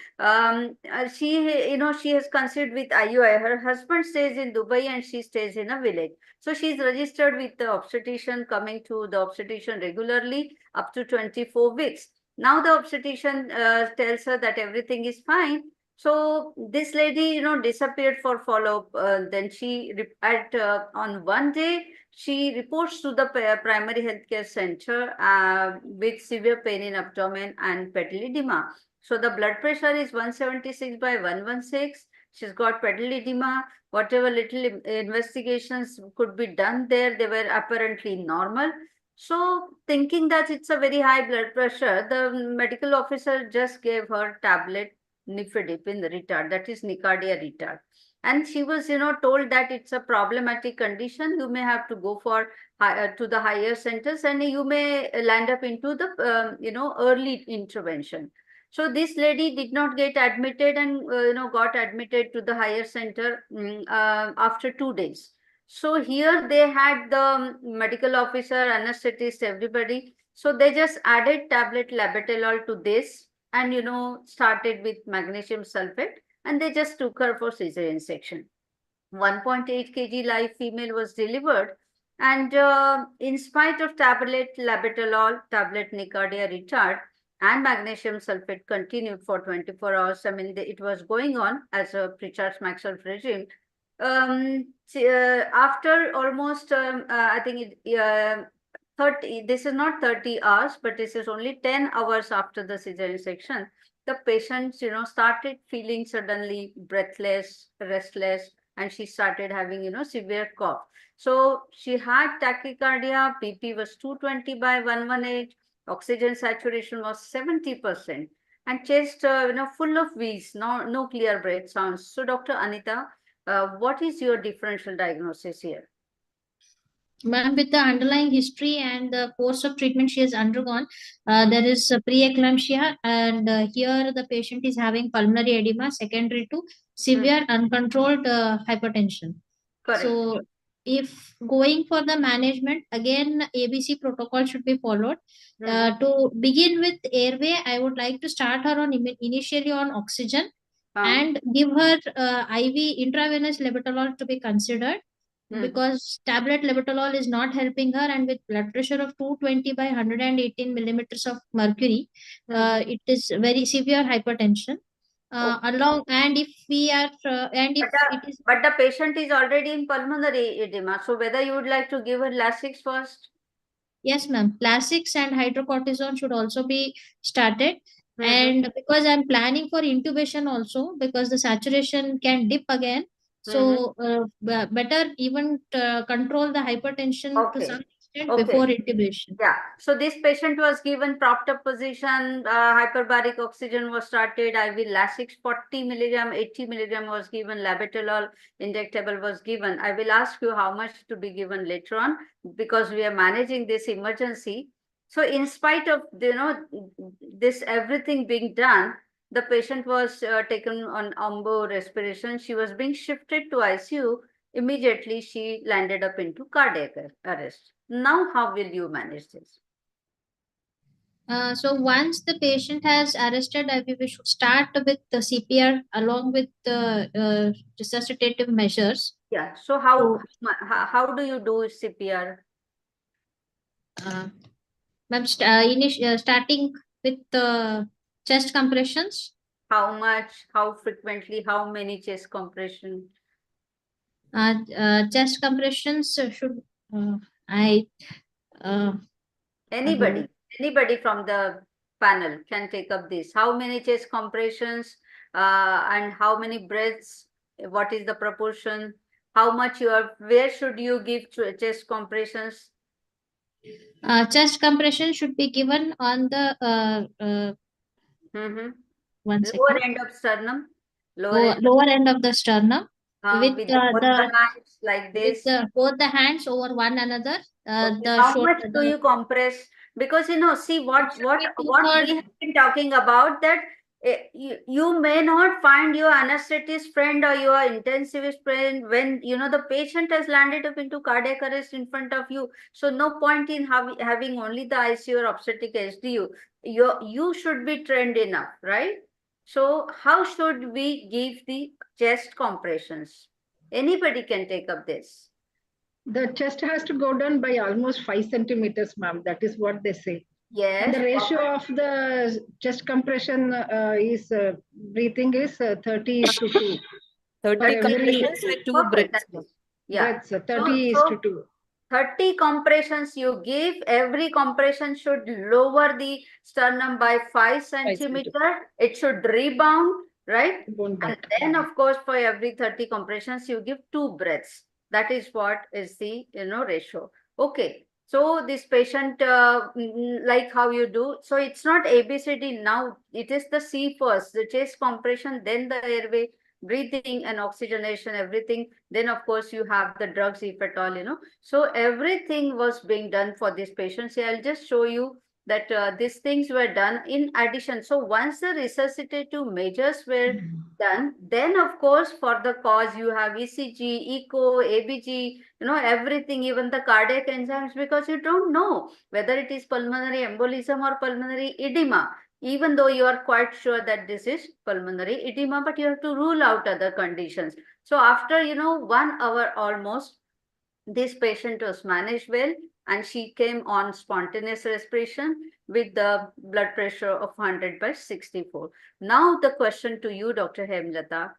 She has conceived with IUI. Her husband stays in Dubai and she stays in a village. So she's registered with the obstetrician, coming to the obstetrician regularly up to 24 weeks. Now the obstetrician tells her that everything is fine. So this lady, disappeared for follow-up. Then she, on one day, she reports to the primary healthcare center with severe pain in abdomen and pedal edema. So the blood pressure is 176/116. She's got pedal edema. Whatever little investigations could be done there, they were apparently normal. So thinking that it's a very high blood pressure, the medical officer just gave her tablet nifedip in the retard, that is Nicardia retard. And she was, told that it's a problematic condition. You may have to go for to the higher centers, and you may land up into the, early intervention. So this lady did not get admitted and, got admitted to the higher center after 2 days. So here they had the medical officer, anesthetist, everybody. So they just added tablet labetalol to this and, started with magnesium sulfate, and they just took her for cesarean section. 1.8 kg live female was delivered, and in spite of tablet labetalol, tablet Nicardia retard, and magnesium sulfate continued for 24 hours. I mean, it was going on as a pre-Charge-Maxwell regime. After almost, I think 30, this is not 30 hours, but this is only 10 hours after the cesarean section, the patients, started feeling suddenly breathless, restless, and she started having, severe cough. So she had tachycardia, BP was 220/118, oxygen saturation was 70%, and chest, full of wheeze, no clear breath sounds. So Dr. Anita, what is your differential diagnosis here? Ma'am, with the underlying history and the course of treatment she has undergone, there is preeclampsia, and here the patient is having pulmonary edema secondary to severe uncontrolled hypertension. Correct. So if going for the management, again, ABC protocol should be followed. To begin with airway, I would like to start her on initially on oxygen and give her IV intravenous labetalol to be considered. Because tablet labetalol is not helping her, and with blood pressure of 220/118 millimeters of mercury, it is very severe hypertension. Along, and if we are and if it is, but the patient is already in pulmonary edema, so whether you would like to give her Lasix first? Yes, ma'am. Lasix and hydrocortisone should also be started. And because I'm planning for intubation also, because the saturation can dip again. So better even control the hypertension to some extent before intubation. Yeah. So this patient was given propped up position, hyperbaric oxygen was started, IV Lasix 40 milligram, 80 milligram was given, labetalol injectable was given. I will ask you how much to be given later on, because we are managing this emergency. So in spite of, this everything being done, the patient was taken on ombo respiration. She was being shifted to ICU. Immediately she landed up into cardiac arrest. Now, how will you manage this? So once the patient has arrested, we should start with the CPR along with the resuscitative measures. Yeah. So how do you do CPR? Ma'am, starting with the chest compressions. How much? How frequently? How many chest compression? Chest compressions should I Anybody from the panel can take up this. How many chest compressions and how many breaths? What is the proportion? How much you are? Where should you give chest compressions? Chest compression should be given on the one second. Lower end of sternum. Lower end of the sternum. With both the hands like this. With both the hands over one another. How much do you compress? Because see what we have been talking about, that you may not find your anesthetist friend or your intensivist friend when the patient has landed up into cardiac arrest in front of you. So no point in having only the ICU or obstetric SDU. You should be trained enough, right? So how should we give the chest compressions? Anybody can take up this. The chest has to go down by almost 5 centimeters, ma'am. That is what they say. Yes. And the ratio of the chest compression is breathing is 30:2. 30 compressions with 2 breaths. Yeah. Breaths, 30:2. 30 compressions you give. Every compression should lower the sternum by 5 centimeters. It should rebound, right? And then, of course, for every 30 compressions, you give 2 breaths. That is what is the ratio. Okay. So this patient, like how you do. So it's not ABCD now. It is the C first, the chest compression, then the airway, breathing and oxygenation, everything. Then of course you have the drugs if at all, So everything was being done for this patient. See, I'll just show you that these things were done in addition. So once the resuscitative measures were done, then of course for the cause you have ECG, echo, ABG, everything, even the cardiac enzymes, because you don't know whether it is pulmonary embolism or pulmonary edema, even though you are quite sure that this is pulmonary edema, but you have to rule out other conditions. So after 1 hour almost, this patient was managed well, and she came on spontaneous respiration with the blood pressure of 100/64. Now the question to you, Dr. Hemlata,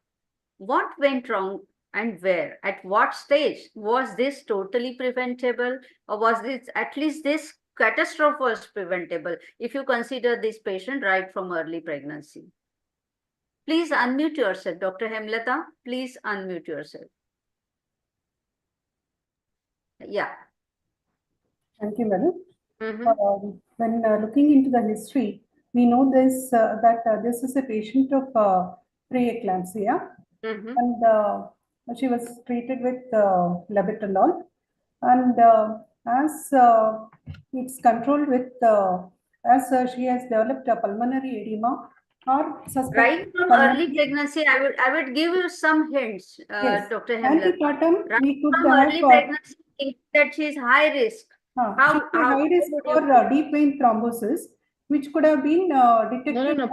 what went wrong and where? At what stage? Was this totally preventable, or was this, at least this catastrophe was preventable if you consider this patient right from early pregnancy? Please unmute yourself, Dr. Hemlata. Please unmute yourself. Yeah. Thank you, madam. When looking into the history, we know this that this is a patient of preeclampsia, and she was treated with labetalol, and as it's controlled with as she has developed a pulmonary edema or suspect right from early pregnancy. I would give you some hints, yes. Dr. Hemlata. Antepartum, Right we could from have early pregnancy, that she is high risk. How high risk for deep vein thrombosis, which could have been detected during the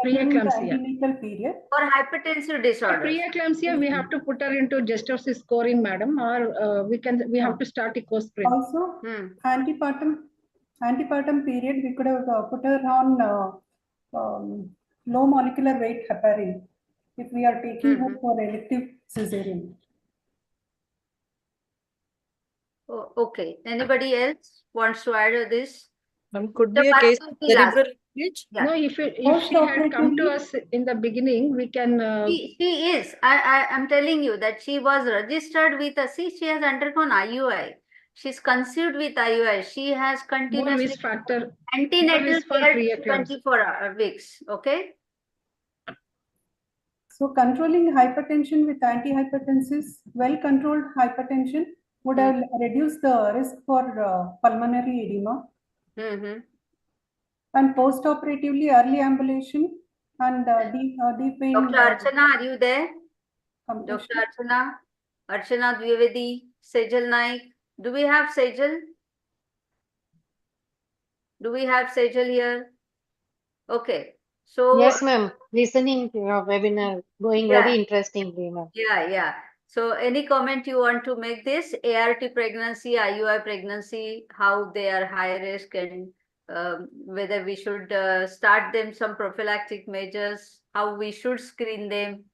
antenatal period. Or hypertensive disorder. Preeclampsia, we have to put her into Jester's scoring, madam, or we have to start echosprin. Also, antepartum period, we could have put her on low molecular weight heparin if we are taking her for elective cesarean. Oh, okay. Anybody else wants to add this? Could be a case of cerebral hemorrhage. Yeah. No, if she had come to us in the beginning, we can. She is. I am telling you that she was registered with us. See, she has undergone IUI. She's conceived with IUI. She has continuously antenatal care 24 weeks. Okay. So controlling hypertension with antihypertensives, well-controlled hypertension would have reduced the risk for pulmonary edema. And post-operatively early ambulation and deep vein. Dr. Archana, are you there? Dr. Archana Dwivedi, Sejal Naik. Do we have Sejal? Do we have Sejal here? Okay. So Yes, ma'am. Listening to your webinar, going yeah, very interestingly, ma'am. yeah. So any comment you want to make this ART pregnancy, IUI pregnancy, how they are high risk, and whether we should start them some prophylactic measures, how we should screen them?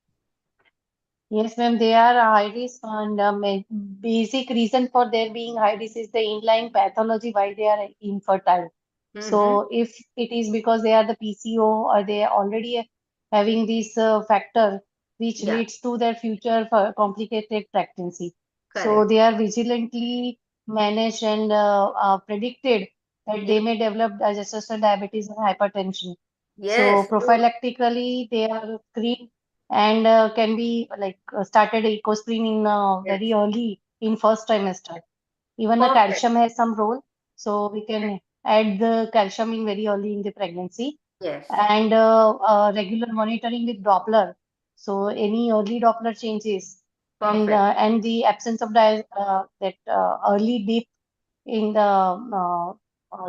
Yes, ma'am, they are high risk, and basic reason for their being high risk is the inline pathology why they are infertile. So if it is because they are the PCO or they are already having this factor which Yeah. leads to their future for complicated pregnancy. So Correct. they are vigilantly managed and predicted that they may develop gestational diabetes and hypertension. So Yes. prophylactically they are screened and can be like started echo screening very early in first trimester. Even the Perfect. calcium has some role, so we can add the calcium in very early in the pregnancy. Yes. And regular monitoring with Doppler. So any early Doppler changes Perfect. and the absence of that early dip in the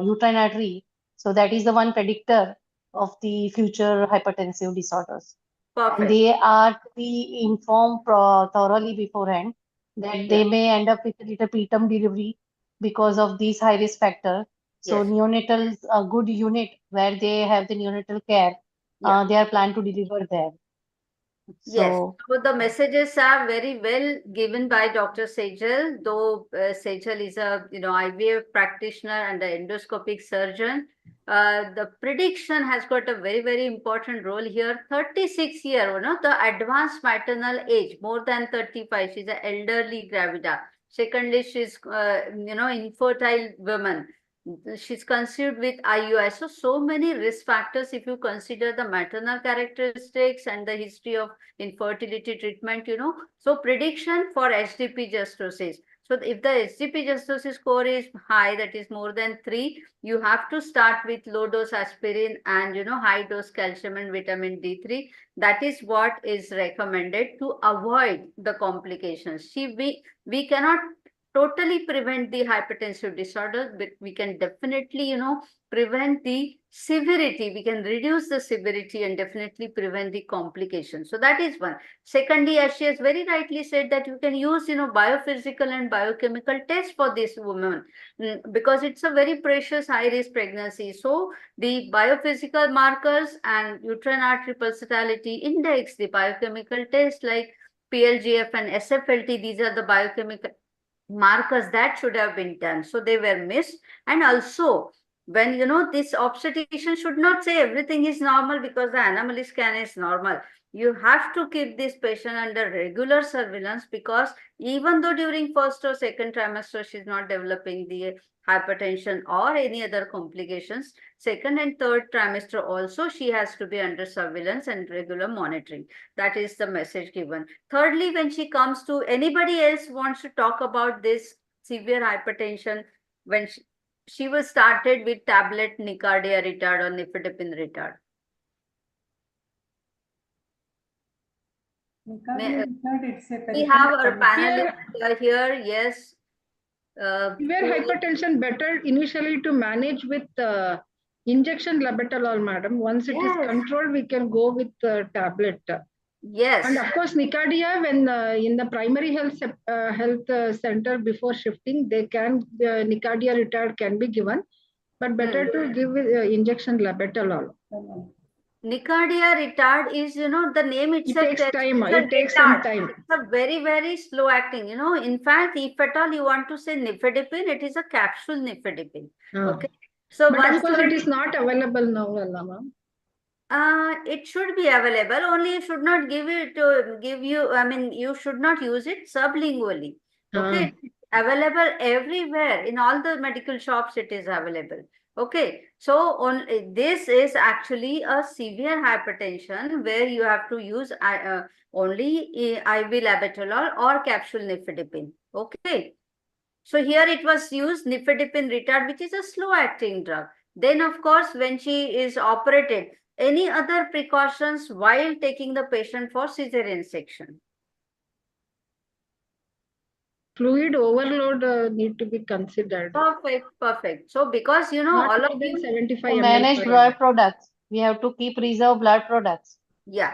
uterine artery. So that is the one predictor of the future hypertensive disorders. And Perfect. they are to be informed thoroughly beforehand that they Yeah. may end up with a little preterm delivery because of these high risk factor. So Yes. neonatal a good unit where they have the neonatal care, Yeah. they are planned to deliver there. Yes, So so the messages are very well given by Dr. Sejal, though Sejal is a IVF practitioner and an endoscopic surgeon. The prediction has got a very important role here. 36 year, the advanced maternal age, more than 35. She's an elderly gravida. Secondly, she's infertile woman. She's conceived with IUI. So many risk factors if you consider the maternal characteristics and the history of infertility treatment, So prediction for HDP justosis. So if the HDP justosis score is high, that is more than 3, you have to start with low dose aspirin and, high dose calcium and vitamin D3. That is what is recommended to avoid the complications. We cannot totally prevent the hypertensive disorder, but we can definitely, prevent the severity. We can reduce the severity and definitely prevent the complications. So that is one. Secondly, as she has very rightly said, that you can use, biophysical and biochemical tests for this woman because it's a very precious high risk pregnancy. So the biophysical markers and uterine artery pulsatility index, the biochemical tests like PLGF and SFLT, these are the biochemical markers that should have been done. So they were missed. And also, when this obstetrician should not say everything is normal because the anomaly scan is normal. You have to keep this patient under regular surveillance because even though during first or second trimester she's not developing the hypertension or any other complications, second and third trimester also she has to be under surveillance and regular monitoring. That is the message given. Thirdly, when she comes to anybody else wants to talk about this severe hypertension, when she was started with tablet Nicardia retard or nifedipine retard. We have our panelists here. Yes. Severe hypertension better initially to manage with injection labetalol, madam. Once it is controlled, we can go with tablet. Yes. And of course, Nicardia, when in the primary health center before shifting, they can Nicardia retard can be given, but better to give injection labetalol. Nicardia retard is, the name itself. It takes time. It takes some time. It's a very slow acting. In fact, if at all you want to say nifedipine, it is a capsule nifedipine. Okay. So but of course, it is not available now, ma'am. It should be available. Only you should not give it to give you. I mean, you should not use it sublingually. Okay. It's available everywhere in all the medical shops. It is available. Okay, so this is actually a severe hypertension where you have to use only IV labetalol or capsule nifedipine. Okay, so here it was used nifedipine retard, which is a slow-acting drug. Then, of course, when she is operated, any other precautions while taking the patient for cesarean section? Fluid overload need to be considered. Perfect. So because all of you 75 manage byproducts. We have to keep reserve blood products. Yeah.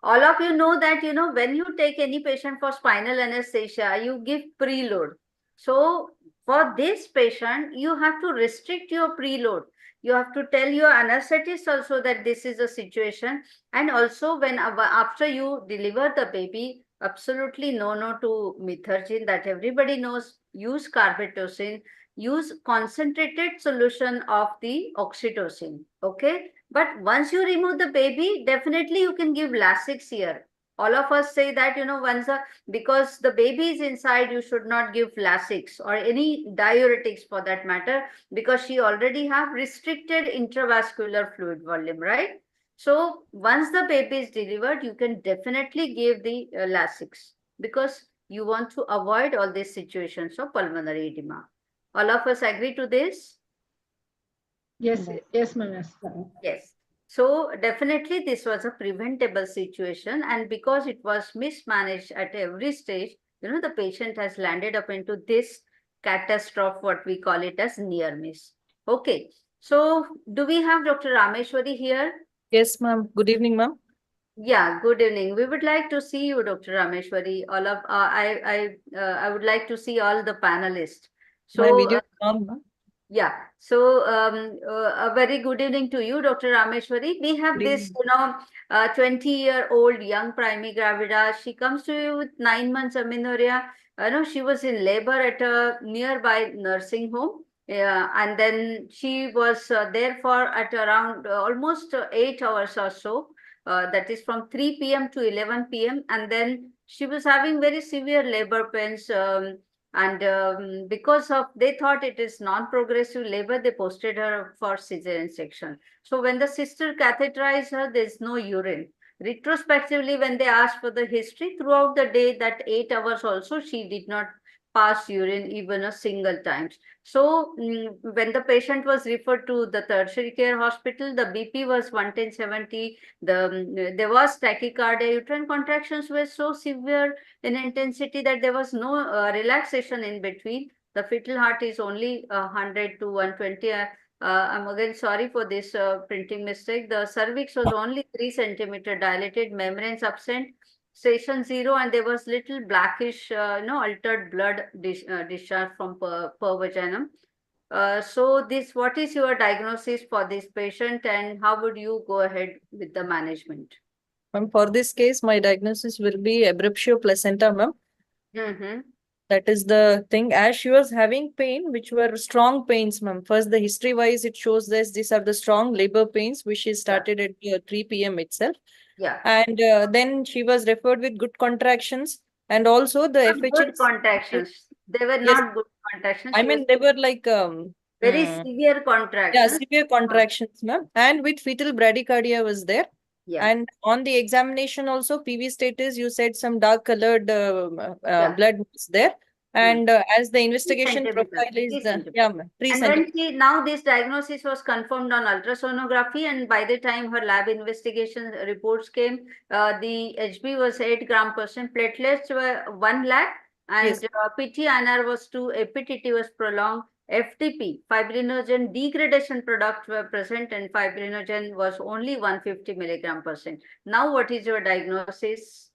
All of you know that, when you take any patient for spinal anesthesia, you give preload. So for this patient, you have to restrict your preload. You have to tell your anesthetist also that this is a situation. And also when after you deliver the baby, absolutely no to methergine, that everybody knows. Use carbetocin, use concentrated solution of the oxytocin. Okay. But once you remove the baby, definitely you can give Lasix here. All of us say that, because the baby is inside, you should not give Lasix or any diuretics for that matter, because she already have restricted intravascular fluid volume, right? So once the baby is delivered, you can definitely give the Lasix, because you want to avoid all these situations of pulmonary edema. All of us agree to this? Yes, yes, ma'am. Yes. Yes. So definitely this was a preventable situation, and because it was mismanaged at every stage, the patient has landed up into this catastrophe, what we call it as near miss. Okay. So do we have Dr. Rameshwari here? Yes, ma'am. Good evening, ma'am. Yeah, good evening. We would like to see you, Dr. Rameshwari. All of I would like to see all the panelists. So My video is on, ma'am. yeah. So a very good evening to you, Dr. Rameshwari. We have Good this, evening. 20-year-old young primigravida. She comes to you with 9 months amenorrhea. She was in labor at a nearby nursing home. And then she was there for at around almost 8 hours or so. That is from 3 p.m. to 11 p.m. And then she was having very severe labor pains. And because of, they thought it is non-progressive labor, they posted her for cesarean section. So when the sister catheterized her, there's no urine. Retrospectively, when they asked for the history, throughout the day, that 8 hours also, she did not pass urine even a single time. So when the patient was referred to the tertiary care hospital, the BP was 110/70. There was tachycardia. Uterine contractions were so severe in intensity that there was no relaxation in between. The fetal heart is only 100 to 120. I'm again sorry for this printing mistake. The cervix was only 3 centimeter dilated, membranes absent, station 0, and there was little blackish, altered blood discharge from per vaginum. So what is your diagnosis for this patient, and how would you go ahead with the management? Ma'am, for this case, my diagnosis will be abruptio placenta, ma'am. Mm-hmm. That is the thing. As she was having pain, which were strong pains, ma'am. First, the history-wise, it shows this. These are the strong labor pains, which she started at 3 p.m. itself. Yeah. And then she was referred with good contractions, and also the FHS. Good contractions. They were not good contractions. I mean, they were like very severe contractions. Yeah, severe contractions, ma'am. And with fetal bradycardia was there. Yeah. And on the examination also, PV status, you said some dark colored blood was there. And as the investigation profile is, yeah, ma'am, 3 and centimeters. then now this diagnosis was confirmed on ultrasonography, and by the time her lab investigation reports came, the HB was 8 gram%, platelets were 1 lakh, and PT-INR was 2, APTT was prolonged, FTP, fibrinogen degradation product were present, and fibrinogen was only 150 mg%. Now what is your diagnosis?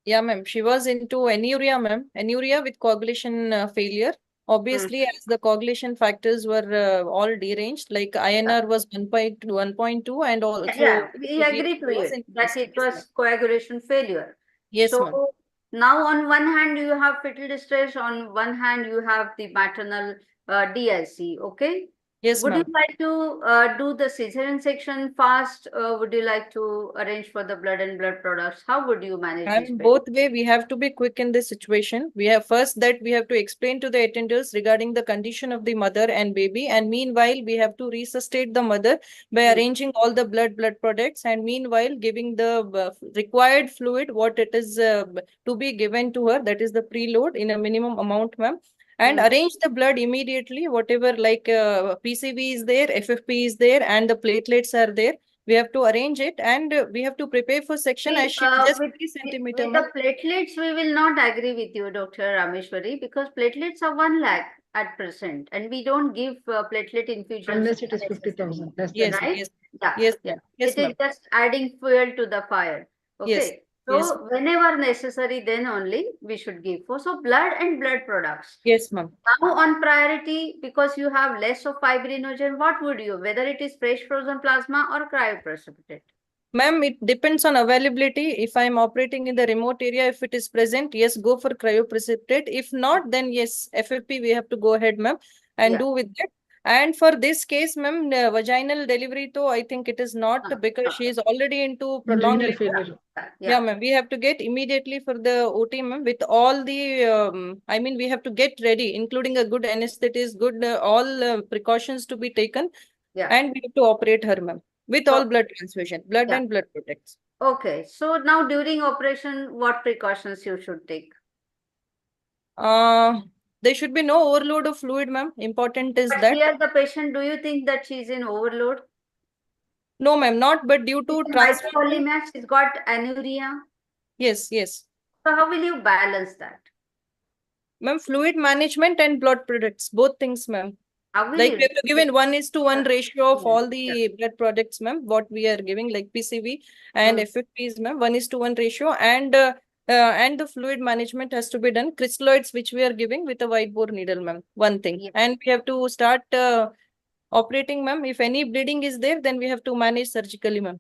Yeah, ma'am. She was into anuria, ma'am. Anuria with coagulation failure. Obviously, as the coagulation factors were all deranged, like INR was 1.2, and also we agree to it that it was coagulation failure. Yes, so ma'am. Now on one hand you have fetal distress, on one hand you have the maternal DIC. Okay. Yes, would ma'am. you like to do the cesarean section fast? Would you like to arrange for the blood and blood products? How would you manage this? And both way, we have to be quick in this situation. We have first that we have to explain to the attenders regarding the condition of the mother and baby. And meanwhile, we have to resuscitate the mother by arranging all the blood products. And meanwhile, giving the required fluid, what it is to be given to her. That is the preload in a minimum amount, ma'am. And arrange the blood immediately, whatever like PCV is there, FFP is there, and the platelets are there. We have to arrange it, and we have to prepare for section as she just 3 centimeter. With the platelets, we will not agree with you, Dr. Rameshwari, because platelets are 1 lakh at present, and we don't give platelet infusions unless it is 50,000. Yes, right? yes. Yeah, Yes, yeah. ma'am. Yes, It is ma'am. just adding fuel to the fire. Yes. Okay. So Yes. whenever necessary, then only we should give. So blood and blood products. Yes, ma'am. Now on priority, because you have less of fibrinogen, what would you, whether it is fresh frozen plasma or cryoprecipitate? Ma'am, it depends on availability. If I'm operating in the remote area, if it is present, yes, go for cryoprecipitate. If not, then yes, FFP we have to go ahead, ma'am, and do with that. And for this case, ma'am, vaginal delivery, though, I think it is not because she is already into prolonged renal labor. failure. Yeah, ma'am, we have to get immediately for the OT, ma'am, with all the, I mean, we have to get ready, including a good anesthetist, good, all precautions to be taken. Yeah. And we have to operate her, ma'am, with all blood transfusion, blood and blood products. Okay. So now during operation, what precautions you should take? There should be no overload of fluid, ma'am. Important is that. Here the patient, do you think that she is in overload? No, ma'am, not, but due to transfusion. She's got anuria. Yes, yes. So how will you balance that? Ma'am, fluid management and blood products, both things, ma'am. Like we have to give in 1:1 ratio of all the blood products, ma'am, what we are giving, like PCV and FFPs, ma'am, 1:1 ratio, and the fluid management has to be done. Crystalloids, which we are giving with a wide bore needle, ma'am, one thing. And we have to start operating, ma'am. If any bleeding is there, then we have to manage surgically, ma'am.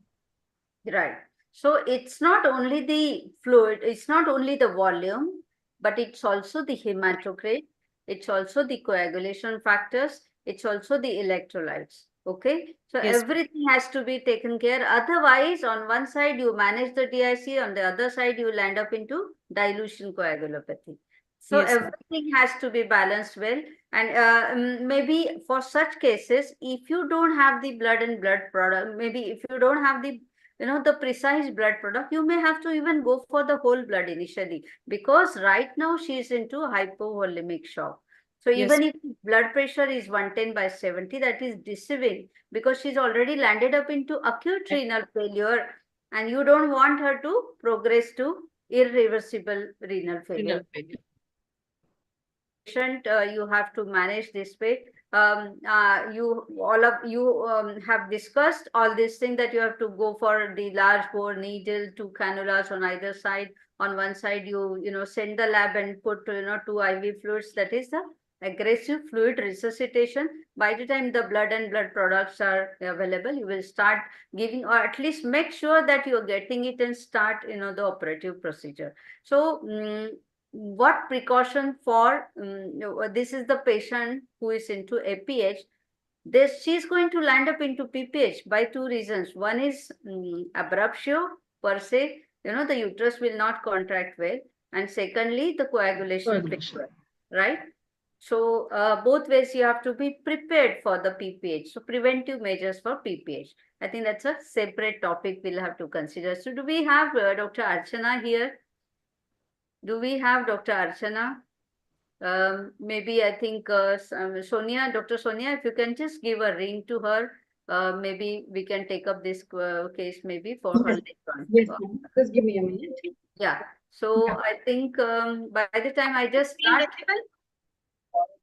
Right. So it's not only the fluid, it's not only the volume, but it's also the hematocrit, it's also the coagulation factors, it's also the electrolytes. Okay. So everything has to be taken care. Otherwise, on one side you manage the DIC, on the other side you will end up into dilution coagulopathy. So everything has to be balanced well. And maybe for such cases, if you don't have the blood and blood product, maybe if you don't have the the precise blood product, you may have to even go for the whole blood initially, because right now she is into hypovolemic shock. So even if blood pressure is 110/70, that is deceiving, because she's already landed up into acute renal failure, and you don't want her to progress to irreversible renal failure. Patient, you have to manage this way. All of you have discussed all these things, that you have to go for the large bore needle, 2 cannulas on either side. On one side, you send the lab and put 2 IV fluids. That is the aggressive fluid resuscitation. By the time the blood and blood products are available, you will start giving, or at least make sure that you are getting it and start the operative procedure. So what precaution for this is the patient who is into APH. She's going to land up into PPH by 2 reasons. One is abruptio per se, the uterus will not contract well, and secondly the coagulation failure, right? So both ways you have to be prepared for the PPH. So preventive measures for PPH, I think that's a separate topic we'll have to consider. So do we have Dr. Archana here? Do we have Dr. Archana? Maybe I think Sonia, Dr. Sonia, if you can just give a ring to her, maybe we can take up this case maybe for her later on. Yes, just give me a minute. Yeah. So I think by the time I just start.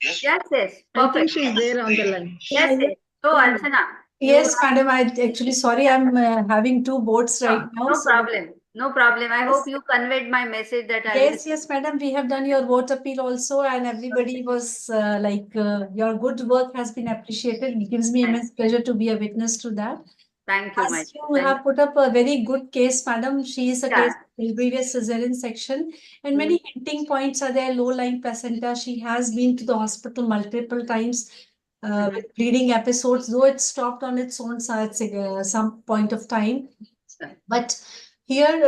Yes. Perfect. I think she's there on the line. Yes. So Archana. Yes, madam. I actually sorry, I'm having 2 boards right now. No problem. No problem. I hope you conveyed my message that I will. Yes, madam. We have done your vote appeal also, and everybody was your good work has been appreciated. It gives me immense pleasure to be a witness to that. Thank you, As you have put up a very good case, madam. She is a case of previous cesarean section, and many hinting points are there. Low-lying placenta. She has been to the hospital multiple times. With bleeding episodes, though it stopped on its own side some point of time. But here,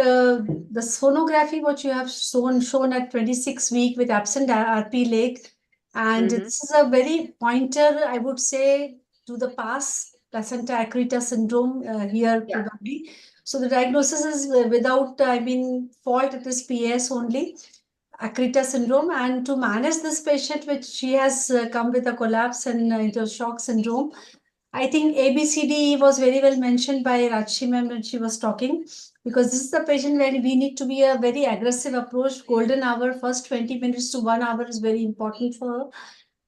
the sonography, what you have shown at 26 week with absent RP leg, and this is a very pointer, I would say, to the past placenta accreta syndrome here probably. So the diagnosis is without, fault, it is PS only. Accreta syndrome, and to manage this patient, which she has come with a collapse and intershock syndrome, I think ABCD was very well mentioned by Rajshi ma'am when she was talking, because this is the patient where we need to be a very aggressive approach. Golden hour, first 20 minutes to 1 hour is very important for her.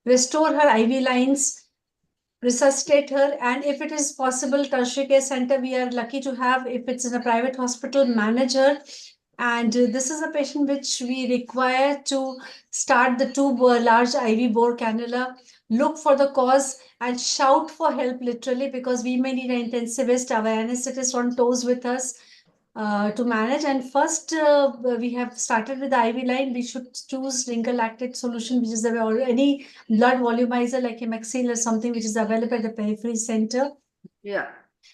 Restore her IV lines, resuscitate her. And if it is possible, tertiary care center, we are lucky to have, if it's in a private hospital, manager. And this is a patient which we require to start the tube large IV bore cannula, look for the cause and shout for help literally, because we may need an intensivist, our anesthetist on toes with us to manage. And first, we have started with the IV line. We should choose wrinkle lactate solution, which is or any blood volumizer like a Maxil or something which is available at the periphery center. Yeah.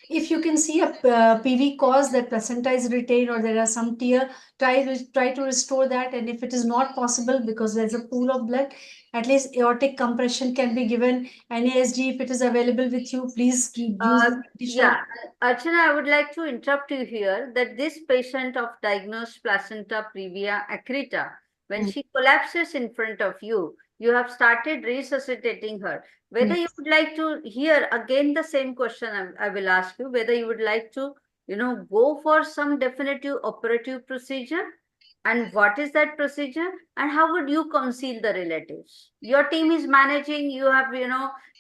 If you can see a PV cause that placenta is retained or there are some tear, try to restore that. And if it is not possible because there's a pool of blood, at least aortic compression can be given. NASD, if it is available with you, please use yeah, Archana, I would like to interrupt you here that this patient of diagnosed placenta previa accreta, when she collapses in front of you, you have started resuscitating her. Whether you would like to hear again the same question I will ask you, whether you would like to, go for some definitive operative procedure, and what is that procedure, and how would you conceal the relatives? Your team is managing, you have,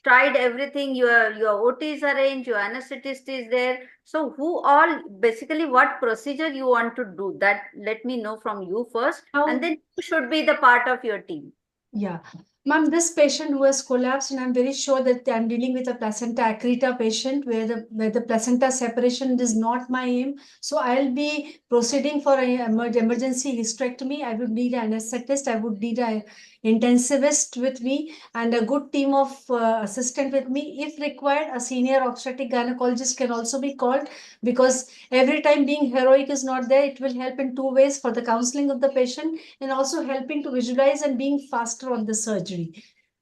tried everything, your OT is arranged, your anesthetist is there. So who all, basically what procedure you want to do, that let me know from you first, and then you should be the part of your team. Yeah. Ma'am, this patient who has collapsed, and I'm very sure that I'm dealing with a placenta accreta patient where the placenta separation is not my aim. So I'll be proceeding for an emergency hysterectomy. I would need an anesthetist. I would need an intensivist with me and a good team of assistant with me. If required, a senior obstetric gynecologist can also be called, because every time being heroic is not there. It will help in two ways: for the counseling of the patient and also helping to visualize and being faster on the surgery.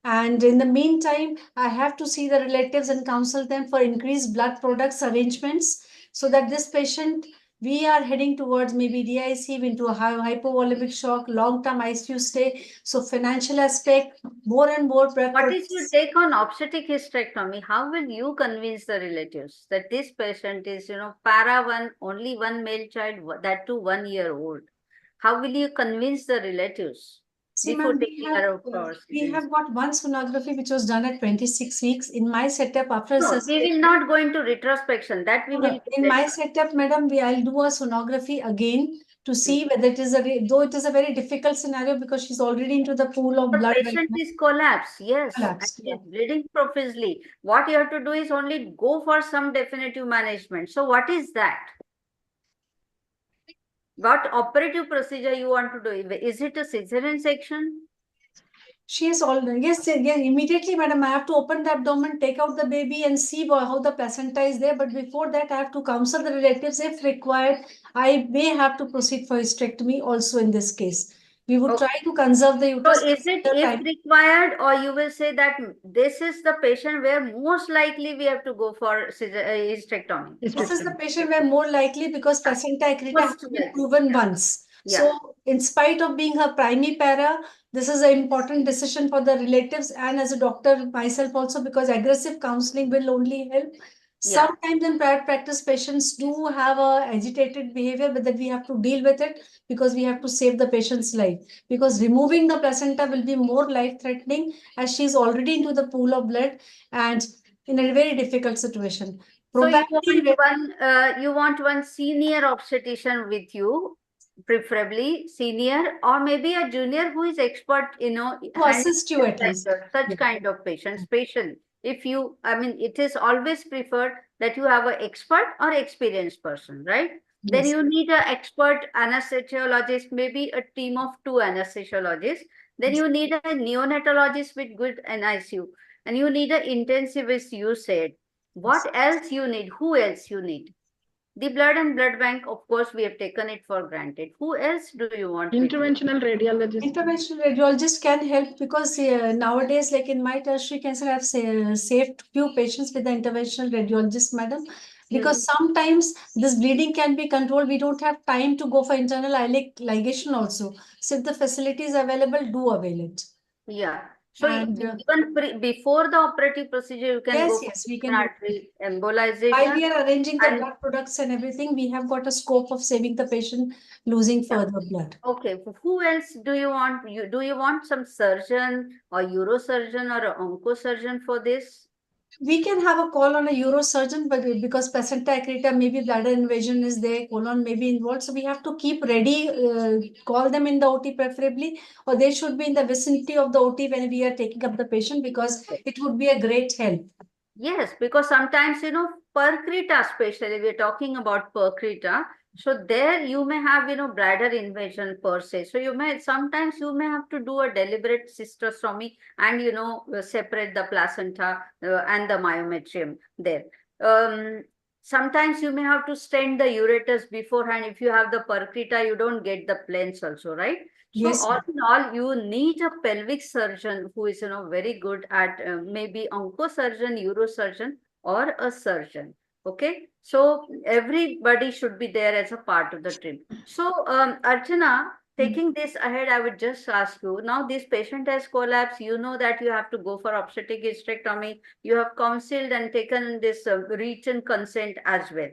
And in the meantime, I have to see the relatives and counsel them for increased blood products arrangements, so that this patient, we are heading towards maybe DIC, into a hypovolemic shock, long-term ICU stay. So financial aspect, more and more. What is your take on obstetric hysterectomy? How will you convince the relatives that this patient is, para one, only one male child, that too 1 year old? How will you convince the relatives? See, ma'am, we have got one sonography which was done at 26 weeks. In my setup, after no, we will not go into retrospection. That we will. In my setup, madam, I'll do a sonography again to see whether it is though it is a very difficult scenario because she's already into the pool of blood. The patient is collapsed, yes, collapsed, and bleeding profusely. What you have to do is only go for some definitive management. So what is that? What operative procedure you want to do? Is it a cesarean section? She is already, yes, immediately, madam, I have to open the abdomen, take out the baby and see how the placenta is there. But before that, I have to counsel the relatives. If required, I may have to proceed for hysterectomy also in this case. We would try to conserve the uterus. So is it if required, or you will say that this is the patient where most likely we have to go for hysterectomy? This is the patient where more likely, because placenta accreta has been proven once. Yeah. So in spite of being her primary para, this is an important decision for the relatives and as a doctor myself also, because aggressive counseling will only help. Yeah. Sometimes in private practice, patients do have a agitated behavior, but then we have to deal with it because we have to save the patient's life. Because removing the placenta will be more life-threatening as she's already into the pool of blood and in a very difficult situation. So you want one senior obstetrician with you, preferably senior, or maybe a junior who is expert, to assist you at least. Such kind of patients, especially if you, it is always preferred that you have an expert or experienced person, right? Yes. Then you need an expert anesthesiologist, maybe a team of 2 anesthesiologists. Then you need a neonatologist with good NICU, and you need an intensivist, you said. What else you need? Who else you need? The blood and blood bank, of course, we have taken it for granted. Who else do you want? Interventional radiologist. Interventional radiologist can help because nowadays, like in my tertiary cancer, I've saved few patients with the interventional radiologist, madam. Because sometimes this bleeding can be controlled. We don't have time to go for internal iliac ligation also. So if the facility is available, do avail it. Yeah. So even before the operative procedure, you can go yes, we can artery embolization. While we are arranging the blood products and everything, we have got a scope of saving the patient losing further blood. Okay. Who else do you want? Do you want some surgeon or neurosurgeon or an oncosurgeon for this? We can have a call on a neurosurgeon, but because placenta accreta, maybe bladder invasion is there, colon may be involved. So we have to keep ready, call them in the OT preferably, or they should be in the vicinity of the OT when we are taking up the patient, because it would be a great help. Yes, because sometimes, percreta especially, we're talking about percreta. So there you may have, bladder invasion per se. So sometimes you may have to do a deliberate cystostomy and, separate the placenta and the myometrium there. Sometimes you may have to stent the ureters beforehand. If you have the percreta, you don't get the planes also, right? So Yes. all in all, you need a pelvic surgeon who is, very good at maybe oncosurgeon, neurosurgeon, or a surgeon. Okay, so everybody should be there as a part of the team. So Archana, taking this ahead, I would just ask you, now this patient has collapsed, you know that you have to go for obstetric hysterectomy, you have counseled and taken this written consent as well.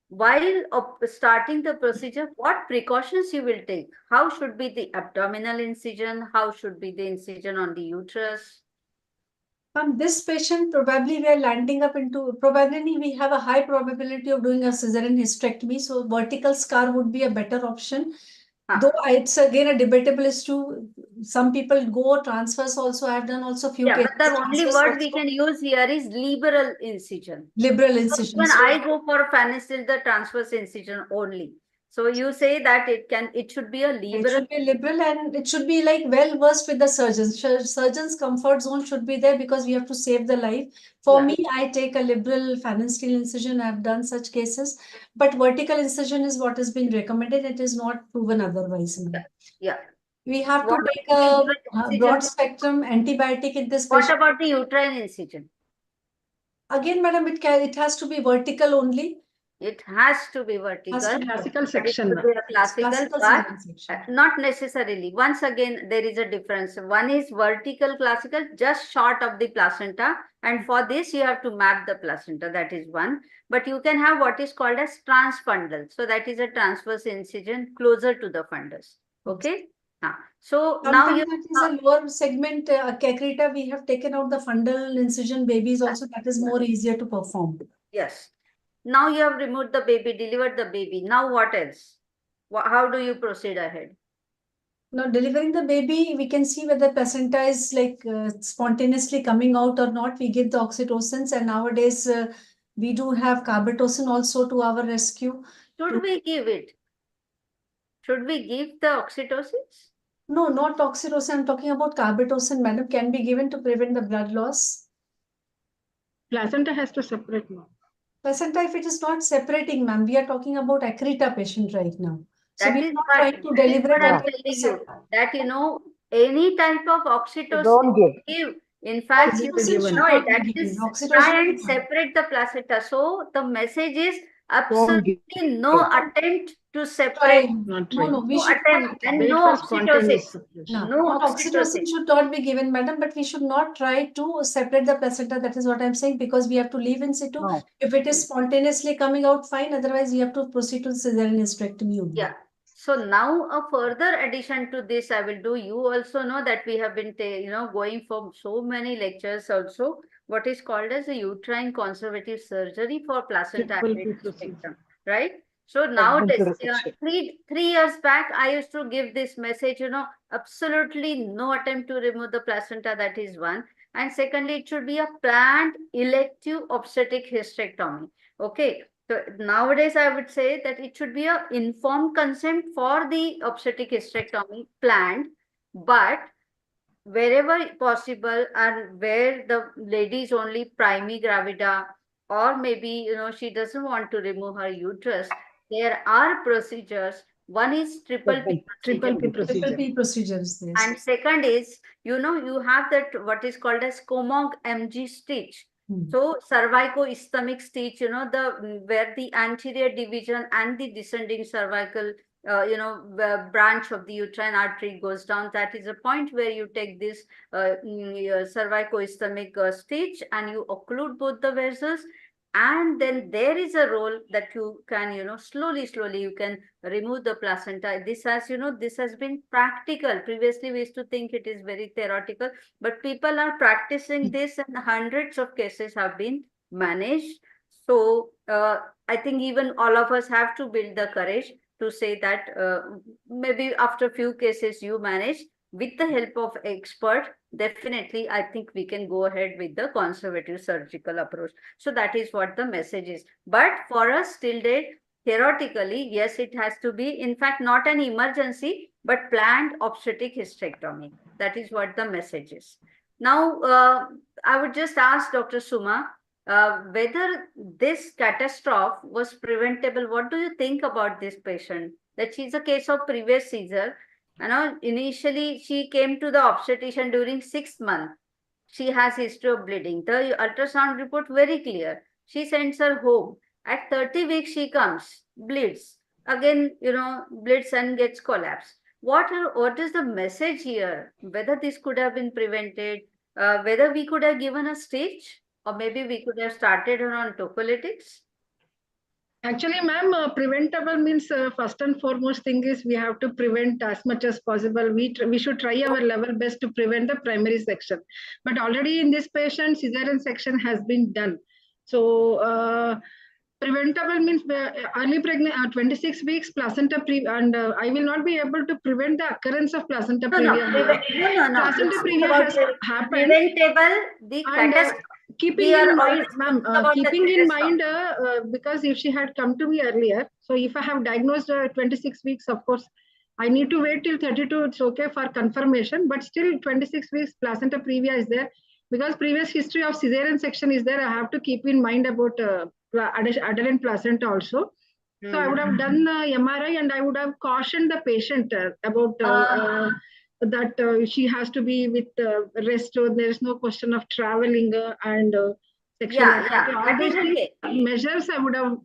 While starting the procedure, what precautions you will take? How should be the abdominal incision? How should be the incision on the uterus? This patient, probably we are landing up into, probably we have a high probability of doing a cesarean hysterectomy. So vertical scar would be a better option. Though it's again a debatable issue. Some people go transfers also. I have done also few cases. But the only word we can use here is liberal incision. Liberal incision. When I go for fanistil, the transverse incision only. So you say that it should be a liberal. It should be liberal, and it should be like well versed with the surgeons. Surgeon's comfort zone should be there because we have to save the life. For me, I take a liberal phalansteal incision. I've done such cases, but vertical incision is what has been recommended. It is not proven otherwise. Yeah. We have to take a broad spectrum antibiotic in this patient. What about the uterine incision? Again, madam, it has to be vertical only. It has to be vertical. Classical section. Classical, but not necessarily. Once again, there is a difference. One is vertical classical, just short of the placenta. And for this, you have to map the placenta. That is one. But you can have what is called as transfundal. So that is a transverse incision closer to the fundus. Okay. So sometimes now that is a lower segment accreta. We have taken out the fundal incision babies also. That is more easier to perform. Yes. Now you have removed the baby, delivered the baby. Now what else? How do you proceed ahead? Now delivering the baby, we can see whether placenta is like spontaneously coming out or not. We give the oxytocins, and nowadays we do have carbetocin also to our rescue. Should we give it? Should we give the oxytocins? No, not oxytocin. I'm talking about carbetocin, madam. Can be given to prevent the blood loss. Placenta has to separate now. Placenta, if it is not separating, ma'am, we are talking about accreta patient right now. So that we is are not what, trying to deliver I'm telling you. That any type of oxytocin give. In fact, you try and separate the placenta. So the message is absolutely no attempt to separate. No, we should attempt and no oxytocin. No, oxytocin should not be given, madam, but we should not try to separate the placenta. That is what I'm saying, because we have to leave in situ. No. If it is spontaneously coming out, fine. Otherwise, you have to proceed to cesarean hysterectomy only. Yeah. So now a further addition to this I will do. You also know that we have been going for so many lectures also. What is called as a uterine conservative surgery for placenta spectrum, right? So now 3 years back, I used to give this message, absolutely no attempt to remove the placenta. That is one. And secondly, it should be a planned elective obstetric hysterectomy. Okay. So nowadays, I would say that it should be an informed consent for the obstetric hysterectomy planned, but wherever possible and where the lady is only primigravida, or maybe, she doesn't want to remove her uterus, there are procedures. One is triple P procedures. And second is, you have that what is called as KSOGA stitch. So cervico-ischemic stitch, where the anterior division and the descending cervical, branch of the uterine artery goes down. That is a point where you take this cervico-ischemic stitch and you occlude both the vessels. And then there is a role that you can, slowly you can remove the placenta. This has, this has been practical. Previously, we used to think it is very theoretical, but people are practicing this and hundreds of cases have been managed. So I think even all of us have to build the courage to say that maybe after few cases you manage with the help of expert. Definitely, I think we can go ahead with the conservative surgical approach. So that is what the message is. But for us till date, theoretically, yes, it has to be, in fact, not an emergency, but planned obstetric hysterectomy. That is what the message is. Now, I would just ask Dr. Suma, whether this catastrophe was preventable. What do you think about this patient? That she's a case of previous seizure. Initially she came to the obstetrician during 6 months. She has history of bleeding. The ultrasound report very clear. She sends her home. At 30 weeks she comes, bleeds. Again, bleeds and gets collapsed. What is the message here? Whether this could have been prevented, whether we could have given a stitch, or maybe we could have started her on tocolytics. Actually, ma'am, preventable means first and foremost thing is we have to prevent as much as possible. We should try our level best to prevent the primary section. But already in this patient, cesarean section has been done. So preventable means early pregnant, 26 weeks placenta and I will not be able to prevent the occurrence of placenta previa. No. Placenta previa has happened. Preventable, the catastrophe. Keeping in mind, ma'am, keeping in mind, because if she had come to me earlier, so if I have diagnosed 26 weeks, of course, I need to wait till 32, it's okay for confirmation, but still 26 weeks placenta previa is there. Because previous history of cesarean section is there, I have to keep in mind about adherent placenta also. So I would have done MRI and I would have cautioned the patient about that she has to be with rest. So there is no question of traveling and sexual activity. All those measures I would have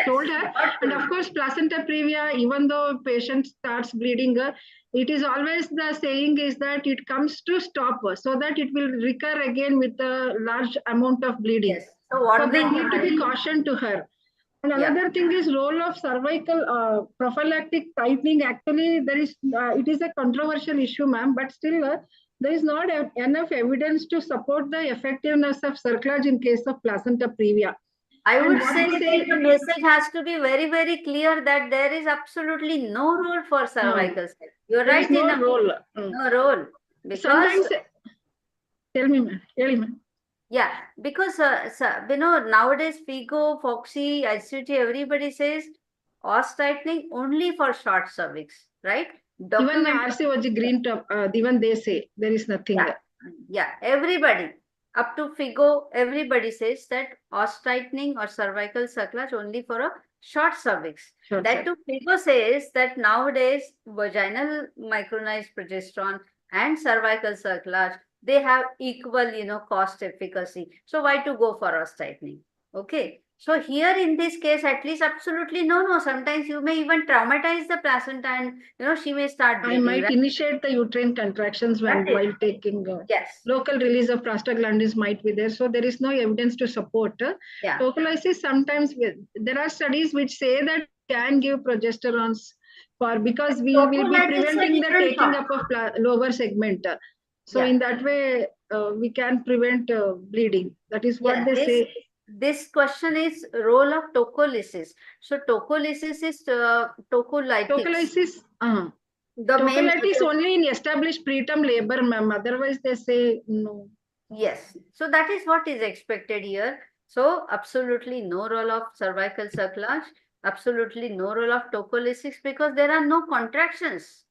told her. And of course, placenta previa, even though patient starts bleeding, it is always the saying is that it comes to stop so that it will recur again with a large amount of bleeding. Yes. So they need to be cautioned to her. And another thing is role of cervical prophylactic tightening. Actually, there is it is a controversial issue, ma'am, but still there is not enough evidence to support the effectiveness of cerclage in case of placenta previa. I would say the message has to be very, very clear that there is absolutely no role for cervical. You're right. There is no role. No role. Because sometimes, tell me, ma'am. Yeah, because nowadays FIGO, Foxy, ICT, everybody says os tightening only for short cervix, right? Even the RCOG green top, even they say there is nothing. Yeah, everybody up to FIGO, everybody says that os tightening or cervical cerclage only for a short cervix. That too, FIGO says that nowadays vaginal micronized progesterone and cervical cerclage, they have equal, cost efficacy. So why to go for os tightening? Okay. So here in this case, at least absolutely no. Sometimes you may even traumatize the placenta and, she may start bleeding. I might initiate the uterine contractions while taking local release of prostaglandins might be there. So there is no evidence to support. Tocolysis sometimes, there are studies which say that can give progesterones because we will be preventing the taking up of lower segment. So in that way, we can prevent bleeding. That is what they say. This question is role of tocolysis. So tocolysis is tocolytics. Tocolysis, tocolytics only in established preterm labor, ma'am. Otherwise, they say no. Yes. So that is what is expected here. So absolutely no role of cervical cerclage. Absolutely no role of tocolysis because there are no contractions.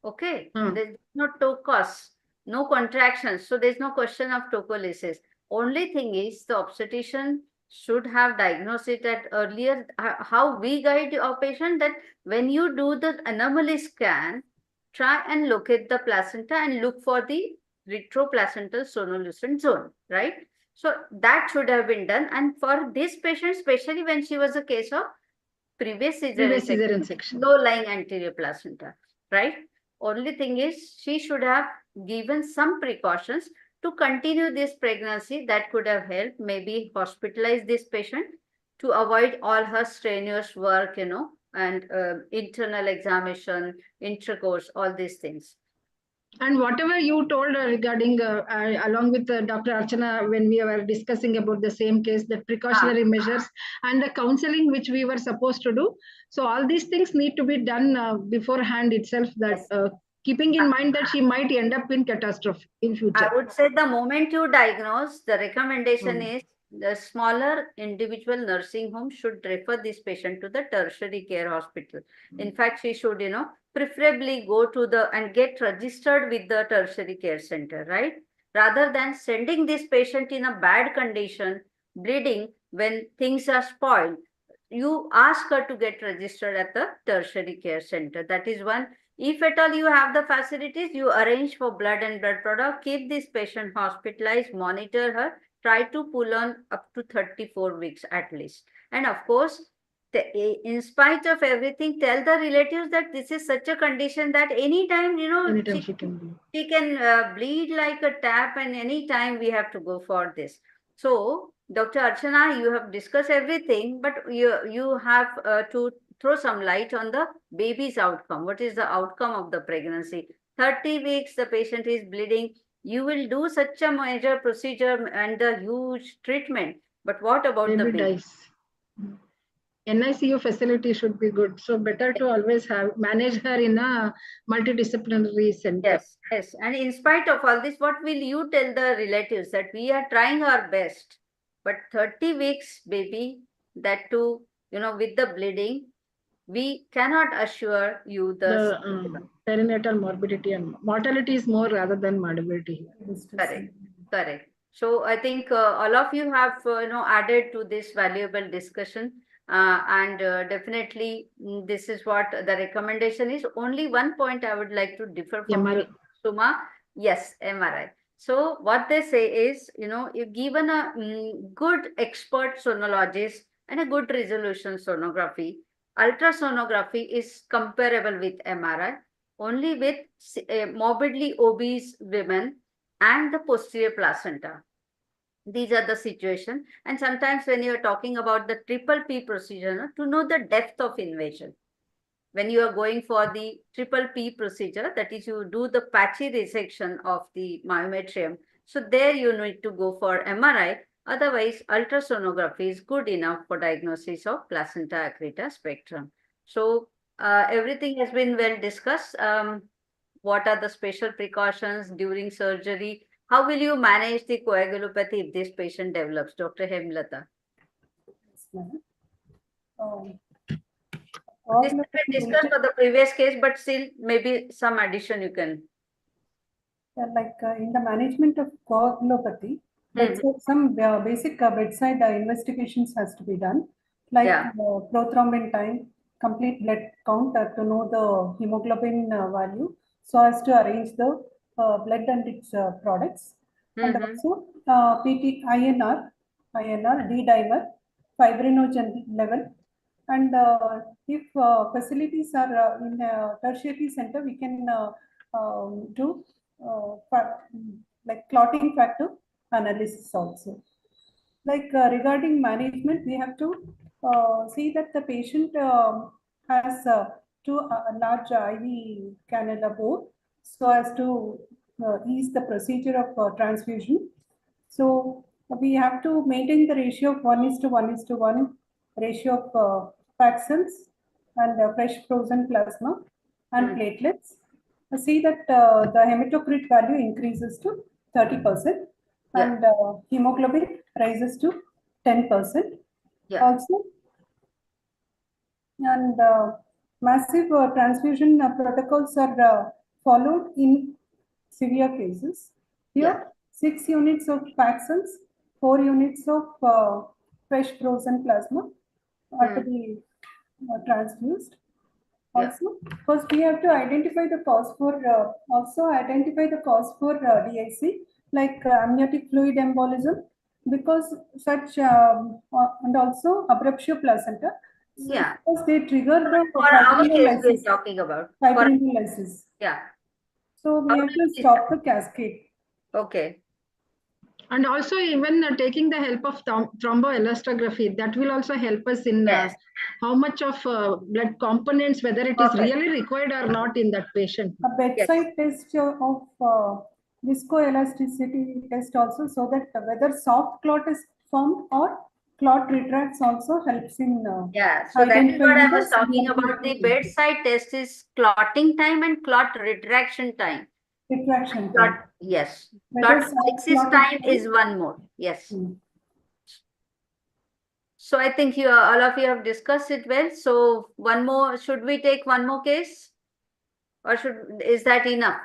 Okay. There's no tocos. No contractions. So there's no question of tocolysis. Only thing is the obstetrician should have diagnosed it at earlier. How we guide our patient that when you do the anomaly scan, try and locate the placenta and look for the retroplacental sonolucent zone, right? So that should have been done. And for this patient, especially when she was a case of previous cesarean section, low-lying anterior placenta, right? Only thing is she should have given some precautions to continue this pregnancy. That could have helped, maybe hospitalize this patient to avoid all her strenuous work, and internal examination, intercourse, all these things. And whatever you told regarding, along with Dr. Archana, when we were discussing about the same case, the precautionary measures and the counseling which we were supposed to do. So all these things need to be done beforehand itself, that keeping in mind that she might end up in catastrophe in future. I would say the moment you diagnose, the recommendation is the smaller individual nursing home should refer this patient to the tertiary care hospital. In fact, she should, preferably go to and get registered with the tertiary care center, right? Rather than sending this patient in a bad condition, bleeding, when things are spoiled, you ask her to get registered at the tertiary care center. That is one. If at all you have the facilities, you arrange for blood and blood product, keep this patient hospitalized, monitor her, try to pull on up to 34 weeks at least. And of course, in spite of everything, tell the relatives that this is such a condition that anytime, she can bleed like a tap, and anytime we have to go for this. So, Dr. Archana, you have discussed everything, but you have to throw some light on the baby's outcome. What is the outcome of the pregnancy? 30 weeks, the patient is bleeding. You will do such a major procedure and the huge treatment. But what about the baby? Dies. NICU facility should be good. So better to always manage her in a multidisciplinary center. Yes. And in spite of all this, what will you tell the relatives? That we are trying our best, but 30 weeks, baby, that too, with the bleeding, we cannot assure you the perinatal morbidity and mortality is more rather than morbidity. Correct. So I think all of you have added to this valuable discussion, and definitely this is what the recommendation is. Only one point I would like to differ from you, Suma. Yes, MRI. So what they say is, if given a good expert sonologist and a good resolution sonography, ultrasonography is comparable with MRI, only with morbidly obese women and the posterior placenta. These are the situation. And sometimes when you are talking about the triple P procedure, to know the depth of invasion, when you are going for the triple P procedure, that is, you do the patchy resection of the myometrium. So there you need to go for MRI. Otherwise, ultrasonography is good enough for diagnosis of placenta accreta spectrum. So everything has been well discussed. What are the special precautions during surgery? How will you manage the coagulopathy if this patient develops? Dr. Hemlata. This has been discussed for the previous case, but still maybe some addition you can. In the management of coagulopathy, some basic bedside investigations has to be done, like prothrombin time, complete blood count to know the hemoglobin value, so as to arrange the blood and its products, and also INR, D-dimer, fibrinogen level, and if facilities are in a tertiary center, we can do like clotting factor analysis also. Regarding management, we have to see that the patient has two large IV cannula bore, so as to ease the procedure of transfusion. So we have to maintain the ratio of 1:1:1 ratio of fat cells and fresh frozen plasma and platelets. See that the hematocrit value increases to 30% and hemoglobin rises to 10%. Also, and massive transfusion protocols are followed in severe cases. Here, 6 units of fat cells, 4 units of fresh frozen plasma are to be transfused. Also, first we have to identify the cause for DIC, like amniotic fluid embolism, because such and also abruptio placenta. So because they trigger the fibrinolysis. Talking about fibrinolysis. Yeah. So we have to stop the cascade. Okay. And also even taking the help of thromboelastography, that will also help us in how much of blood components, whether it is really required or not in that patient. A bedside test of viscoelasticity test also, so that whether soft clot is formed or clot retracts also helps in so that is what I was the talking about. The bedside test is clotting time and clot retraction time. Retraction Clot, time. yes. Whether Clot soft lysis clot time is one more. Yes. So I think you all of you have discussed it well. So one more, should we take one more case? Or is that enough?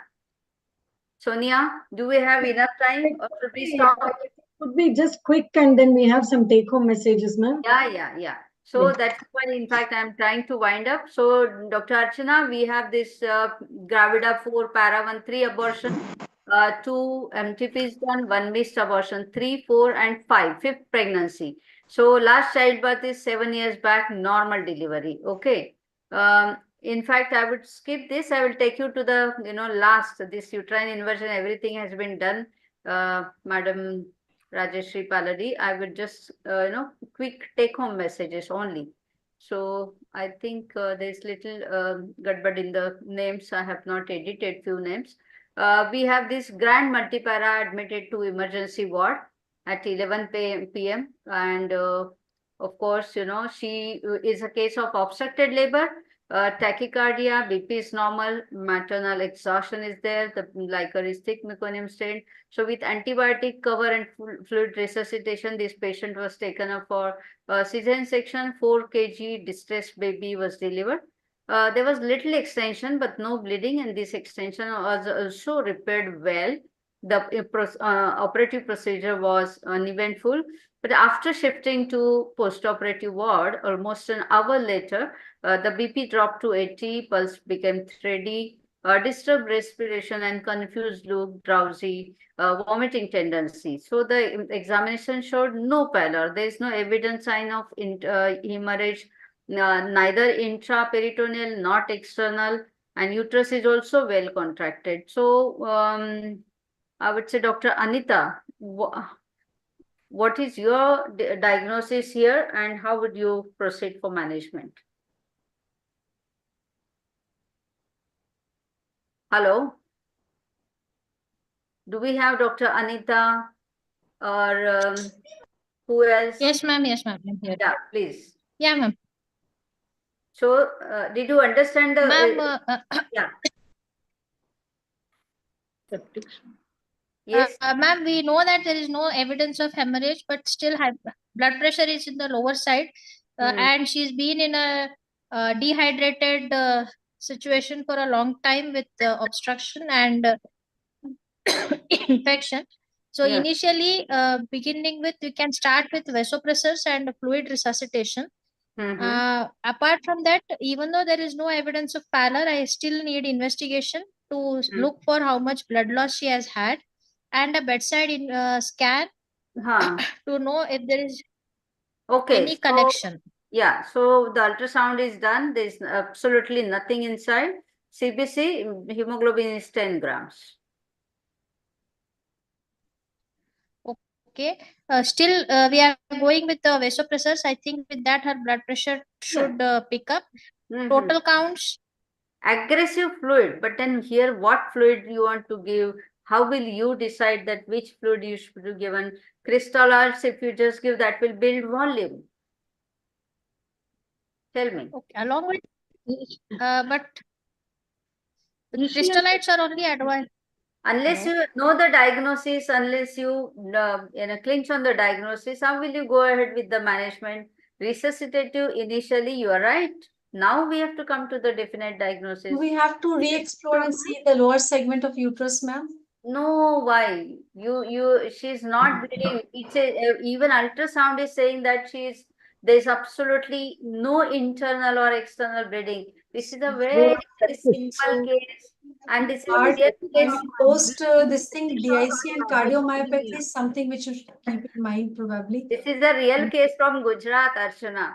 Sonia, do we have enough time or should we stop? It could be just quick and then we have some take-home messages, ma'am. Yeah. So that's why, in fact, I'm trying to wind up. So, Dr. Archana, we have this Gravida 4 Para 1 3 abortion, 2 MTPs done, 1 missed abortion, 3, 4, and 5, 5th pregnancy. So last childbirth is 7 years back, normal delivery. Okay. In fact, I would skip this. I will take you to the last, this uterine inversion. Everything has been done, Madam Rajeshri Paladi. I would just quick take home messages only. So I think there's little gadbad in the names. I have not edited few names. We have this grand multipara admitted to emergency ward at 11 p.m. and of course, she is a case of obstructed labor. Tachycardia, BP is normal, maternal exhaustion is there, the liquor is thick, meconium strain. So with antibiotic cover and fluid resuscitation, this patient was taken up for cesarean section. 4 kg distressed baby was delivered. There was little extension but no bleeding, and this extension was also repaired well. The operative procedure was uneventful, but after shifting to post-operative ward, almost an hour later, the BP dropped to 80, pulse became steady, disturbed respiration and confused look, drowsy, vomiting tendency. So the examination showed no pallor. There is no evident sign of hemorrhage, neither intraperitoneal, not external, and uterus is also well contracted. So I would say, Dr. Anita, what is your diagnosis here and how would you proceed for management? Hello? Do we have Dr. Anita or who else? Yes, ma'am. Yes, ma'am. I'm here. Yeah, please. Yeah, ma'am. So, did you understand the... Ma'am, yeah. Yes. Ma'am, we know that there is no evidence of hemorrhage, but still blood pressure is in the lower side, and she's been in a dehydrated situation for a long time with obstruction and infection. So initially, beginning with, we can start with vasopressors and fluid resuscitation. Apart from that, even though there is no evidence of pallor, I still need investigation to look for how much blood loss she has had, and a bedside scan to know if there is any collection. Yeah, so the ultrasound is done. There is absolutely nothing inside. CBC, hemoglobin is 10 grams. Okay. Still, we are going with the vasopressors. I think with that, her blood pressure should pick up. Total counts. Aggressive fluid, but then here, what fluid you want to give? How will you decide that which fluid you should be given? Crystallars, if you just give, that will build volume. Tell me. Okay. Along with, but the crystallites are only advised. Unless you know the diagnosis, unless you clinch on the diagnosis, how will you go ahead with the management? Resuscitative, initially, you are right. Now we have to come to the definite diagnosis. We have to re-explore and see the lower segment of uterus, ma'am. No, why? She's not bleeding. It's even ultrasound is saying that there's absolutely no internal or external bleeding. This is a very simple case. And this is a real case. Post this thing, DIC and cardiomyopathy is something which you should keep in mind probably. This is the real case from Gujarat, Archana.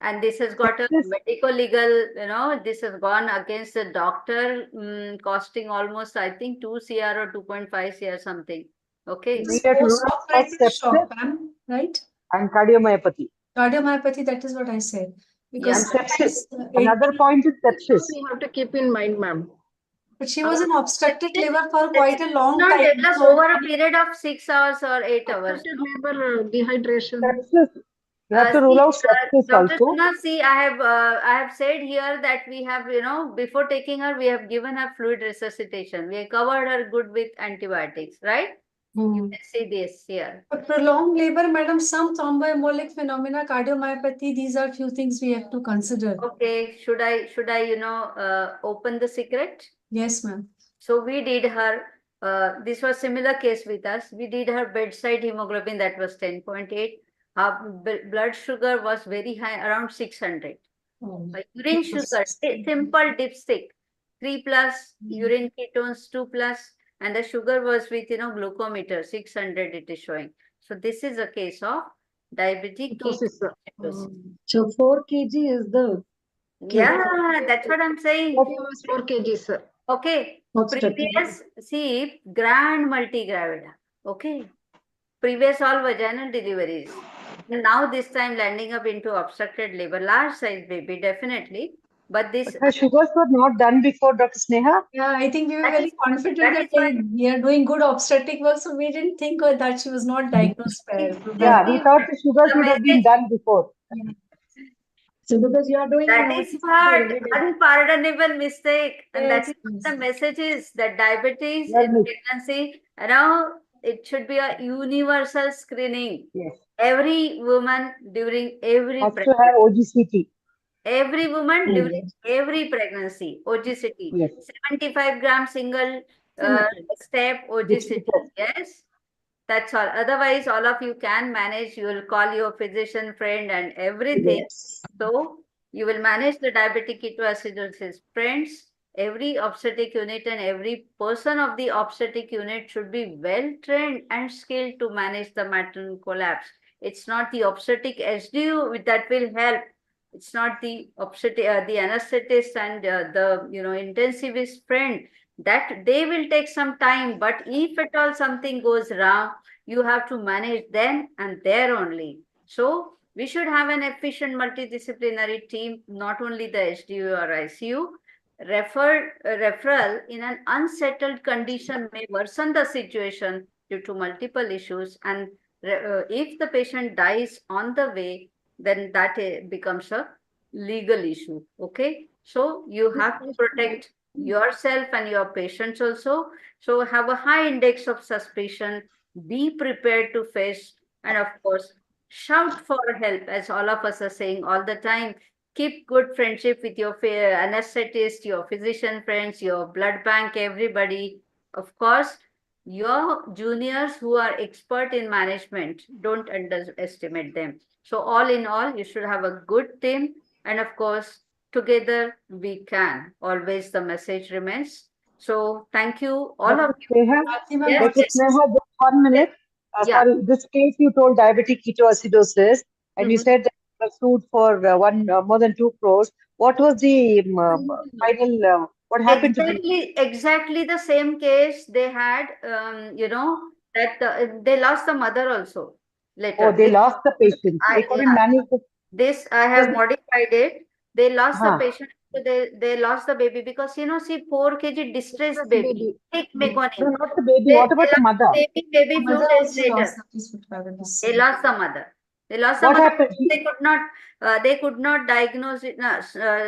And this has got a medical legal, this has gone against the doctor, costing almost, I think, 2 CR or 2.5 CR something. Okay. It was post-operative shock, ma'am, right? And cardiomyopathy. Cardiomyopathy, that is what I said. Because And sepsis. sometimes, Another point is sepsis. We have to keep in mind, ma'am. But she was in obstetric labor for quite a long Not time. develop So over a period of 6 hours or 8 hours. Labor, dehydration. Sepsis. You have to rule out sepsis Dr. also. Suna, see, I have said here that we have, you know, before taking her, we have given her fluid resuscitation. We have covered her good with antibiotics, right? You can see this here. But prolonged labor, madam, some thromboembolic phenomena, cardiomyopathy, these are few things we have to consider. Okay, should I, you know, open the secret? Yes, ma'am. So we did her, this was similar case with us. We did her bedside hemoglobin that was 10.8. Her blood sugar was very high, around 600. Urine sugar, simple dipstick, 3+, urine ketones 2+, and the sugar was with, you know, glucometer, 600 it is showing. So this is a case of diabetic ketosis. So 4 kg is the... Yeah, that's what I'm saying. 4 kg, sir. Okay. Obstetric. Previous, see, grand multigravida. Okay. Previous all vaginal deliveries. Now this time landing up into obstructed labor, large size baby, definitely. But this... Her sugars were not done before, Dr. Sneha? Yeah, I think we were very confident that we are doing good obstetric work, so we didn't think that she was not diagnosed well. Yeah, we thought the sugars would have been done before. So because you are doing... That is what unpardonable mistake. And that is what the message is, that diabetes in pregnancy, you know, it should be a universal screening. Yes. Every woman during every Has to pregnancy. have OGCT. Every woman during every pregnancy, OGCT. Yes. 75 gram single step OGCT. Yes. That's all. Otherwise, all of you can manage. You will call your physician friend and everything. Yes. So you will manage the diabetic ketoacidosis. Friends, every obstetric unit and every person of the obstetric unit should be well trained and skilled to manage the maternal collapse. It's not the obstetric SDU that will help. It's not the obstetric, the anesthetist and the, you know, intensivist friend. That they will take some time, but if at all something goes wrong, you have to manage then and there only. So we should have an efficient multidisciplinary team, not only the SDU or ICU. Referral in an unsettled condition may worsen the situation due to multiple issues, and if the patient dies on the way, then that becomes a legal issue. Okay, so you have to protect yourself and your patients also. So have a high index of suspicion, be prepared to face, and of course shout for help, as all of us are saying all the time. Keep good friendship with your anesthetist, your physician friends, your blood bank, everybody. Of course, your juniors who are expert in management, don't underestimate them. So all in all, you should have a good team, and of course together we can. Always the message remains. So thank you, all of you. Dr. Sneha, just 1 minute. Sorry, this case you told diabetic ketoacidosis, and you said that you were sued for more than 2 crores. What was the final? What happened to them? Exactly the same case they had. You know that they lost the mother also later. Oh, they lost the patient. They couldn't manage the... This I have modified it. They lost the patient. So they lost the baby because, you know, see, 4 kg distressed baby. No, not the baby. What about the mother? Baby few days later. They lost the mother. They lost the What mother. happened? They could not diagnose it. No,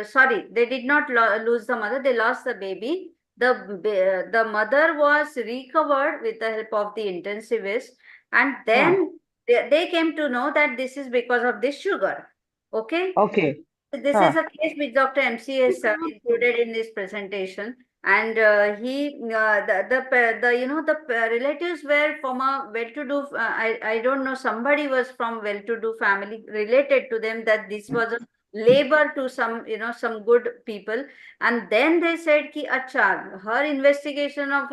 sorry, they did not lose the mother. They lost the baby. The mother was recovered with the help of the intensivist, and then they came to know that this is because of this sugar. Okay. Okay. This is a case which Dr. MC has included in this presentation, and the you know, the relatives were from a well-to-do. I don't know, somebody was from well-to-do family related to them, that this was a labor to some, some good people. And then they said ki acha, her investigation of,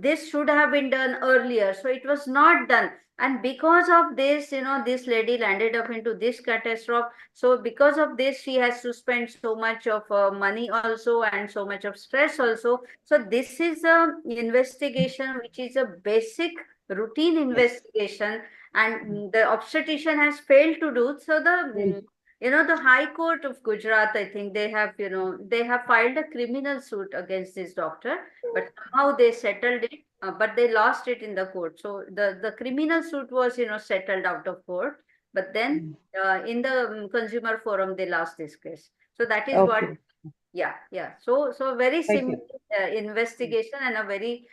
this should have been done earlier, so it was not done. And because of this, this lady landed up into this catastrophe. So because of this, she has to spend so much of money also, and so much of stress also. So this is a investigation which is a basic routine investigation, and the obstetrician has failed to do. So the High Court of Gujarat, I think they have, they have filed a criminal suit against this doctor, but somehow they settled it, but they lost it in the court. So the criminal suit was, settled out of court, but then in the consumer forum, they lost this case. So that is what, Okay. yeah. So very Thank you. simple investigation, and a very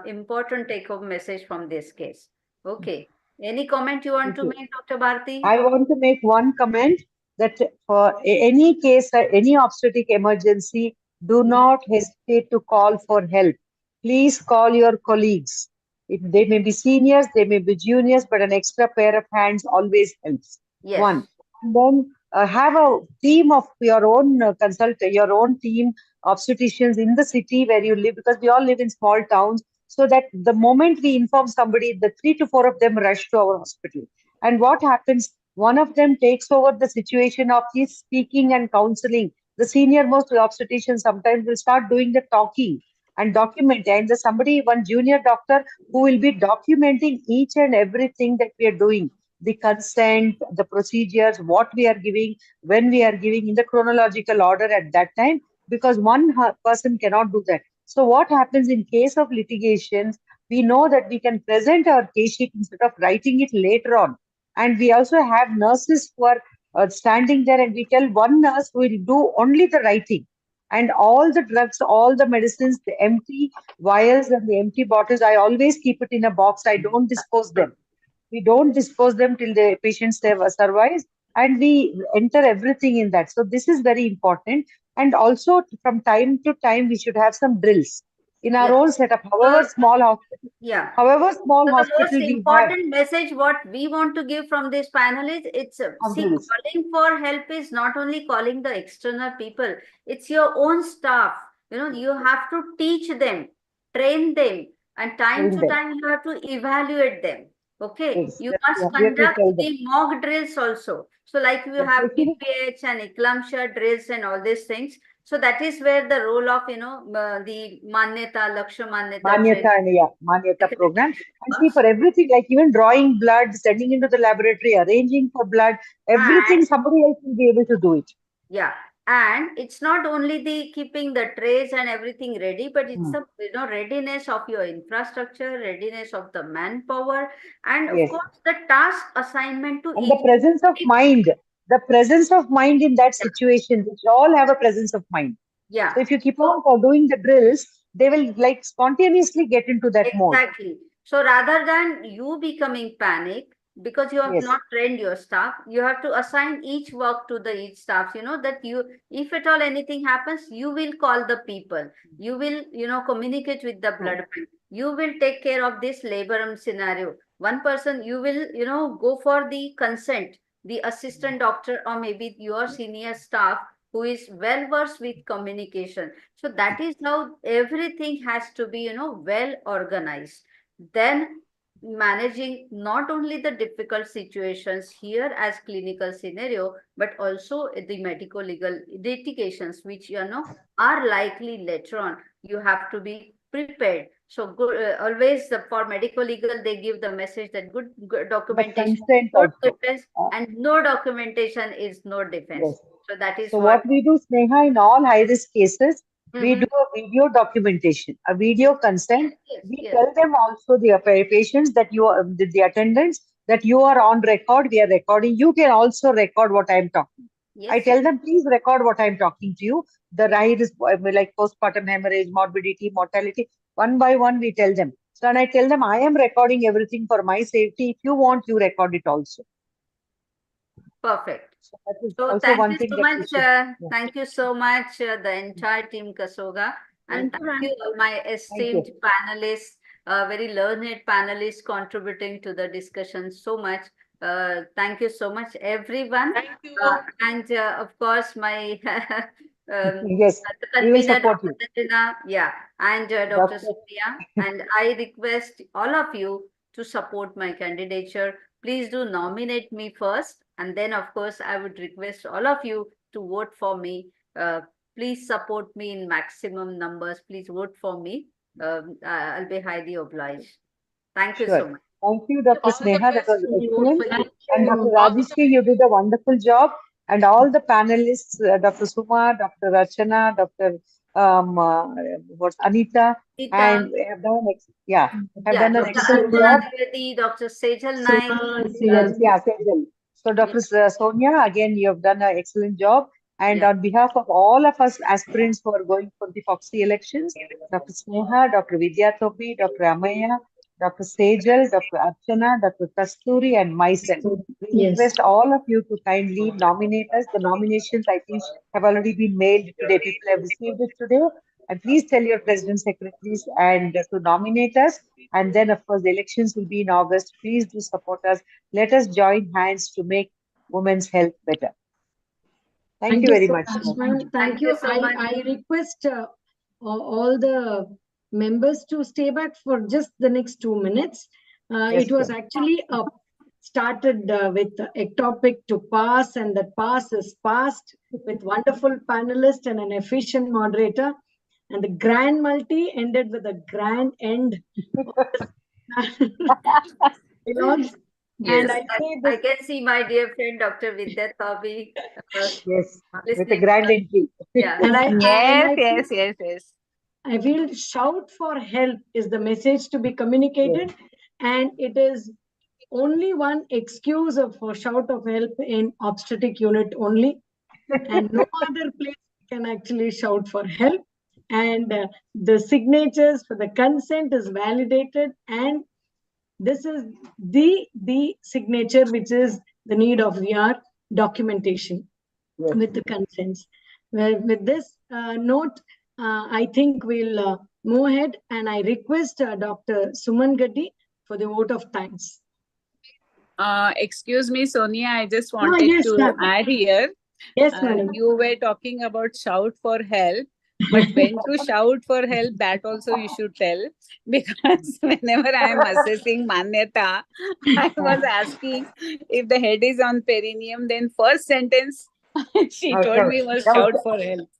important take-home message from this case. Okay. Any comment you want Thank to you. make, Dr. Bharti? I want to make one comment that for any case, any obstetric emergency, do not hesitate to call for help. Please call your colleagues. They may be seniors, they may be juniors, but an extra pair of hands always helps. Yes. One. And then have a team of your own your own team obstetricians in the city where you live, because we all live in small towns, so that the moment we inform somebody, the 3 to 4 of them rush to our hospital. And what happens? One of them takes over the situation of his speaking and counseling. The senior most obstetrician sometimes will start doing the talking and documenting. And there's one junior doctor who will be documenting each and everything that we are doing, the consent, the procedures, what we are giving, when we are giving, in the chronological order at that time, because one person cannot do that. So what happens in case of litigations, we know that we can present our case sheet instead of writing it later on. And we also have nurses who are standing there, and we tell one nurse who will do only the writing. And all the drugs, all the medicines, the empty vials and the empty bottles, I always keep it in a box. I don't dispose them. We don't dispose them till the patient survives, and we enter everything in that. So this is very important. And also from time to time, we should have some drills in our own setup, however small hospital. Yeah. However small So the hospital most we have. important message what we want to give from this panel is, it's see, drills. calling for help is not only calling the external people, it's your own staff. You have to teach them, train them, and time to time you have to evaluate them. Okay, Yes, you yes, must we have to conduct tell them. the mock drills also. So like you have PPH and eclampsia drills and all these things. So that is where the role of, the Manyata, Laksha Manyata. Manyata and Manyata program. And see, for everything, like even drawing blood, sending into the laboratory, arranging for blood, everything, somebody else will be able to do it. Yeah. And it's not only the keeping the trays and everything ready, but it's the readiness of your infrastructure, readiness of the manpower, and of course the task assignment to And each. the presence of mind. The presence of mind in that situation, which all have a presence of mind. Yeah. So if you keep on doing the drills, they will like spontaneously get into that mode. Exactly. So rather than you becoming panic, because you have not trained your staff, you have to assign each work to the each staff, that you, if at all anything happens, you will call the people, you will, communicate with the blood bank, you will take care of this labor scenario. One person, you will, go for the consent, the assistant doctor, or maybe your senior staff who is well versed with communication. So that is how everything has to be, well organized. Then managing not only the difficult situations here as clinical scenario, but also the medical legal litigations, which are likely later on. You have to be prepared. So good, always for medical legal, they give the message that good documentation is good defense, and no documentation is no defense. So that is So what we do, Sneha, in all high-risk cases, we do a video documentation, a video consent. We tell them also, the patients, that you are, the attendants, that you are on record, we are recording. You can also record what I am talking. I tell them, please record what I am talking to you. The right is like postpartum hemorrhage, morbidity, mortality. One by one, we tell them. So, and I tell them, I am recording everything for my safety. If you want, you record it also. Perfect. So thank you so much. Thank you so much, the entire team KSOGA, and thank you all my esteemed panelists, very learned panelists contributing to the discussion so much. Thank you so much, everyone. Thank you. And of course, my Yes, we will convener, support Dr. you. Rajana, yeah, and Dr. Doctor. Sonia. And I request all of you to support my candidature. Please do nominate me first. And then, of course, I would request all of you to vote for me. Please support me in maximum numbers. Please vote for me. I'll be highly obliged. Thank you so Sure. much. Thank you, Dr. All the Sneha. That best. was We vote for excellent. you. And Dr. All the Rajeshri, you did a wonderful job. And all the panelists, Dr. Suma, Dr. Rachana, Dr. What's Anita, and have done have done an Dr. excellent Archana job. Dwivedi, Dr. Sejal Naik. Yes, Sejal. So, Dr. Sonia, again, you have done an excellent job. And on behalf of all of us aspirants who are going for the Foxy elections, Dr. Sneha, Dr. Vidya Topi, Dr. Amaya, Dr. Sejal, Dr. Archana, Dr. Kasturi, and myself. We request all of you to kindly nominate us. The nominations, I think, have already been mailed today. People have received it today. And please tell your president secretaries and to nominate us. And then, of course, the elections will be in August. Please do support us. Let us join hands to make women's health better. Thank you very so much. ma'am. Thank you. I request all the members to stay back for just the next 2 minutes. Yes, It was sure. actually started with ectopic to pass, and that pass is passed with wonderful panelists and an efficient moderator. And the grand multi ended with a grand end. Yes, And I can see my dear friend Dr. Vidya Tabi. Yes, with a listening grand to us. entry. Yeah. And Yes. I feel shout for help is the message to be communicated, and it is only one excuse for shout of help in obstetric unit only, and no other place can actually shout for help. And the signatures for the consent is validated, and this is the signature which is the need of our documentation with the consents. Well, with this note, I think we'll move ahead, and I request Dr. Suman Gaddi for the vote of thanks. Excuse me, Sonia, I just wanted to add here. Yes, madam. You were talking about shout for help, but when to shout for help, that also you should tell. Because whenever I am assessing Manyata, I was asking if the head is on perineum, then first sentence she told me was shout for help.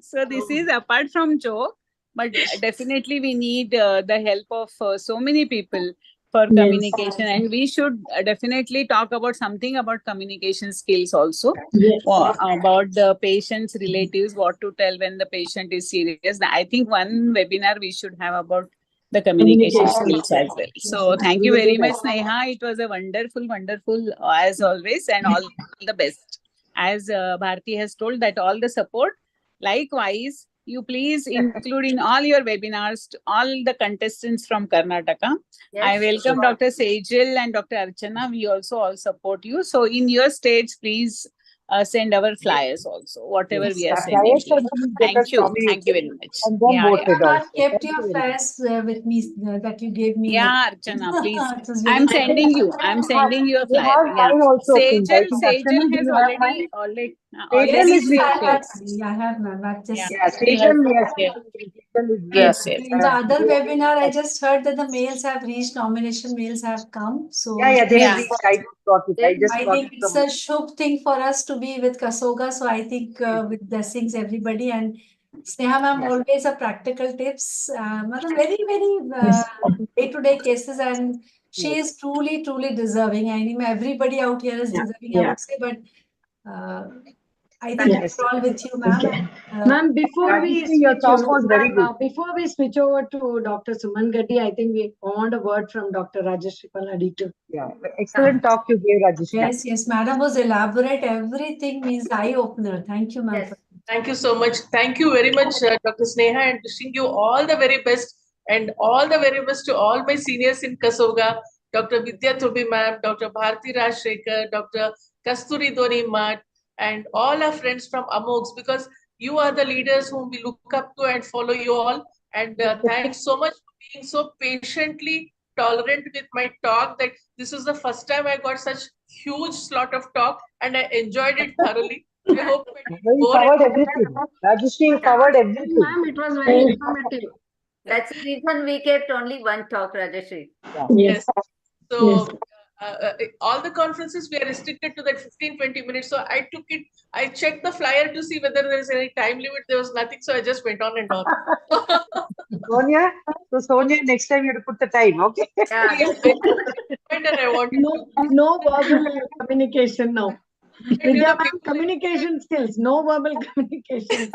So this is apart from joke, but definitely we need the help of so many people for communication, and we should definitely talk about something about communication skills also. About the patient's relatives, what to tell when the patient is serious. I think one webinar we should have about the communication skills as well. So thank you very much, Sneha. It was a wonderful as always, and all the best. As Bharti has told, that all the support. Likewise, you please include in all your webinars to all the contestants from Karnataka. Yes, I welcome Dr. Sejal and Dr. Archana. We also all support you. So in your states, please send our flyers also, whatever we are sending. Thank you. Thank you very much. And then voted I also. kept your flyers with me that you gave me. Yeah, Archana, please. It was very I'm sending you. I'm sending you a flyer. Yeah. Sejal has already Sejal is I have, ma'am. I've just. Yes. In the other webinar, I just heard that the mails have reached, nomination mails have come. So they have reached. I got it. I just got think it's a shubh thing for us to be with KSOGA. So I think with blessings everybody, and Sneha ma'am always a practical tips. Very day-to-day cases, and she is truly deserving. I mean, everybody out here is deserving, I would say, but I think we're all with you, ma'am. Ma'am, before we switch over to Dr. Suman Gaddi, I think we want a word from Dr. Rajeshri Paladi too. Yeah, excellent talk you gave, Rajeshri. Yes, madam was elaborate. Everything means eye-opener. Thank you, ma'am. Thank you so much. Thank you very much, Dr. Sneha, and wishing you all the very best, and all the very best to all my seniors in KSOGA, Dr. Vidya Tobi ma'am, Dr. Bharti Rajshekar, Dr. Kasturi Doni Mat, and all our friends from AMOGS, because you are the leaders whom we look up to and follow you all. And thanks so much for being so patiently tolerant with my talk that this is the first time I got such huge slot of talk and I enjoyed it thoroughly. I hope You covered everything. Rajeshri, you covered everything. Ma'am, it was very informative. That's the reason we kept only one talk, Rajeshri. Yes. So all the conferences we are restricted to that 15-20 minutes. So I took it, I checked the flyer to see whether there is any time limit. There was nothing, so I just went on and on. Sonia, next time you have to put the time, okay? Yeah, yes, and I want no verbal communication now. Vidya ma'am, communication skills, no verbal communication.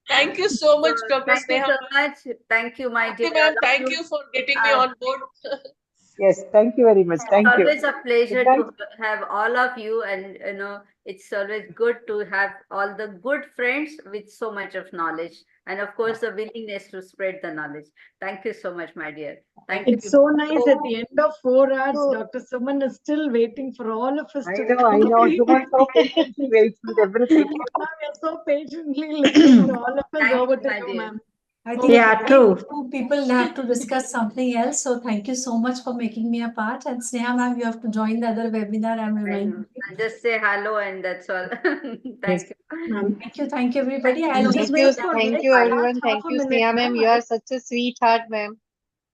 Thank you so much, Dr. Thank you so much. Thank you, my dear. Ma'am, thank you for getting me on board. Yes, thank you very much. Thank you. It's always a pleasure to have all of you, and it's always good to have all the good friends with so much of knowledge, and of course the willingness to spread the knowledge. Thank you so much, my dear. Thank you. It's so nice at the end of 4 hours, Dr. Suman is still waiting for all of us to I know. Suman so patiently waits with everything. We are so patiently listening to all of us. Over to you, ma'am. I think two people have to discuss something else. So thank you so much for making me a part. And Sneha ma'am, you have to join the other webinar. I'm reminding you. And just say hello and that's all. Thank you. Thank you, everybody. I'll just Thank you, everyone. Thank you, Sneha ma'am. You are such a sweetheart, ma'am.